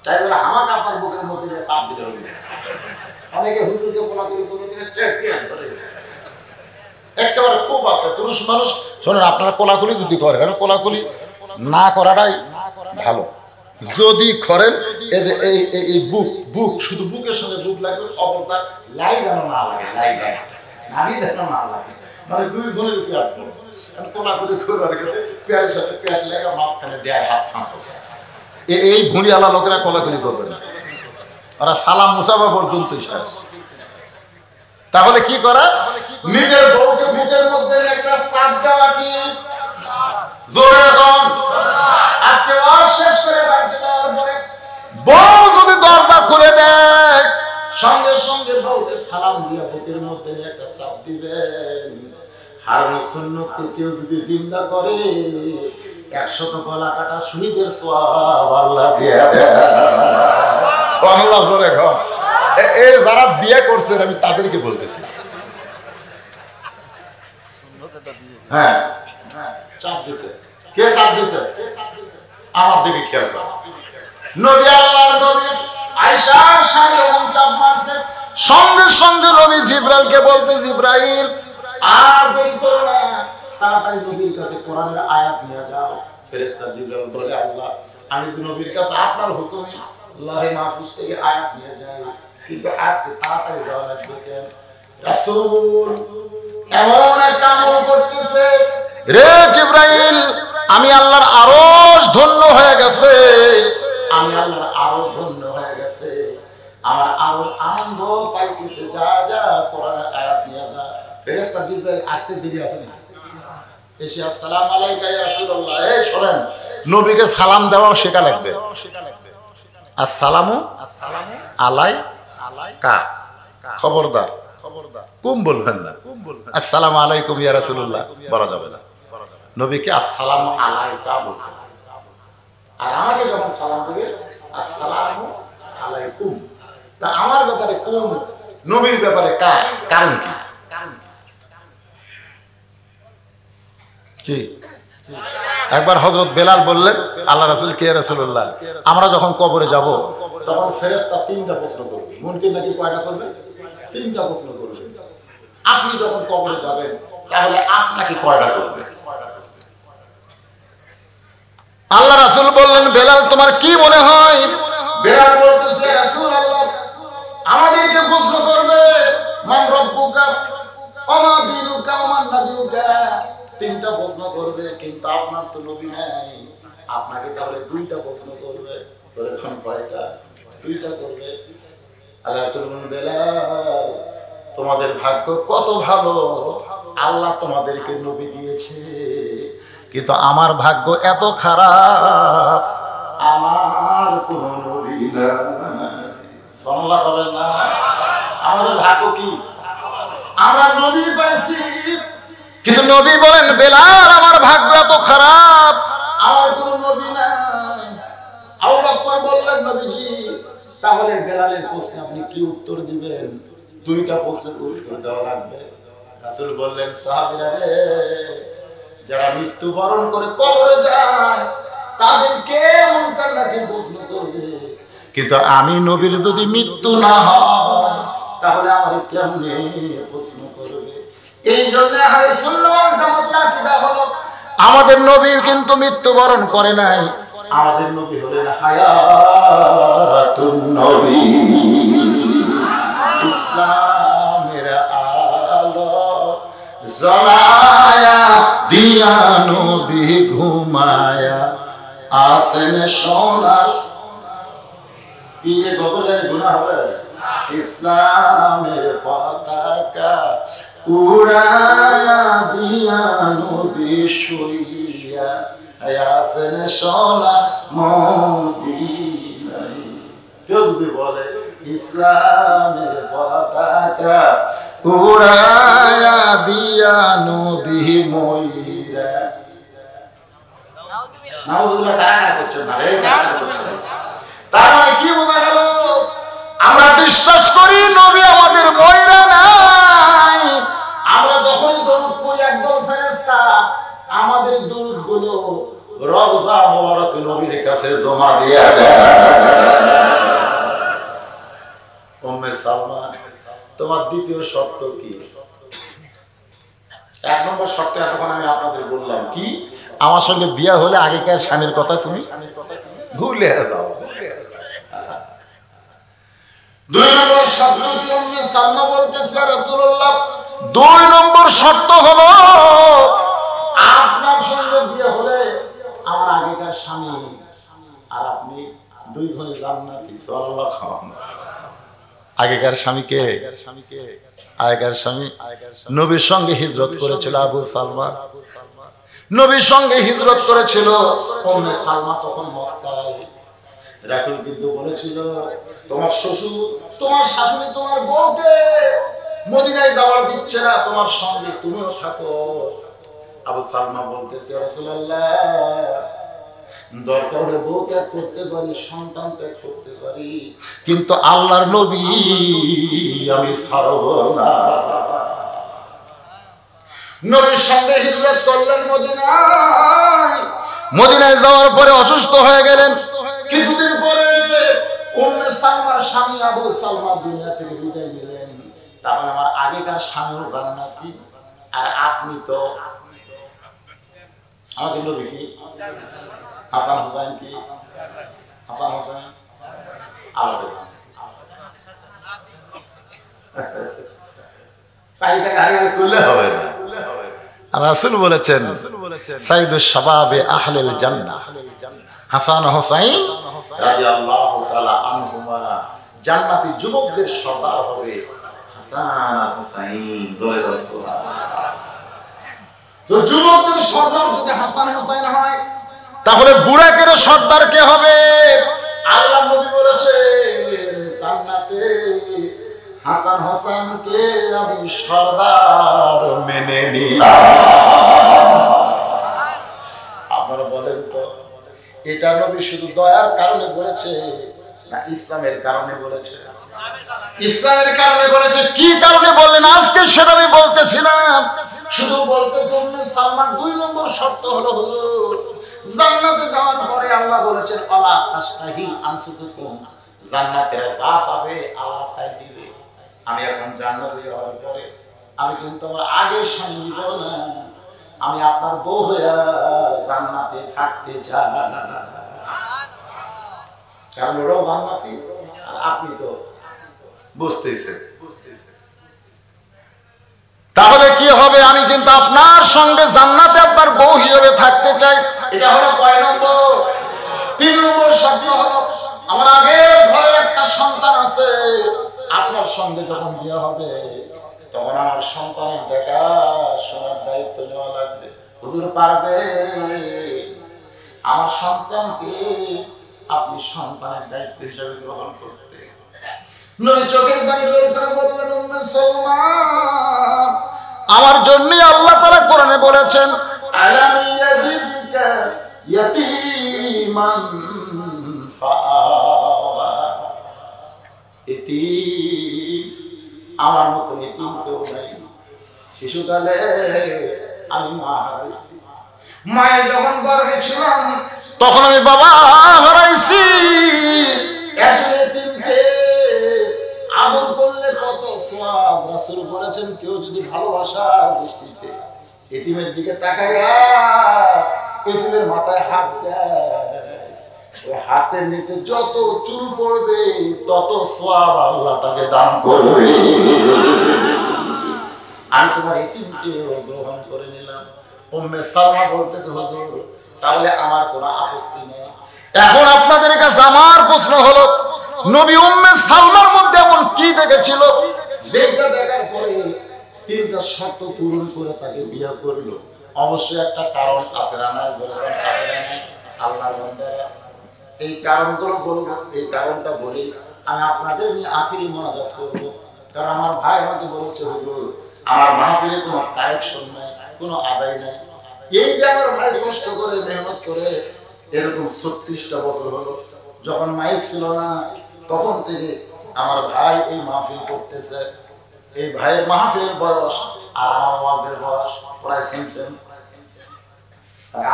তাই বলে আমাকে আপনার বুকের মধ্যে নিয়ে সাপ দিতে হবে। অনেকে হুজুরকে কোলাকুলি করে দিলে চেকিয়ে ধরে, একেবারে খুব আস্তে। পুরুষ মানুষ শোনেন, আপনারা কোলাকুলি যদি করেন, কোলাকুলি না করাটাই ভালো। যদি করেন এই যে এই বুক শুধু বুকের সঙ্গে বুক লাগবে, খবরদার লাই যেন না লাগে, লাই নাভি যেন না লাগে, মানে দুইজনের পেট পড়ে। কোলাকুলি করবার ক্ষেত্রে পেটের সাথে পেট লেগে মাঝখানে 1.5 হাত ফাঁস। এই ভুঁড়িওয়ালা লোকেরা কোলাকুলি করবে না, ওরা সালাম মুসাফা পর্যন্ত শেষ। তাহলে কি করা? নিজের বউকে বুকের মধ্যে একটা চাপ দেওয়া কি জোরে এখন আজকে শেষ করে বাড়িতে যাওয়ার পরে বউ যদি দরজা খুলে দেয়, সঙ্গে সঙ্গে বউকে সালাম দিয়ে বুকের মধ্যে একটা চাপ দিবেন। হারানো সুন্নতকে কেউ যদি জিন্দা করে 100 গলা কাটা শহীদের সওয়াব আল্লাহ দিয়ে দেয়। সুবহানাল্লাহ। জোরে এখন এই যারা বিয়ে করছেন আমি তাদেরকে বলতেছি, হ্যাঁ চাপ দিছে। কে চাপ দিছে? আমার দিকে খেয়াল করো। নবী আল্লাহর নবী আয়েশার সাথে যখন চাপ মারছে, সঙ্গে সঙ্গে নবী জিবরাইলকে বলতে, জিবরাইল আর দেরি করো না, তাড়াতাড়ি নবীর কাছে কোরআনের আয়াত নিয়ে যাও। ফেরেশতা জিবরাইল বলে, আল্লাহ, আমি তো নবীর কাছে আপনার হুকুমে লাহে মাহফুজ থেকে আয়াত নিয়ে যাই, কিন্তু আজকে তাড়াতাড়ি যাওয়া লাগবে কেন? রাসূল এমন একটা আমল করতেছে, রে জিবরাইল, আমি আল্লাহর আরশ ধন্য হয়ে গেছে, আমি আল্লাহর আরশ ধন্য হয়ে গেছে, আমার আরশ আনন্দ পাইতেছে। যা যা কোরআনের আয়াত নিয়ে যা। ফেরেশতা জিবরাইল আসতে দেরি আছে না, এসে আসসালামু আলাইকা ইয়া রাসূলুল্লাহ। এই শোনেন, নবীকে সালাম দেওয়া শেখা লাগবে। আসসালামু আলাইকা, খবরদার কুম বলবেন না, আসসালামু আলাইকুম ইয়া রাসূলুল্লাহ বলা যাবে না। নবীকে আসসালামু আলাইকা বলতে হবে। আর আমাকে যখন সালাম দেবে আসসালামু আলাইকুম। তা আমার ব্যাপারে কুম, নবীর ব্যাপারে কা, কারণ কি? কি একবার হযরত বেলাল বললেন, আল্লাহ রাসূল কে রাসূলুল্লাহ, আমরা যখন কবরে যাব তখন ফেরেশতা 3টা প্রশ্ন করবে। মুনকির নাকি কয়টা করবে? 3টা প্রশ্ন করবে। আপনি যখন কবরে যাবেন তাহলে আপনাকে কয়টা করবে? আল্লাহ রাসূল বললেন, বেলাল তোমার কি মনে হয়? বেলাল বলতেছে, রাসূলুল্লাহ আমাদেরকে প্রশ্ন করবে, মান রব্বুকা ওয়া মা দীনুকা ওয়া মান নাবিয়ুকা। 3টা প্রশ্ন করবে, কিন্তু আপনার তো নবী নাই, আপনাকে তাহলে 2টা প্রশ্ন করবে। তোরে কোন কয়টা? 2টা করবে। আল্লাহ রাসূল বলেন, বেলাল তোমাদের ভাগ্য কত ভালো, আল্লাহ তোমাদেরকে নবী দিয়েছে, কিন্তু আমার ভাগ্য এত খারাপ, আমার কোন নবী নাই। সুবহানাল্লাহ বলেন না। আমাদের ভাগ্য কি? আমরা নবী পাইছি, কিন্তু নবী বলেন, বেলাল আমার ভাগ্য এত খারাপ, আমার কোন নবী নাই। আবু বকর বললেন, নবীজি তাহলে বেলালের প্রশ্নে আপনি কি উত্তর দিবেন? 2টা প্রশ্নের উত্তর দেওয়া লাগবে। রাসূল বললেন, সাহাবীরা রে, যারা মৃত্যুবরণ করে কবরে যায় তাদেরকে মুনকার নাকির প্রশ্ন করবে, কিন্তু আমি নবীর যদি মৃত্যু না হয় তাহলে আমার কেমনে প্রশ্ন করবে। এই জন্য আহলে সুন্নাহ ওয়াল জামাতের আকীদা হলো আমাদের নবী কিন্তু মৃত্যুবরণ করে নাই, আমাদের নবী হলেন হায়াতুন নবী, ইসলামের আলো জ্বালায়া দিয়া নবী ঘুমায়া আসেন সোনার। কি এ গজলের গুনাহ হবে? ইসলামের পতাকা উড়ায়া দিয়া নবী শুইয়া আসেন সোনার মদিনায়। কেউ যদি বলে ইসলামের পতাকা উড়ায়া দিয়া নবী মইরা, নাউজুবিল্লাহ, কারা করছেন না রে, কারা করছেন? তার মানে কি বোঝা গেল? আমরা বিশ্বাস করি নবী আমাদের মইরা নাই। আমরা যখনই দরুদ পড়ি একদম ফেরেশতা আমাদের দরুদ গুলো রওজা মোবারক নবীর কাছে জমা দিয়া দেয়। উম্মে সালমা, তোমার দ্বিতীয় শর্ত কি? এক নম্বর শর্ত এতক্ষণ আমি আপনাদের বললাম কি, আমার সঙ্গে বিয়ে হলে আগেকার স্বামীর কথা তুমি ভুলে যাও। দুই নম্বর শর্ত কি? উম্মে সালমা বলতেছে রাসূলুল্লাহ, দুই নম্বর শর্ত হলো আপনার সঙ্গে বিয়ে হলে আমার আগেকার স্বামী আর আপনি দুইজনে জান্নাতি। সাল্লাল্লাহু আগেকার স্বামীকে, আগেকার স্বামী নবীর সঙ্গে হিজরত করেছিল আবু সালমা, নবীর সঙ্গে হিজরত করেছিল। উম্মে সালমা তখন মক্কায়। রাসূল কিন্তু বলেছিল তোমার শ্বশুর, তোমার শাশুড়ি তোমার বউকে মদিনায় যাওয়ার দিচ্ছে না, তোমার সঙ্গে তুমিও থাকো। আবু সালমা বলতেছে রাসূলুল্লাহ, দরকার হলে বউ ত্যাগ করতে পারি, সন্তান ত্যাগ করতে পারি, কিন্তু আল্লাহর নবী আমি ছাড়ব না। নবীর সঙ্গে হিজরত করলেন মদিনায়। মদিনায় যাওয়ার পরে অসুস্থ হয়ে গেলেন। কিছুদিন পরে উম্মে সালমার স্বামী আবু সালমা দুনিয়া থেকে বিদায় নিলেন। তাহলে আমার আগেকার স্বামীও জান্নাতি, আর আপনি তো আমাকে নবী কি হাসান হোসেন কি হাসান হোসেন আলাদা হবে না। রাসূল বলেছেন সাইয়্যিদুশ শাবাবে আহলিল জান্নাহ হাসান হোসেন রাদিয়াল্লাহু তাআলা আনহুমা জান্নাতি যুবকদের সর্দার হবে হাসান আর হোসেন। দলে রাসূলুল্লাহ, তো যুবকদের সর্দার যদি হাসান হোসেন হয় তাহলে বুড়াকেরও সর্দার কে হবে? আল্লাহ নবী বলেছে জান্নাতে হাসান হোসেনকে আমি সর্দার মেনে নিলাম। আপনারা বলেন তো এটা নবী শুধু দয়ার কারণে বলেছে না ইসলামের কারণে বলেছে? ইসলামের কারণে বলেছে। কি কারণে বললেন আজকে সেটা আমি বলতেছি না, শুধু বলতেছি উম্মে সালমার দুই নম্বর শর্ত হলো হুজুর জান্নাতে যাওয়ার পরে আল্লাহ বলেছেন আলা তাস্তাহি আনফুসুকুম, জান্নাতের যা পাবে আল্লাহ তাই দিবে। আমি এখন জান্নাতে যাওয়ার পরে আমি কিন্তু আমার আগের স্বামী নিব না, আমি আপনার বউ হয়ে জান্নাতে থাকতে চাই। কারণ ওরাও জান্নাতি আর আপনি তো বুঝতেছেন। তাহলে কি হবে? আমি কিন্তু আপনার সঙ্গে জান্নাতে আপনার বউ হিসেবে থাকতে চাই। এটা হলো কয় নম্বর? 3 নম্বর শর্ত হলো আমার আগের ঘরে একটা সন্তান আছে, আপনার সঙ্গে যখন বিয়ে হবে তখন আমার সন্তানের দেখাশোনার দায়িত্ব নেওয়া লাগবে। হুজুর পারবে? আমার সন্তানকে আপনি সন্তানের দায়িত্ব হিসেবে গ্রহণ করতে? নবী চোখের পানি বের করে বললেন উম্মে সালমা, আমার জন্য আল্লাহ তাআলা কোরআনে বলেছেন আলাম ইয়াজিদকা ইয়াতীমান ফাআওয়া, এতিম আমার মতো এতিম কেউ নাই। শিশুকালে আমি মা হারাইছি, মায়ের যখন গর্ভে ছিলাম তখন আমি বাবা হারাইছি। এতিমকে আদর করলে কত সওয়াব। রাসূল বলেছেন কেউ যদি ভালোবাসার দৃষ্টিতে এতিমের দিকে তাকায়া এতিমের মাথায় হাত দেয়, ওই হাতের নিচে যত চুল পড়বে তত সওয়াব আল্লাহ তাকে দান করবে। আমি তোমার এতিমকে গ্রহণ করে নিলাম। উম্মে সালমা বলতেছে হুজুর তাহলে আমার কোনো আপত্তি নেই। এখন আপনাদের কাছে আমার প্রশ্ন হলো, নবী উম্মে সালমার মধ্যে এমন কি দেখেছিল যেটা দেখার পরে তিনটা শর্ত পূরণ করে তাকে বিয়ে করলো? অবশ্যই একটা কারণ আছে না নাই? যেরকম আছে না নাই আল্লাহর বান্দারা, এই কারণগুলো বলবো। এই কারণটা বলি আমি আপনাদের নিয়ে আখিরি মোনাজাত করবো। কারণ আমার ভাই আমাকে বলেছে হুজুর আমার মাহফিলে কোনো কালেকশন নাই, কোনো আদায় নাই। এই যে আমার ভাই কষ্ট করে মেহনত করে এরকম 36টা বছর হলো, যখন মাইক ছিল না তখন থেকে আমার ভাই এই মাহফিল করতেছে। এই ভাইয়ের মাহফিলের বয়স আর আমার ওয়াজের বয়স প্রায় সেম সেম।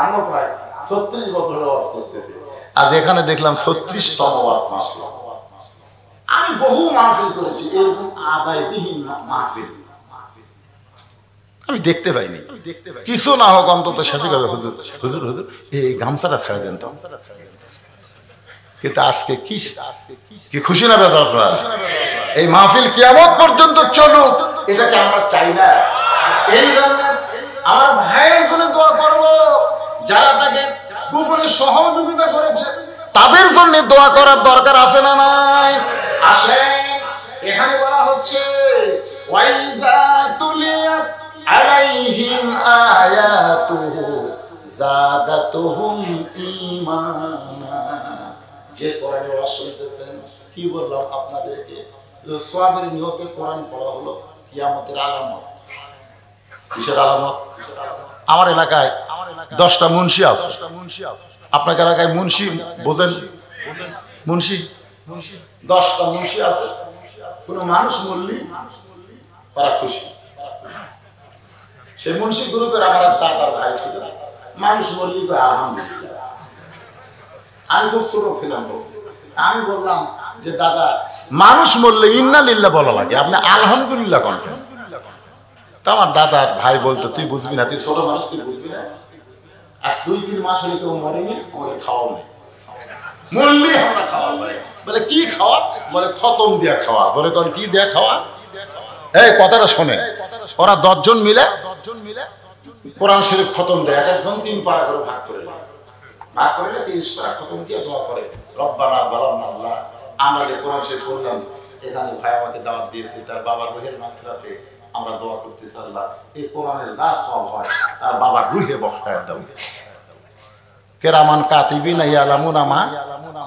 আমরা প্রায় 36 বছর ওয়াজ করতেছি, আর এখানে দেখলাম 36তম ওয়াজ মাহফিল। আমি বহু মাহফিল করেছি, এরকম আদায়বিহীন মাহফিল আমি দেখতে পাইনি। কিছু না হোক অন্তত শেষে যাবে হুজুর হুজুর হুজুর এই গামছাটা ছেড়ে দেন তো। কিন্তু আজকে কি খুশি না বেজার আপনারা? এই মাহফিল কিয়ামত পর্যন্ত চলুক, এটাকে আমরা চাই না। এই জন্য আমার ভাইয়ের জন্য দোয়া করব, যারা তাকে গোপনে সহযোগিতা করেছে তাদের জন্য দোয়া করার দরকার আছে না নাই? আসেন, এখানে বলা হচ্ছে ওয়াইজা তুলিয়াত আলাইহিম আয়াতুহু যাদাতুহুম ঈমানা। যে কোরআনের ওয়াজ শুনতেছেন, কি বললাম আপনাদেরকে, সওয়াবের নিয়তে কোরআন পড়া হলো কিয়ামতের আলামত। কিসের আলামত? আমার এলাকায় 10টা মুন্সি আছে। আপনার এলাকায় মুন্সি বোঝেন? মুন্সি 10টা মুন্সি আছে। কোন মানুষ মরলি তারা খুশি। সেই মুন্সি গ্রুপের আমার দাদার ভাই ছিল, মানুষ মরলি তো আলহামদুলিল্লাহ। আমি খুব ছোট ছিলাম, আমি বললাম যে দাদা মানুষ মরলে ইন্না লিল্লাহ বলা লাগে, আপনি আলহামদুলিল্লাহ কোন? তা আমার দাদা ভাই বলতো তুই বুঝবি না, তুই ছোট মানুষ, তুই বুঝবি না। আজ 2-3 মাস হলে কেউ মরেনি, আমাদের খাওয়াও নেই, মরলি আমরা খাওয়া। বলে কি খাওয়া? বলে খতম দিয়া খাওয়া। ধরে কোন কি দিয়া খাওয়া? এই কথাটা শোনে, ওরা 10 জন মিলে কোরআন শরীফ খতম দেয়, একজন 3 পারা করে ভাগ করে নেয়। ভাগ করে 30 পারা খতম দিয়ে দোয়া করে, রব্বানা যালামনা আল্লাহ, আমরা যে কোরআন শরীফ পড়লাম এখানে ভাই আমাকে দাওয়াত দিয়েছে, তার বাবার রুহের মাগফিরাতে আমরা দোয়া করতেছি আল্লাহ এই কোরআনের যা সওয়াব হয় তার বাবার রুহে বখশায়া দাও। কেরামান কাতিবিন ইয়ালামুনা মা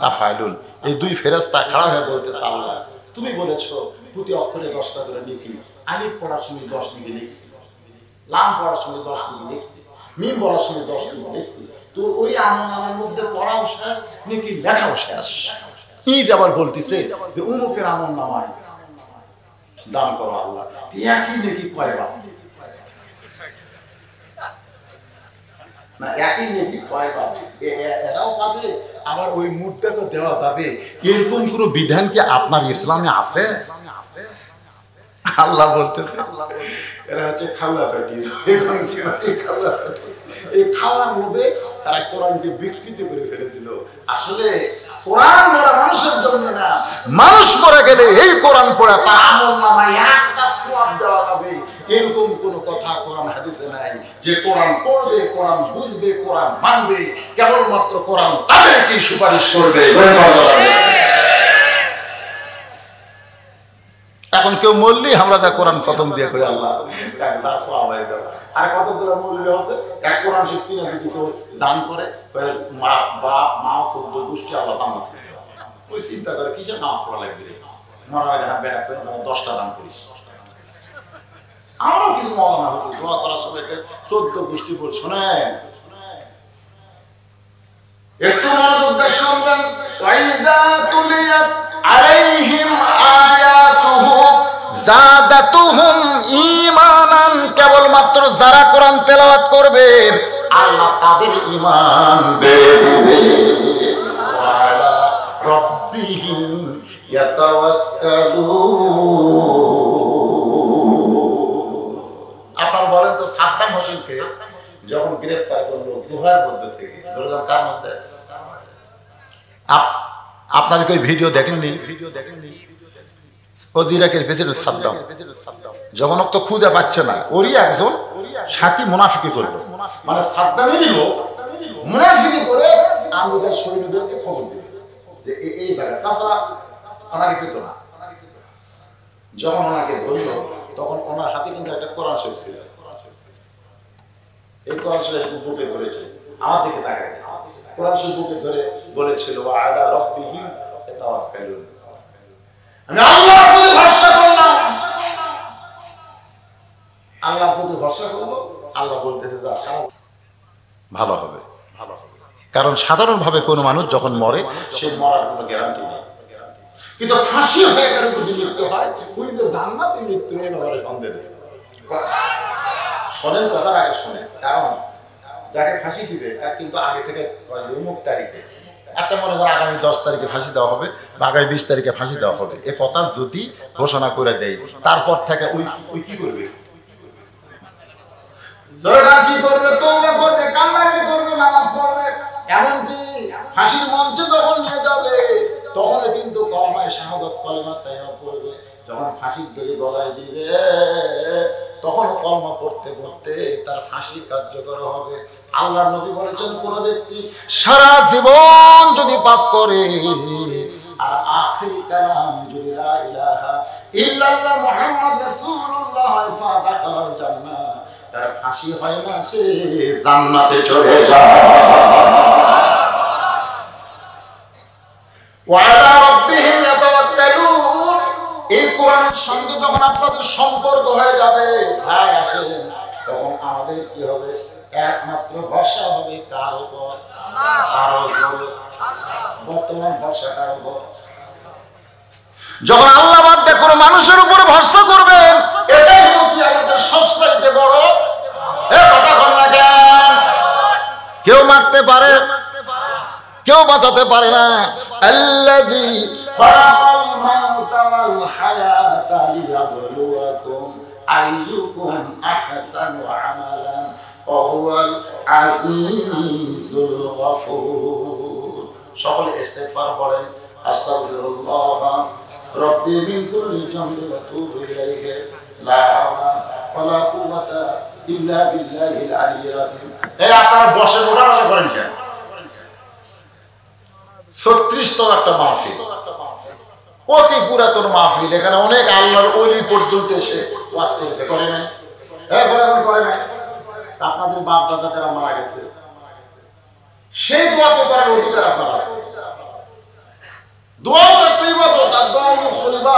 তাফাইলুন, এই 2 ফেরেশতা খাড়া হয়ে বলতেছে আল্লাহ তুমি বলেছো প্রতি অক্ষরে 10টা করে নেকি, আলিফ পড়ার সময় 10 নেকি লিখছি, লাম পড়ার সময় 10 নেকি লিখছি, মিম পড়ার সময় 10 নেকি লিখছি। তো ওই আমলের মধ্যে পড়াও শেষ, নেকি লেখাও শেষ। ঈদ আবার বলতেছে যে উমুকের আমল নামায় দান করো আল্লাহ, একই নেকি কয়বার না, একই নেকি কয়বার এরাও পাবে, আবার ওই মুদ্রাকে দেওয়া যাবে, এরকম কোনো বিধান কি আপনার ইসলামে আছে? আল্লাহ বলতেছে এরা হচ্ছে খাওয়া ফেটি, এই খাওয়ার মধ্যে তারা কোরআনকে বিকৃতি করে ফেলে দিল। আসলে কোরআন মরা মানুষের জন্য না, মানুষ মরে গেলে এই কোরআন পড়া তার আমল নামায় একটা সওয়াব দেওয়া হবে, এরকম কোন কথা কোরআন হাদিসে নাই। যে কোরআন পড়বে, কোরআন বুঝবে, কোরআন মানবে, কেবলমাত্র কোরআন তাদেরকে সুপারিশ করবে। এখন কেউ মরলি আমরা যা কোরআন খতম দিয়ে কই আল্লাহ আর কতগুলো মূল্য আছে, এক কোরআন শিক্ষি না যদি কেউ দান করে মা বাপ মা 14 গোষ্ঠী আল্লাহ জান্নাত দিতে হবে। ওই চিন্তা করে কিসের নামাজ পড়া লাগবে, মরার আগে হাত বেড়া করে 10টা দান করিস। আমারও কিছু মৌলানা হচ্ছে দোয়া করার সবাইকে 14 গোষ্ঠী বল শোনেন, একটু মনোযোগ দিয়ে শুনবেন। ওয়াইজা তুলিয়াত আলাইহিম আয়াতুহু যাদাতুহুম ঈমানান, কেবলমাত্র যারা কোরআন তেলাওয়াত করবে আল্লাহ তাদের ঈমান বেড়ে দেবে। ওয়ালা রাব্বিহিম আপনারা বলেন তো সাদ্দাম হোসেনকে যখন গ্রেফতার করলো গুহার মধ্যে থেকে, কার মধ্যে? আপনাদেরকে ওই ভিডিও দেখেননি? ইরাকের প্রেসিডেন্ট সাদ্দাম যখন তো খুঁজে পাচ্ছে না, ওরই একজন সাথী মুনাফিকি করলো, মানে সাদ্দামেরই লোক মুনাফিকি করে আমেরিকার সৈন্যদেরকে খবর দিল যে এই জায়গায় তাছাড়া ওনাকে পেত না। যখন ওনাকে ধরল তখন ওনার হাতে কিন্তু একটা কোরআন শরীফ ছিল। এই কোরআন শরীফ বুকে ধরেছে, আমার দিকে তাকায়, কোরআন শরীফ বুকে ধরে বলেছিল আলা রাব্বিহিম ইয়াতাওয়াক্কালুন, আমি আল্লাহর প্রতি ভরসা করলাম। আল্লাহর প্রতি ভরসা করলো, আল্লাহ বলতেছে যা সারা ভালো হবে। কারণ সাধারণভাবে কোনো মানুষ যখন মরে সে মরার কোনো গ্যারান্টি নেই, কিন্তু ফাঁসি হয়ে গেলে যদি মৃত্যু হয় ওই যে জান্নাতে মৃত্যু এই ব্যাপারে সন্দেহ নেই। শোনেন কথার আগে শোনেন, কারণ যাকে ফাঁসি দিবে তার কিন্তু আগে থেকে অমুক তারিখে, আচ্ছা মনে করো আগামী 10 তারিখে ফাঁসি দেওয়া হবে বা আগামী 20 তারিখে ফাঁসি দেওয়া হবে, এ কথা যদি ঘোষণা করে দেয় তারপর থেকে ওই কি করবে? কি করবে? তওবা করবে, কান্নাকাটি করবে, নামাজ পড়বে, এমনকি ফাঁসির মঞ্চে যখন নিয়ে যাবে তখন কিন্তু কলমায় শাহাদাত কলমা তাইয়্যিব পড়বে। যখন ফাঁসির দড়ি গলায় দিবে তখন কলমা পড়তে পড়তে তার ফাঁসি কার্যকর হবে। আল্লাহর নবী বলেছেন কোন ব্যক্তি সারা জীবন যদি পাপ করে আর আখিরি কালাম যদি লা ইলাহা ইল্লাল্লাহ মুহাম্মদ রাসূলুল্লাহ হয় ফাদাখালাল জান্নাহ, তার ফাঁসি হয় না, সে জান্নাতে চলে যায়। ওয়ালা রাব্বিহিম ইয়াতাওয়াক্কালুন, এই কোরআনের সঙ্গে যখন আপনাদের সম্পর্ক হয়ে যাবে ভাই আসেন, তখন আমাদের কি হবে? একমাত্র ভরসা হবে কার উপর? আরো জোরে বর্তমান ভরসা কার উপর? যখন আল্লাহ বাদ দিয়ে কোনো মানুষের উপর ভরসা করবেন, এটাই হলো কি আমাদের সবচাইতে বড় কথা। কন না কেন? কেউ মারতে পারে, কেউ বাঁচাতে পারে না। আল্লাযী খালাকাল মাউতা ওয়াল হায়াতা লিয়াবলুয়াকুম আইয়ুকুম আহসানু আমালান ওয়া হুয়াল আজিজুল গফুর। সকলে ইস্তিগফার করেন, আস্তাগফিরুল্লাহ রাব্বি মিন কুল্লি যামবি ওয়া তুবু ইলাইহি লা হাওলা ওয়ালা কুওয়াতা ইল্লা বিল্লাহিল আলিয়্যিল আযীম। এই আপনারা বসে ওঠা বসা করেন কেন? 36তম একটা মাহফিল, অতি পুরাতন মাহফিল, এখানে অনেক আল্লাহর ওলি পর্যন্ত এসে ওয়াজ করেছে, করে নাই? করে নাই? আপনাদের বাপ দাদা যারা মারা গেছে সেই দোয়া তো করার অধিকার আপনার আছে। দোয়া তো একটা ইবাদত, আর দোয়া মুখলিবা।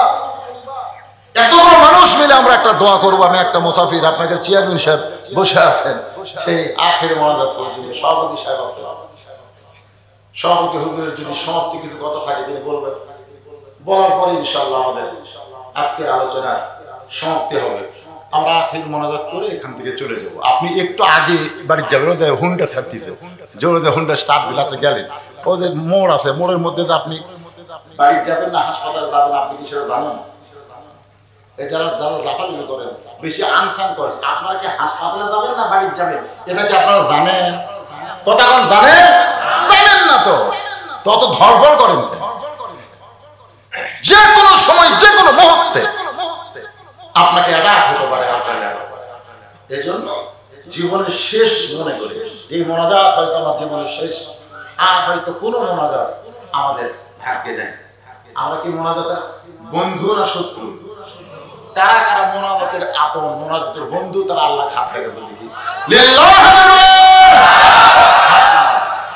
এতগুলো মানুষ মিলে আমরা একটা দোয়া করবো। আমি একটা মুসাফির, আপনাকে চেয়ারম্যান সাহেব বসে আছেন, সেই আখের মোনাজাত পর্যন্ত সভাপতি সাহেব আছেন, সভাপতি হুজুরের যদি সমাপ্তি কিছু কথা থাকে তিনি বলবেন, বলার পরে ইনশাআল্লাহ আমাদের আজকের আলোচনার সমাপ্তি হবে। আমরা আখের মোনাজাত করে এখান থেকে চলে যাব। আপনি একটু আগে বাড়ির যাবেন, ওই যে হুন্ডা ছাড়তেছে, জোরে যে হুন্ডা স্টার্ট দিলে আছে গেলেন, ওই যে মোড় আছে, মোড়ের মধ্যে যে আপনি বাড়ি যাবেন না হাসপাতালে যাবেন, আপনি কি সেটা জানেন? যারা যারা লাফালাফি করেন, বেশি আনসান করেন, আপনারা কি হাসপাতালে যাবেন না বাড়ি যাবেন, এটা কি আপনারা জানেন? কতক্ষণ জানেন? জানেন না তো তত ধরফর করেন। যে কোনো সময় যে কোনো মুহূর্তে আপনাকে অ্যাটাক হতে পারে আপনার। এই জন্য জীবনের শেষ মনে করে যে মোনাজাত হয়তো আমার জীবনের শেষ, আর হয়তো কোনো মোনাজাত আমাদের ভাগ্যে দেয়। আমরা কি মোনাজাতের বন্ধু না শত্রু? কারা কারা মোনাজাতের আপন, মোনাজাতের বন্ধু, তারা আল্লাহ খাপ দেখে তো দেখি।